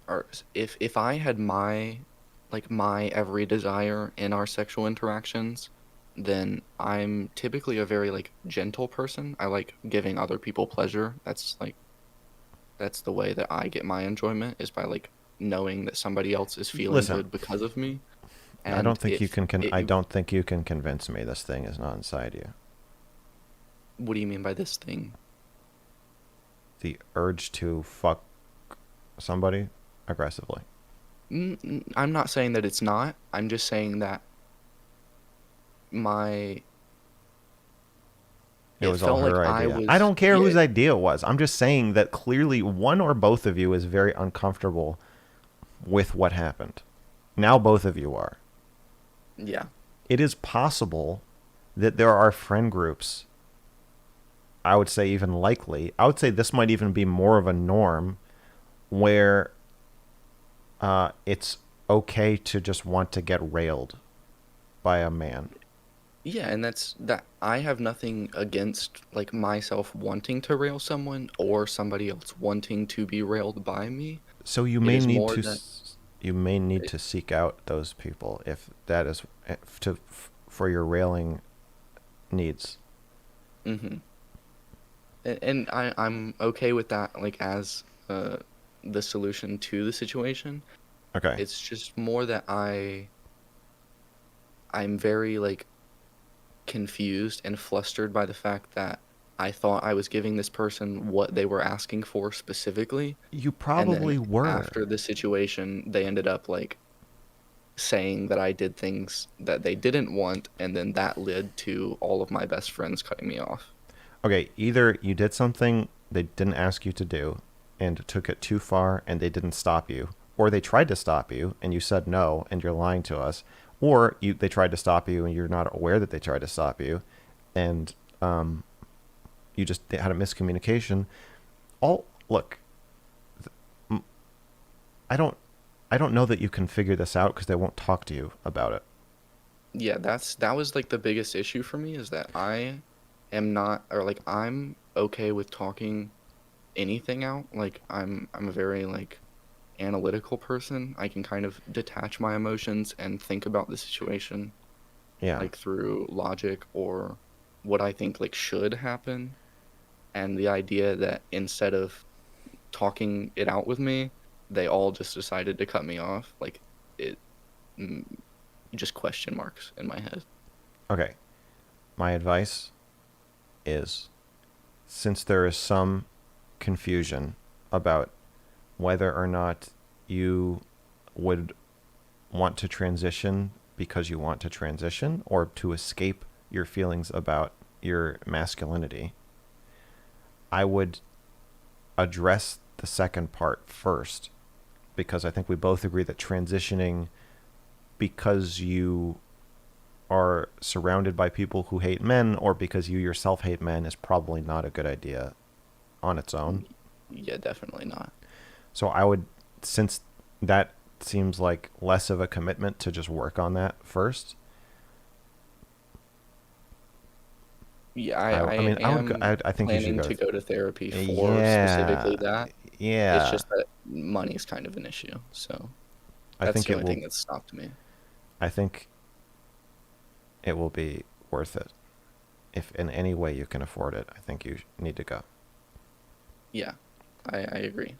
or if I had my every desire in our sexual interactions, then I'm typically a very, like, gentle person. I like giving other people pleasure. That's the way that I get my enjoyment, is by, like, knowing that somebody else is feeling good because of me. And I don't think you can convince me this thing is not inside you. What do you mean by this thing? The urge to fuck somebody aggressively. I'm not saying that it's not. I'm just saying that it was all her like idea. I don't care whose idea it was. I'm just saying that clearly one or both of you is very uncomfortable with what happened. Now both of you are. Yeah. It is possible that there are friend groups, I would say even likely, I would say this might even be more of a norm, where it's okay to just want to get railed by a man. Yeah, and that I have nothing against, like, myself wanting to rail someone or somebody else wanting to be railed by me. So you may need to seek out those people if that is for your railing needs. Mm-hmm. And I'm okay with that, like, as the solution to the situation. Okay. It's just more that I'm very, like, confused and flustered by the fact that I thought I was giving this person what they were asking for specifically. You And probably then were. after the situation, they ended up like saying that I did things that they didn't want, and then that led to all of my best friends cutting me off. Okay, either you did something they didn't ask you to do and took it too far and they didn't stop you, or they tried to stop you and you said no and you're lying to us, or they tried to stop you and you're not aware that they tried to stop you, and you just had a miscommunication. Look, I don't know that you can figure this out because they won't talk to you about it. Yeah, that was like the biggest issue for me, is that I am not, or like I'm okay with talking anything out. Like I'm a very like analytical person. I can kind of detach my emotions and think about the situation Yeah. like through logic or what I think like should happen. And the idea that instead of talking it out with me, they all just decided to cut me off, like it just question marks in my head. Okay. My advice is, since there is some confusion about whether or not you would want to transition because you want to transition or to escape your feelings about your masculinity, I would address the second part first, because I think we both agree that transitioning because you are surrounded by people who hate men or because you yourself hate men is probably not a good idea on its own. Yeah, definitely not. So I would, since that seems like less of a commitment to just work on that first. Yeah, I think you should planning go to go to therapy for specifically that. Yeah. It's just that money is kind of an issue, so I that's think the it only will. thing that stopped me. I think it will be worth it. If in any way you can afford it, I think you need to go. Yeah, I agree.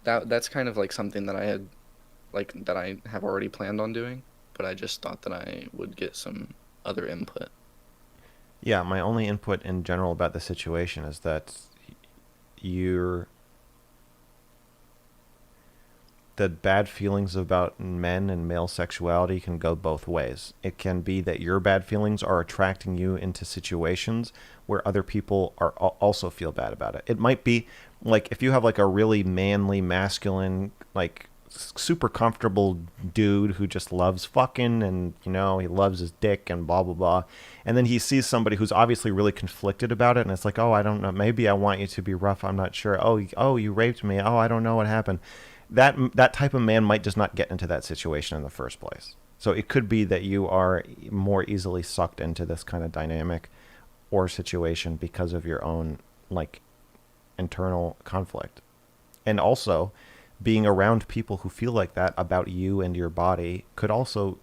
That's kind of like something that I had, like that I have already planned on doing, but I just thought that I would get some other input. Yeah, my only input in general about the situation is that the bad feelings about men and male sexuality can go both ways. It can be that your bad feelings are attracting you into situations where other people are also feel bad about it. It might be like if you have like a really manly, masculine, like super comfortable dude who just loves fucking and he loves his dick and blah blah blah, and then he sees somebody who's obviously really conflicted about it, and it's like, oh, I don't know, maybe I want you to be rough, I'm not sure, oh you raped me, oh I don't know what happened. That type of man might just not get into that situation in the first place. So it could be that you are more easily sucked into this kind of dynamic or situation because of your own like internal conflict. And also being around people who feel like that about you and your body could also,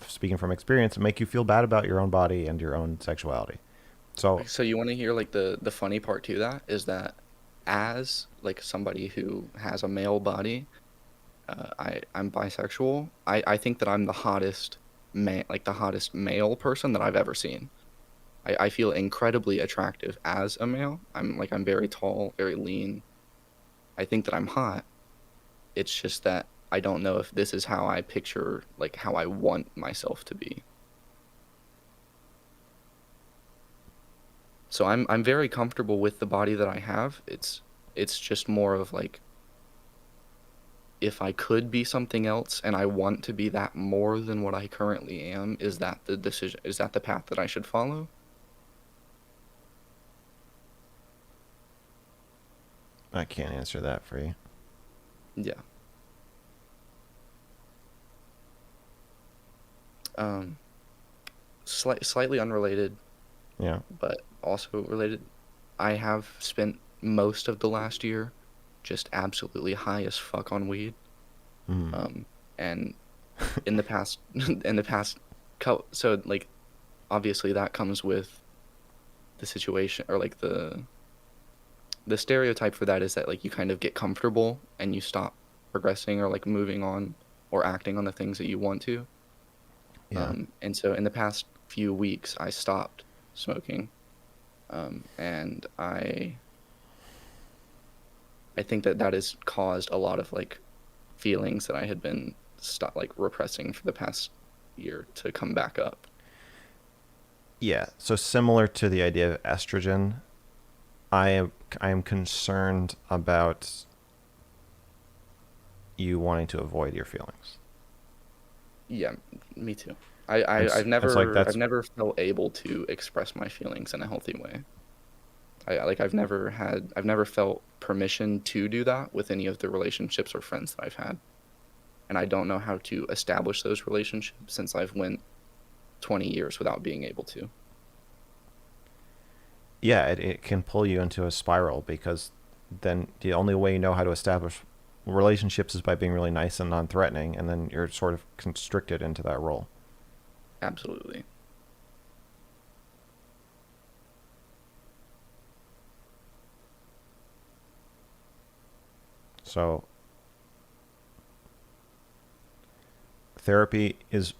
speaking from experience, make you feel bad about your own body and your own sexuality. So you want to hear like the funny part to that is that as like somebody who has a male body, I'm bisexual. I think that I'm the hottest male person that I've ever seen. I feel incredibly attractive as a male. I'm very tall, very lean. I think that I'm hot. It's just that I don't know if this is how I picture, like how I want myself to be. So I'm very comfortable with the body that I have. It's just more of like, if I could be something else and I want to be that more than what I currently am, is that the decision? Is that the path that I should follow? I can't answer that for you. Yeah. Slightly unrelated. Yeah. But also related. I have spent most of the last year just absolutely high as fuck on weed. And in the past, so like, obviously that comes with the situation, or like the stereotype for that is that like you kind of get comfortable and you stop progressing or like moving on or acting on the things that you want to. Yeah. And so in the past few weeks I stopped smoking, and I think that has caused a lot of like feelings that I had been repressing for the past year to come back up. Yeah, so similar to the idea of estrogen, I am concerned about you wanting to avoid your feelings. Yeah, me too. It's like I've never felt able to express my feelings in a healthy way. I've never felt permission to do that with any of the relationships or friends that I've had. And I don't know how to establish those relationships since I've went 20 years without being able to. Yeah, it can pull you into a spiral, because then the only way you know how to establish relationships is by being really nice and non-threatening, and then you're sort of constricted into that role. Absolutely. So therapy is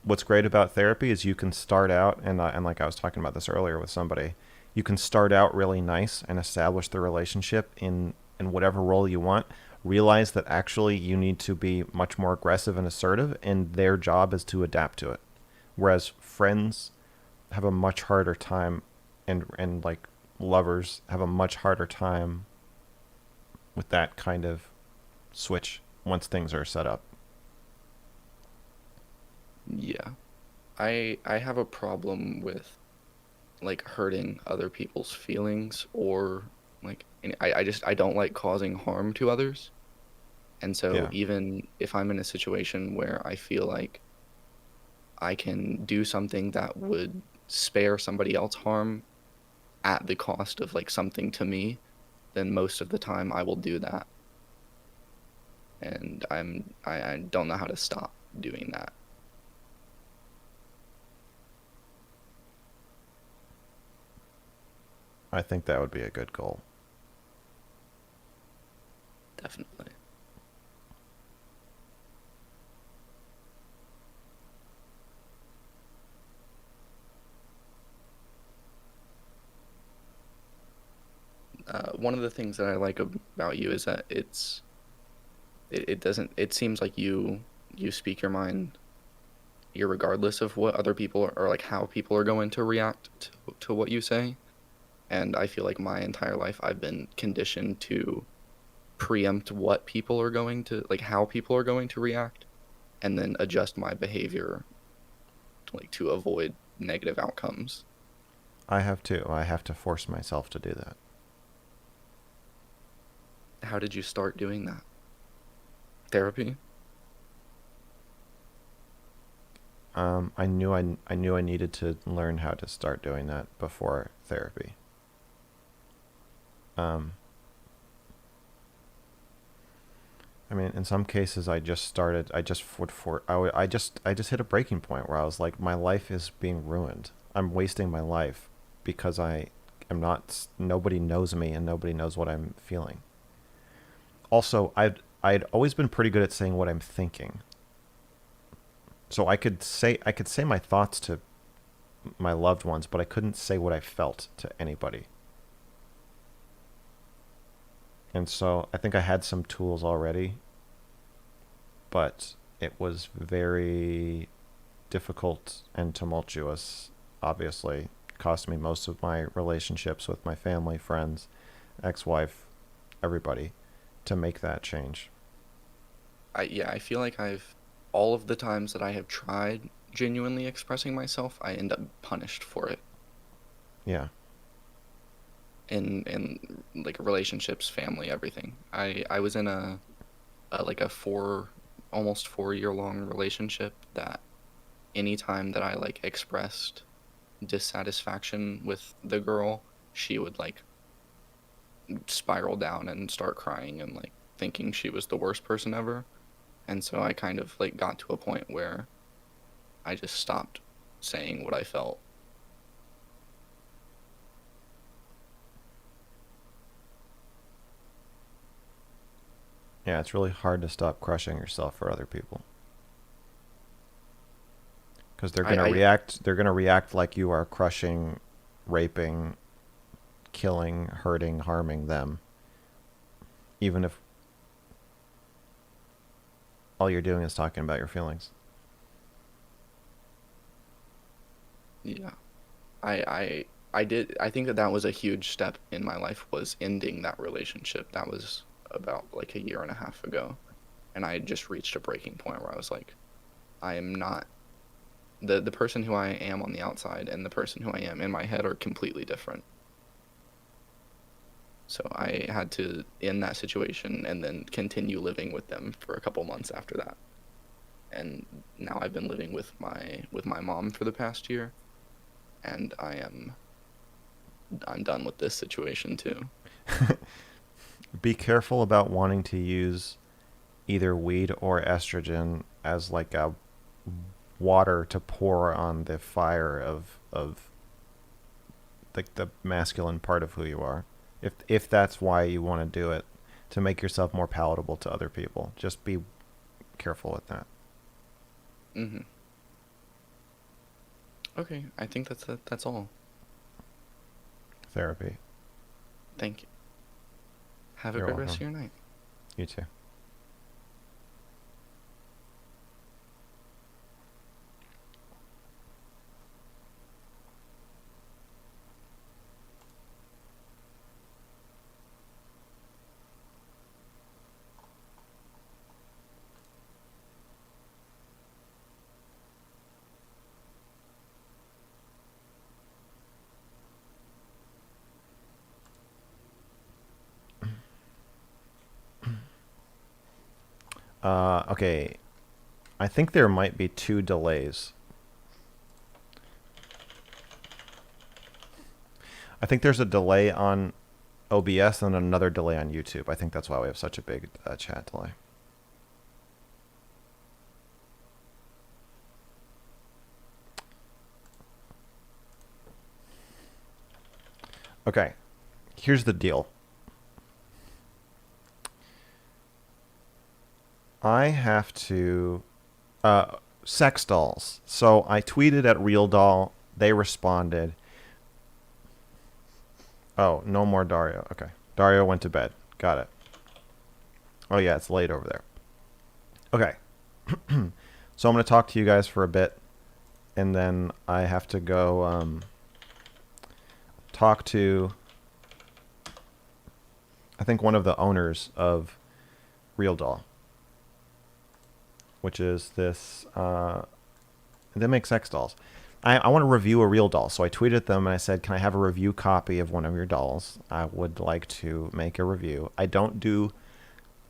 what's great about therapy is you can start out, and like I was talking about this earlier with somebody, you can start out really nice and establish the relationship in whatever role you want. Realize that actually you need to be much more aggressive and assertive, and their job is to adapt to it. Whereas friends have a much harder time, and like lovers have a much harder time with that kind of switch once things are set up. Yeah. I have a problem with like hurting other people's feelings, or like I don't like causing harm to others. And so Yeah. even if I'm in a situation where I feel like I can do something that would spare somebody else harm at the cost of like something to me, then most of the time I will do that. And I don't know how to stop doing that. I think that would be a good goal. Definitely. One of the things that I like about you is that it seems like you speak your mind irregardless of what other people or like how people are going to react to what you say. And I feel like my entire life I've been conditioned to preempt what people are going to, like how people are going to react, and then adjust my behavior to avoid negative outcomes. I have to. I have to force myself to do that. How did you start doing that? Therapy? I knew I needed to learn how to start doing that before therapy. I mean, in some cases, I just hit a breaking point where I was like, my life is being ruined. I'm wasting my life because I am not. Nobody knows me, and nobody knows what I'm feeling. Also, I'd always been pretty good at saying what I'm thinking. So I could say my thoughts to my loved ones, but I couldn't say what I felt to anybody. And so I think I had some tools already, but it was very difficult and tumultuous. Obviously, cost me most of my relationships with my family, friends, ex-wife, everybody, to make that change. I feel like all of the times that I have tried genuinely expressing myself, I end up punished for it. Yeah. In like relationships, family, everything. I was in a almost 4 year long relationship that anytime that I like expressed dissatisfaction with the girl, she would like spiral down and start crying and like thinking she was the worst person ever. And so I kind of like got to a point where I just stopped saying what I felt. Yeah, it's really hard to stop crushing yourself for other people. because they're gonna react. They're gonna react like you are crushing, raping, killing, hurting, harming them. Even if all you're doing is talking about your feelings. Yeah. I think that was a huge step in my life, was ending that relationship. That was about like a year and a half ago. And I had just reached a breaking point where I was like, I am not the person who I am on the outside and the person who I am in my head are completely different. So I had to end that situation and then continue living with them for a couple months after that. And now I've been living with my mom for the past year, and I'm done with this situation too. Be careful about wanting to use either weed or estrogen as like a water to pour on the fire of like the masculine part of who you are. If that's why you want to do it, to make yourself more palatable to other people. Just be careful with that. Mhm. Okay, I think that's all. Therapy. Thank you. Have a You're great rest of welcome. your night. You too. Okay. I think there might be 2 delays. I think there's a delay on OBS and another delay on YouTube. I think that's why we have such a big chat delay. Okay. Here's the deal. I have to sex dolls. So I tweeted at Real Doll. They responded. Oh, no more Dario. Okay. Dario went to bed. Got it. Oh yeah, it's late over there. Okay. So I'm going to talk to you guys for a bit, and then I have to go talk to, I think, one of the owners of Real Doll, which is this, they make sex dolls. I want to review a Real Doll, so I tweeted them and I said, can I have a review copy of one of your dolls? I would like to make a review. I don't do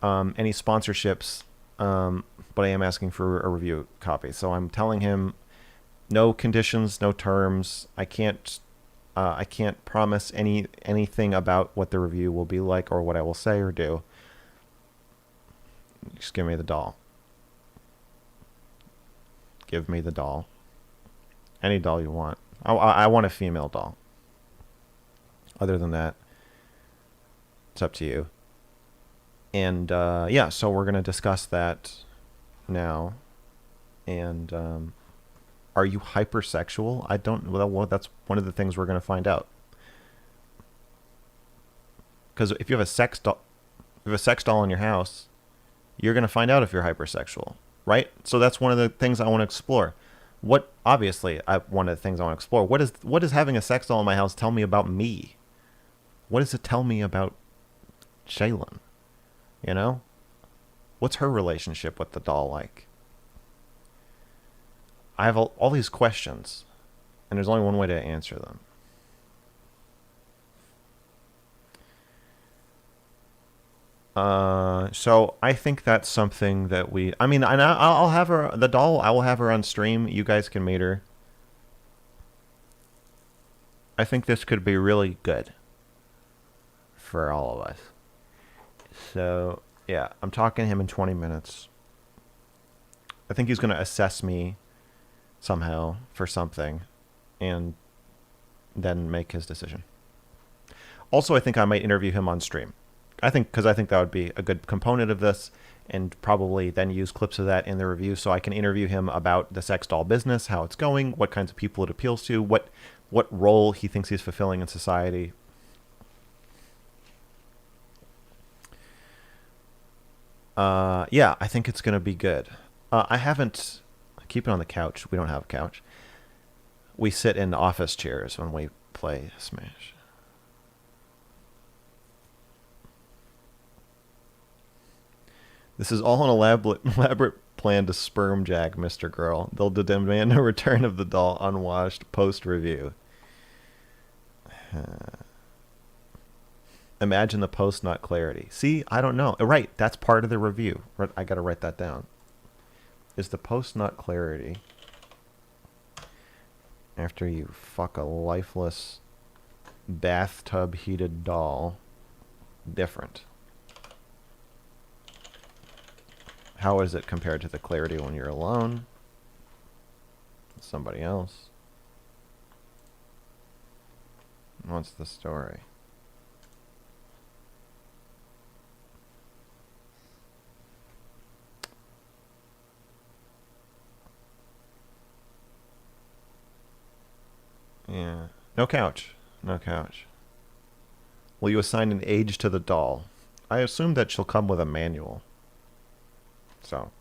any sponsorships, but I am asking for a review copy. So I'm telling him no conditions, no terms. I can't promise anything about what the review will be like or what I will say or do. Just give me the doll. Give me the doll. Any doll you want. I want a female doll. Other than that, it's up to you. And yeah, so we're going to discuss that now. And are you hypersexual? I don't. Well, that's one of the things we're going to find out. Because if you have a sex doll, in your house, you're going to find out if you're hypersexual, right? So that's one of the things I want to explore. One of the things I want to explore. What does having a sex doll in my house tell me about me? What does it tell me about Shaylin? You know? What's her relationship with the doll like? I have all these questions, and there's only one way to answer them. So I think that's something that I'll have her, the doll, I will have her on stream. You guys can meet her. I think this could be really good for all of us. So, yeah, I'm talking to him in 20 minutes. I think he's going to assess me somehow for something and then make his decision. Also, I think I might interview him on stream. Because I think that would be a good component of this. and probably then use clips of that in the review so I can interview him about the sex doll business, how it's going, what kinds of people it appeals to, what role he thinks he's fulfilling in society. Yeah, I think it's going to be good. I haven't... Keep it on the couch. We don't have a couch. We sit in office chairs when we play Smash. This is all an elaborate plan to sperm jack Mr. Girl. They'll demand a return of the doll unwashed post-review. Imagine the post, not clarity. See, I don't know. Right, that's part of the review. I got to write that down. Is the post not clarity after you fuck a lifeless bathtub heated doll different? How is it compared to the clarity when you're alone? Somebody else. What's the story? Yeah. No couch. No couch. Will you assign an age to the doll? I assume that she'll come with a manual. So,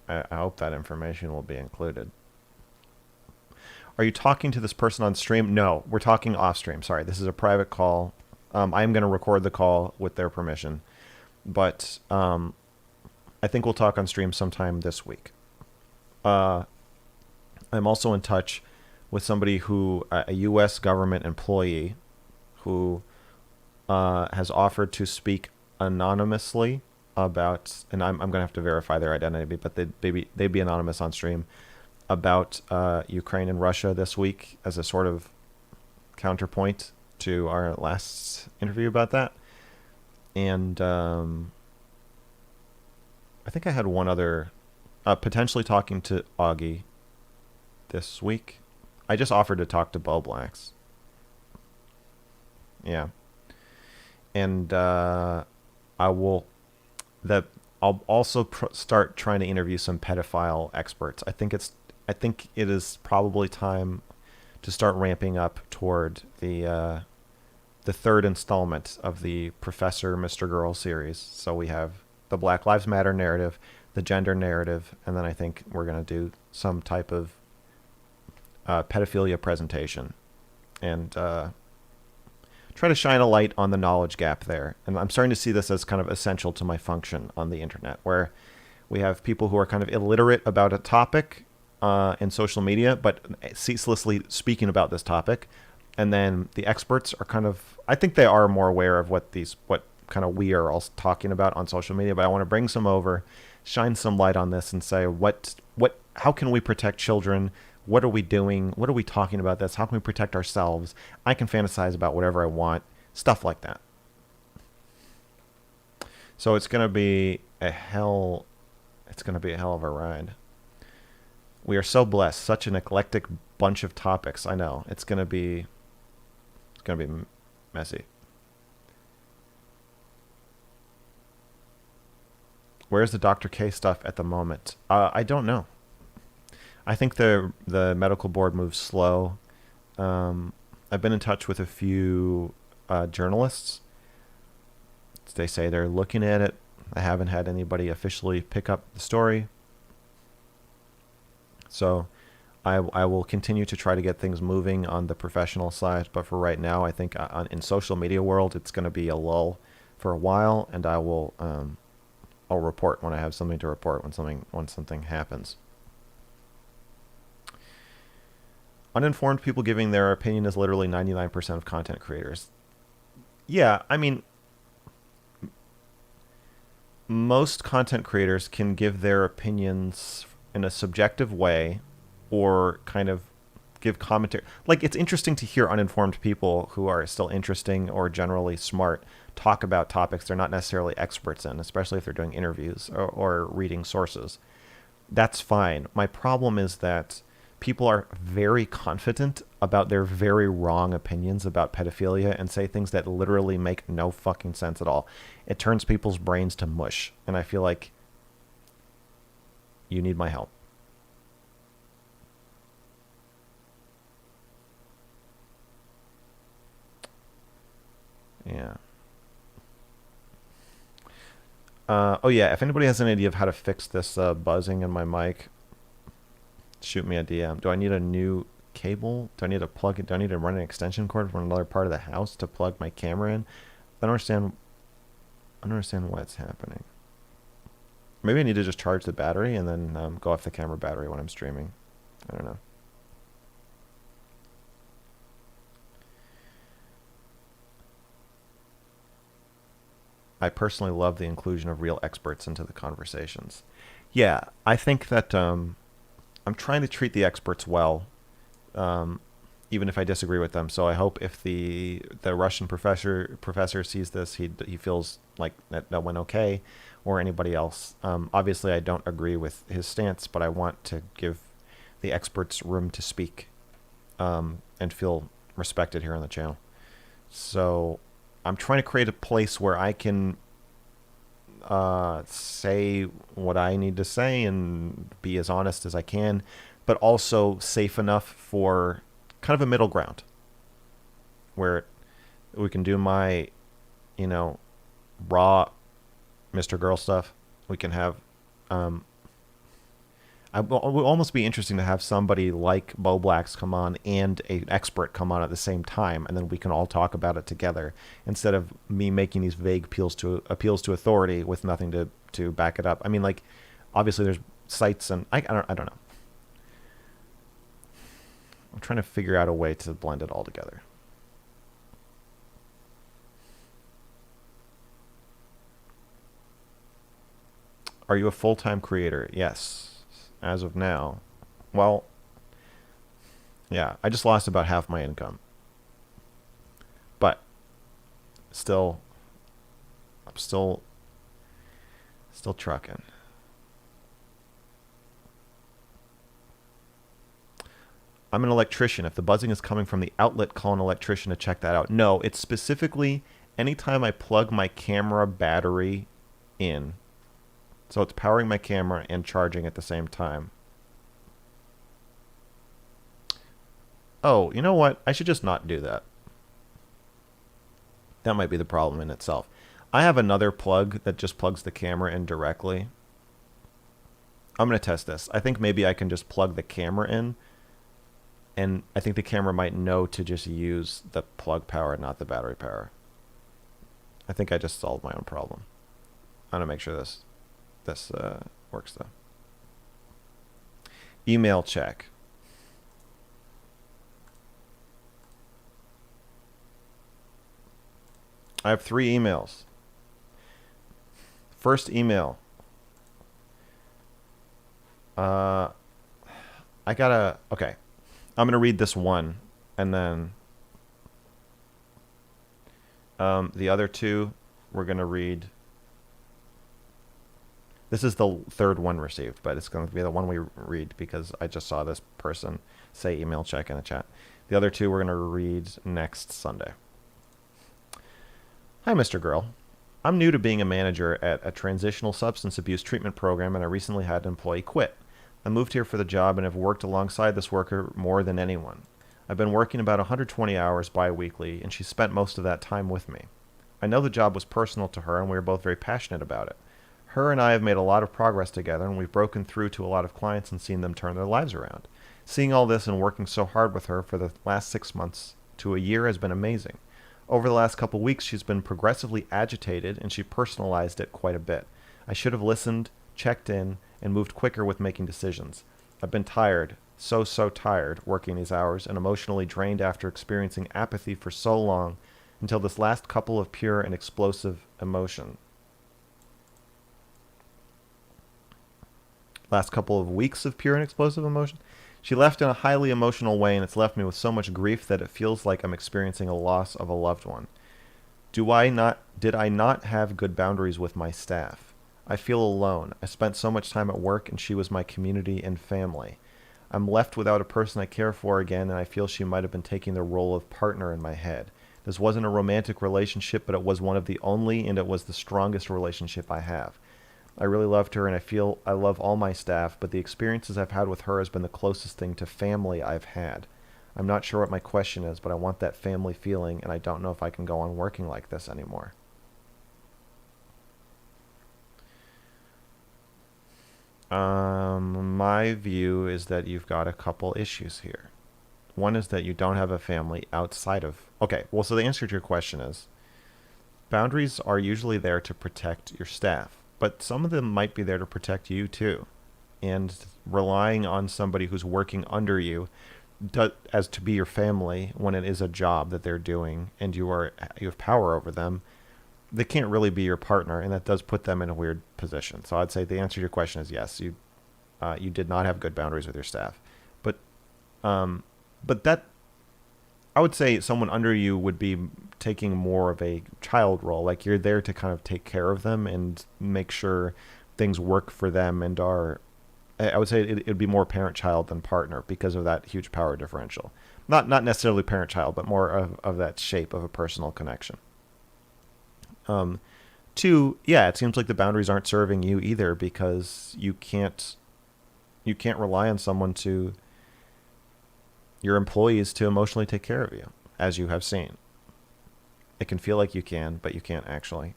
I hope that information will be included. Are you talking to this person on stream? No, we're talking off stream. Sorry, this is a private call. I'm going to record the call with their permission. But I think we'll talk on stream sometime this week. I'm also in touch with somebody who, a U.S. government employee, who has offered to speak anonymously about, and I'm going to have to verify their identity, but they'd be anonymous on stream, about Ukraine and Russia this week as a sort of counterpoint to our last interview about that. And I think I had one other, potentially talking to Augie this week. I just offered to talk to Bo Blacks. Yeah. And I'll also start trying to interview some pedophile experts. I think it is probably time to start ramping up toward the third installment of the Professor Mr. Girl series. So we have the Black Lives Matter narrative, the gender narrative, and then I think we're going to do some type of pedophilia presentation and try to shine a light on the knowledge gap there. And I'm starting to see this as kind of essential to my function on the internet, where we have people who are kind of illiterate about a topic in social media, but ceaselessly speaking about this topic. And then the experts are kind of, I think they are more aware of what kind of we are all talking about on social media, but I want to bring some over, shine some light on this and say, how can we protect children? What are we doing? What are we talking about this? How can we protect ourselves? I can fantasize about whatever I want, stuff like that. So it's going to be a hell of a ride. We are so blessed, such an eclectic bunch of topics. I know it's going to be messy. Where's the Dr. K stuff at the moment? I don't know. I think the medical board moves slow. I've been in touch with a few journalists. They say they're looking at it. I haven't had anybody officially pick up the story. So I will continue to try to get things moving on the professional side. But for right now, I think in social media world, it's going to be a lull for a while. And I'll report when I have something to report, when something happens. Uninformed people giving their opinion is literally 99% of content creators. Yeah, I mean, most content creators can give their opinions in a subjective way or kind of give commentary. Like, it's interesting to hear uninformed people who are still interesting or generally smart talk about topics they're not necessarily experts in, especially if they're doing interviews or reading sources. That's fine. My problem is that people are very confident about their very wrong opinions about pedophilia and say things that literally make no fucking sense at all. It turns people's brains to mush. And I feel like you need my help. Yeah. Oh yeah, if anybody has an idea of how to fix this buzzing in my mic, shoot me a DM. Do I need a new cable? Do I need to plug it? Do I need to run an extension cord from another part of the house to plug my camera in? I don't understand what's happening. Maybe I need to just charge the battery and then go off the camera battery when I'm streaming. I don't know. I personally love the inclusion of real experts into the conversations. Yeah, I think that I'm trying to treat the experts well, even if I disagree with them. So I hope if the Russian professor sees this, he feels like that went okay, or anybody else. Obviously, I don't agree with his stance, but I want to give the experts room to speak and feel respected here on the channel. So I'm trying to create a place where I can say what I need to say and be as honest as I can, but also safe enough for kind of a middle ground where we can do my, raw Mr. Girl stuff. We can have, it would almost be interesting to have somebody like Bo Blacks come on and an expert come on at the same time, and then we can all talk about it together instead of me making these vague appeals to authority with nothing to back it up. I mean, like, obviously there's sites, and I don't know. I'm trying to figure out a way to blend it all together. Are you a full-time creator? Yes. As of now. Well, yeah, I just lost about half my income. But I'm still trucking. I'm an electrician. If the buzzing is coming from the outlet, call an electrician to check that out. No, it's specifically anytime I plug my camera battery in. So it's powering my camera and charging at the same time. Oh, you know what? I should just not do that. That might be the problem in itself. I have another plug that just plugs the camera in directly. I'm going to test this. I think maybe I can just plug the camera in, and I think the camera might know to just use the plug power, not the battery power. I think I just solved my own problem. I'm going to make sure this works though. Email check. I have 3 emails. First email. Okay. I'm going to read this one, and then the other 2 we're going to read. This is the 3rd one received, but it's going to be the one we read because I just saw this person say email check in the chat. The other 2 we're going to read next Sunday. Hi, Mr. Girl. I'm new to being a manager at a transitional substance abuse treatment program, and I recently had an employee quit. I moved here for the job and have worked alongside this worker more than anyone. I've been working about 120 hours bi-weekly, and she spent most of that time with me. I know the job was personal to her, and we were both very passionate about it. Her and I have made a lot of progress together, and we've broken through to a lot of clients and seen them turn their lives around. Seeing all this and working so hard with her for the last 6 months to a year has been amazing. Over the last couple weeks, she's been progressively agitated, and she personalized it quite a bit. I should have listened, checked in, and moved quicker with making decisions. I've been tired, so tired, working these hours, and emotionally drained after experiencing apathy for so long until this last couple of pure and explosive emotion. Last couple of weeks of pure and explosive emotion. She left in a highly emotional way, and it's left me with so much grief that it feels like I'm experiencing a loss of a loved one. Did I not have good boundaries with my staff? I feel alone. I spent so much time at work, and she was my community and family. I'm left without a person I care for again, and I feel she might have been taking the role of partner in my head. This wasn't a romantic relationship, but it was one of the only, and it was the strongest relationship I have. I really loved her, and I feel I love all my staff, but the experiences I've had with her has been the closest thing to family I've had. I'm not sure what my question is, but I want that family feeling, and I don't know if I can go on working like this anymore. My view is that you've got a couple issues here. One is that you don't have a family outside of... Okay, well, so the answer to your question is, boundaries are usually there to protect your staff, but some of them might be there to protect you too. And relying on somebody who's working under you as to be your family when it is a job that they're doing and you have power over them, they can't really be your partner, and that does put them in a weird position. So I'd say the answer to your question is yes, you did not have good boundaries with your staff, but that, I would say someone under you would be taking more of a child role. Like, you're there to kind of take care of them and make sure things work for them and are, I would say it would be more parent-child than partner because of that huge power differential. Not necessarily parent-child, but more of that shape of a personal connection. Two, yeah, it seems like the boundaries aren't serving you either, because you can't rely on your employees to emotionally take care of you, as you have seen. It can feel like you can, but you can't actually.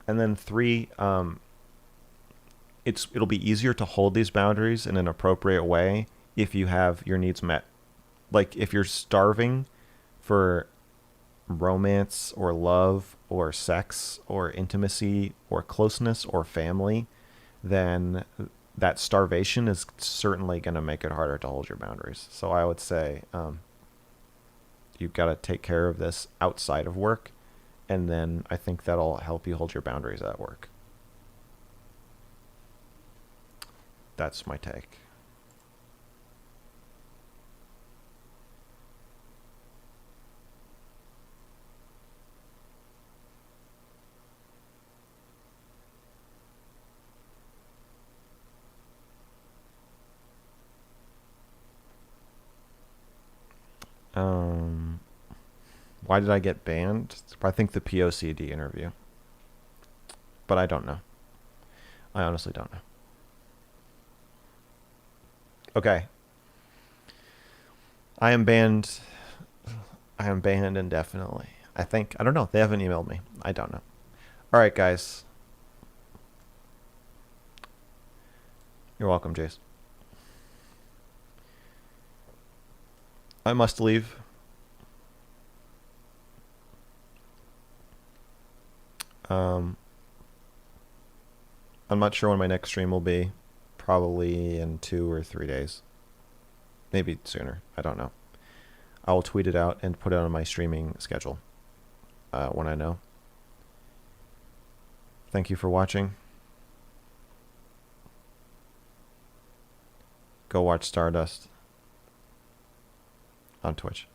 And then three, it'll be easier to hold these boundaries in an appropriate way if you have your needs met. Like, if you're starving for romance or love or sex or intimacy or closeness or family, then that starvation is certainly going to make it harder to hold your boundaries. So I would say you've got to take care of this outside of work, and then I think that'll help you hold your boundaries at work. That's my take. Why did I get banned? I think the POCD interview. But I don't know. I honestly don't know. Okay. I am banned indefinitely. I don't know. They haven't emailed me. I don't know. All right, guys. You're welcome, Jace. I must leave. I'm not sure when my next stream will be. Probably in 2 or 3 days. Maybe sooner. I don't know. I will tweet it out and put it on my streaming schedule when I know. Thank you for watching. Go watch Stardust on Twitch.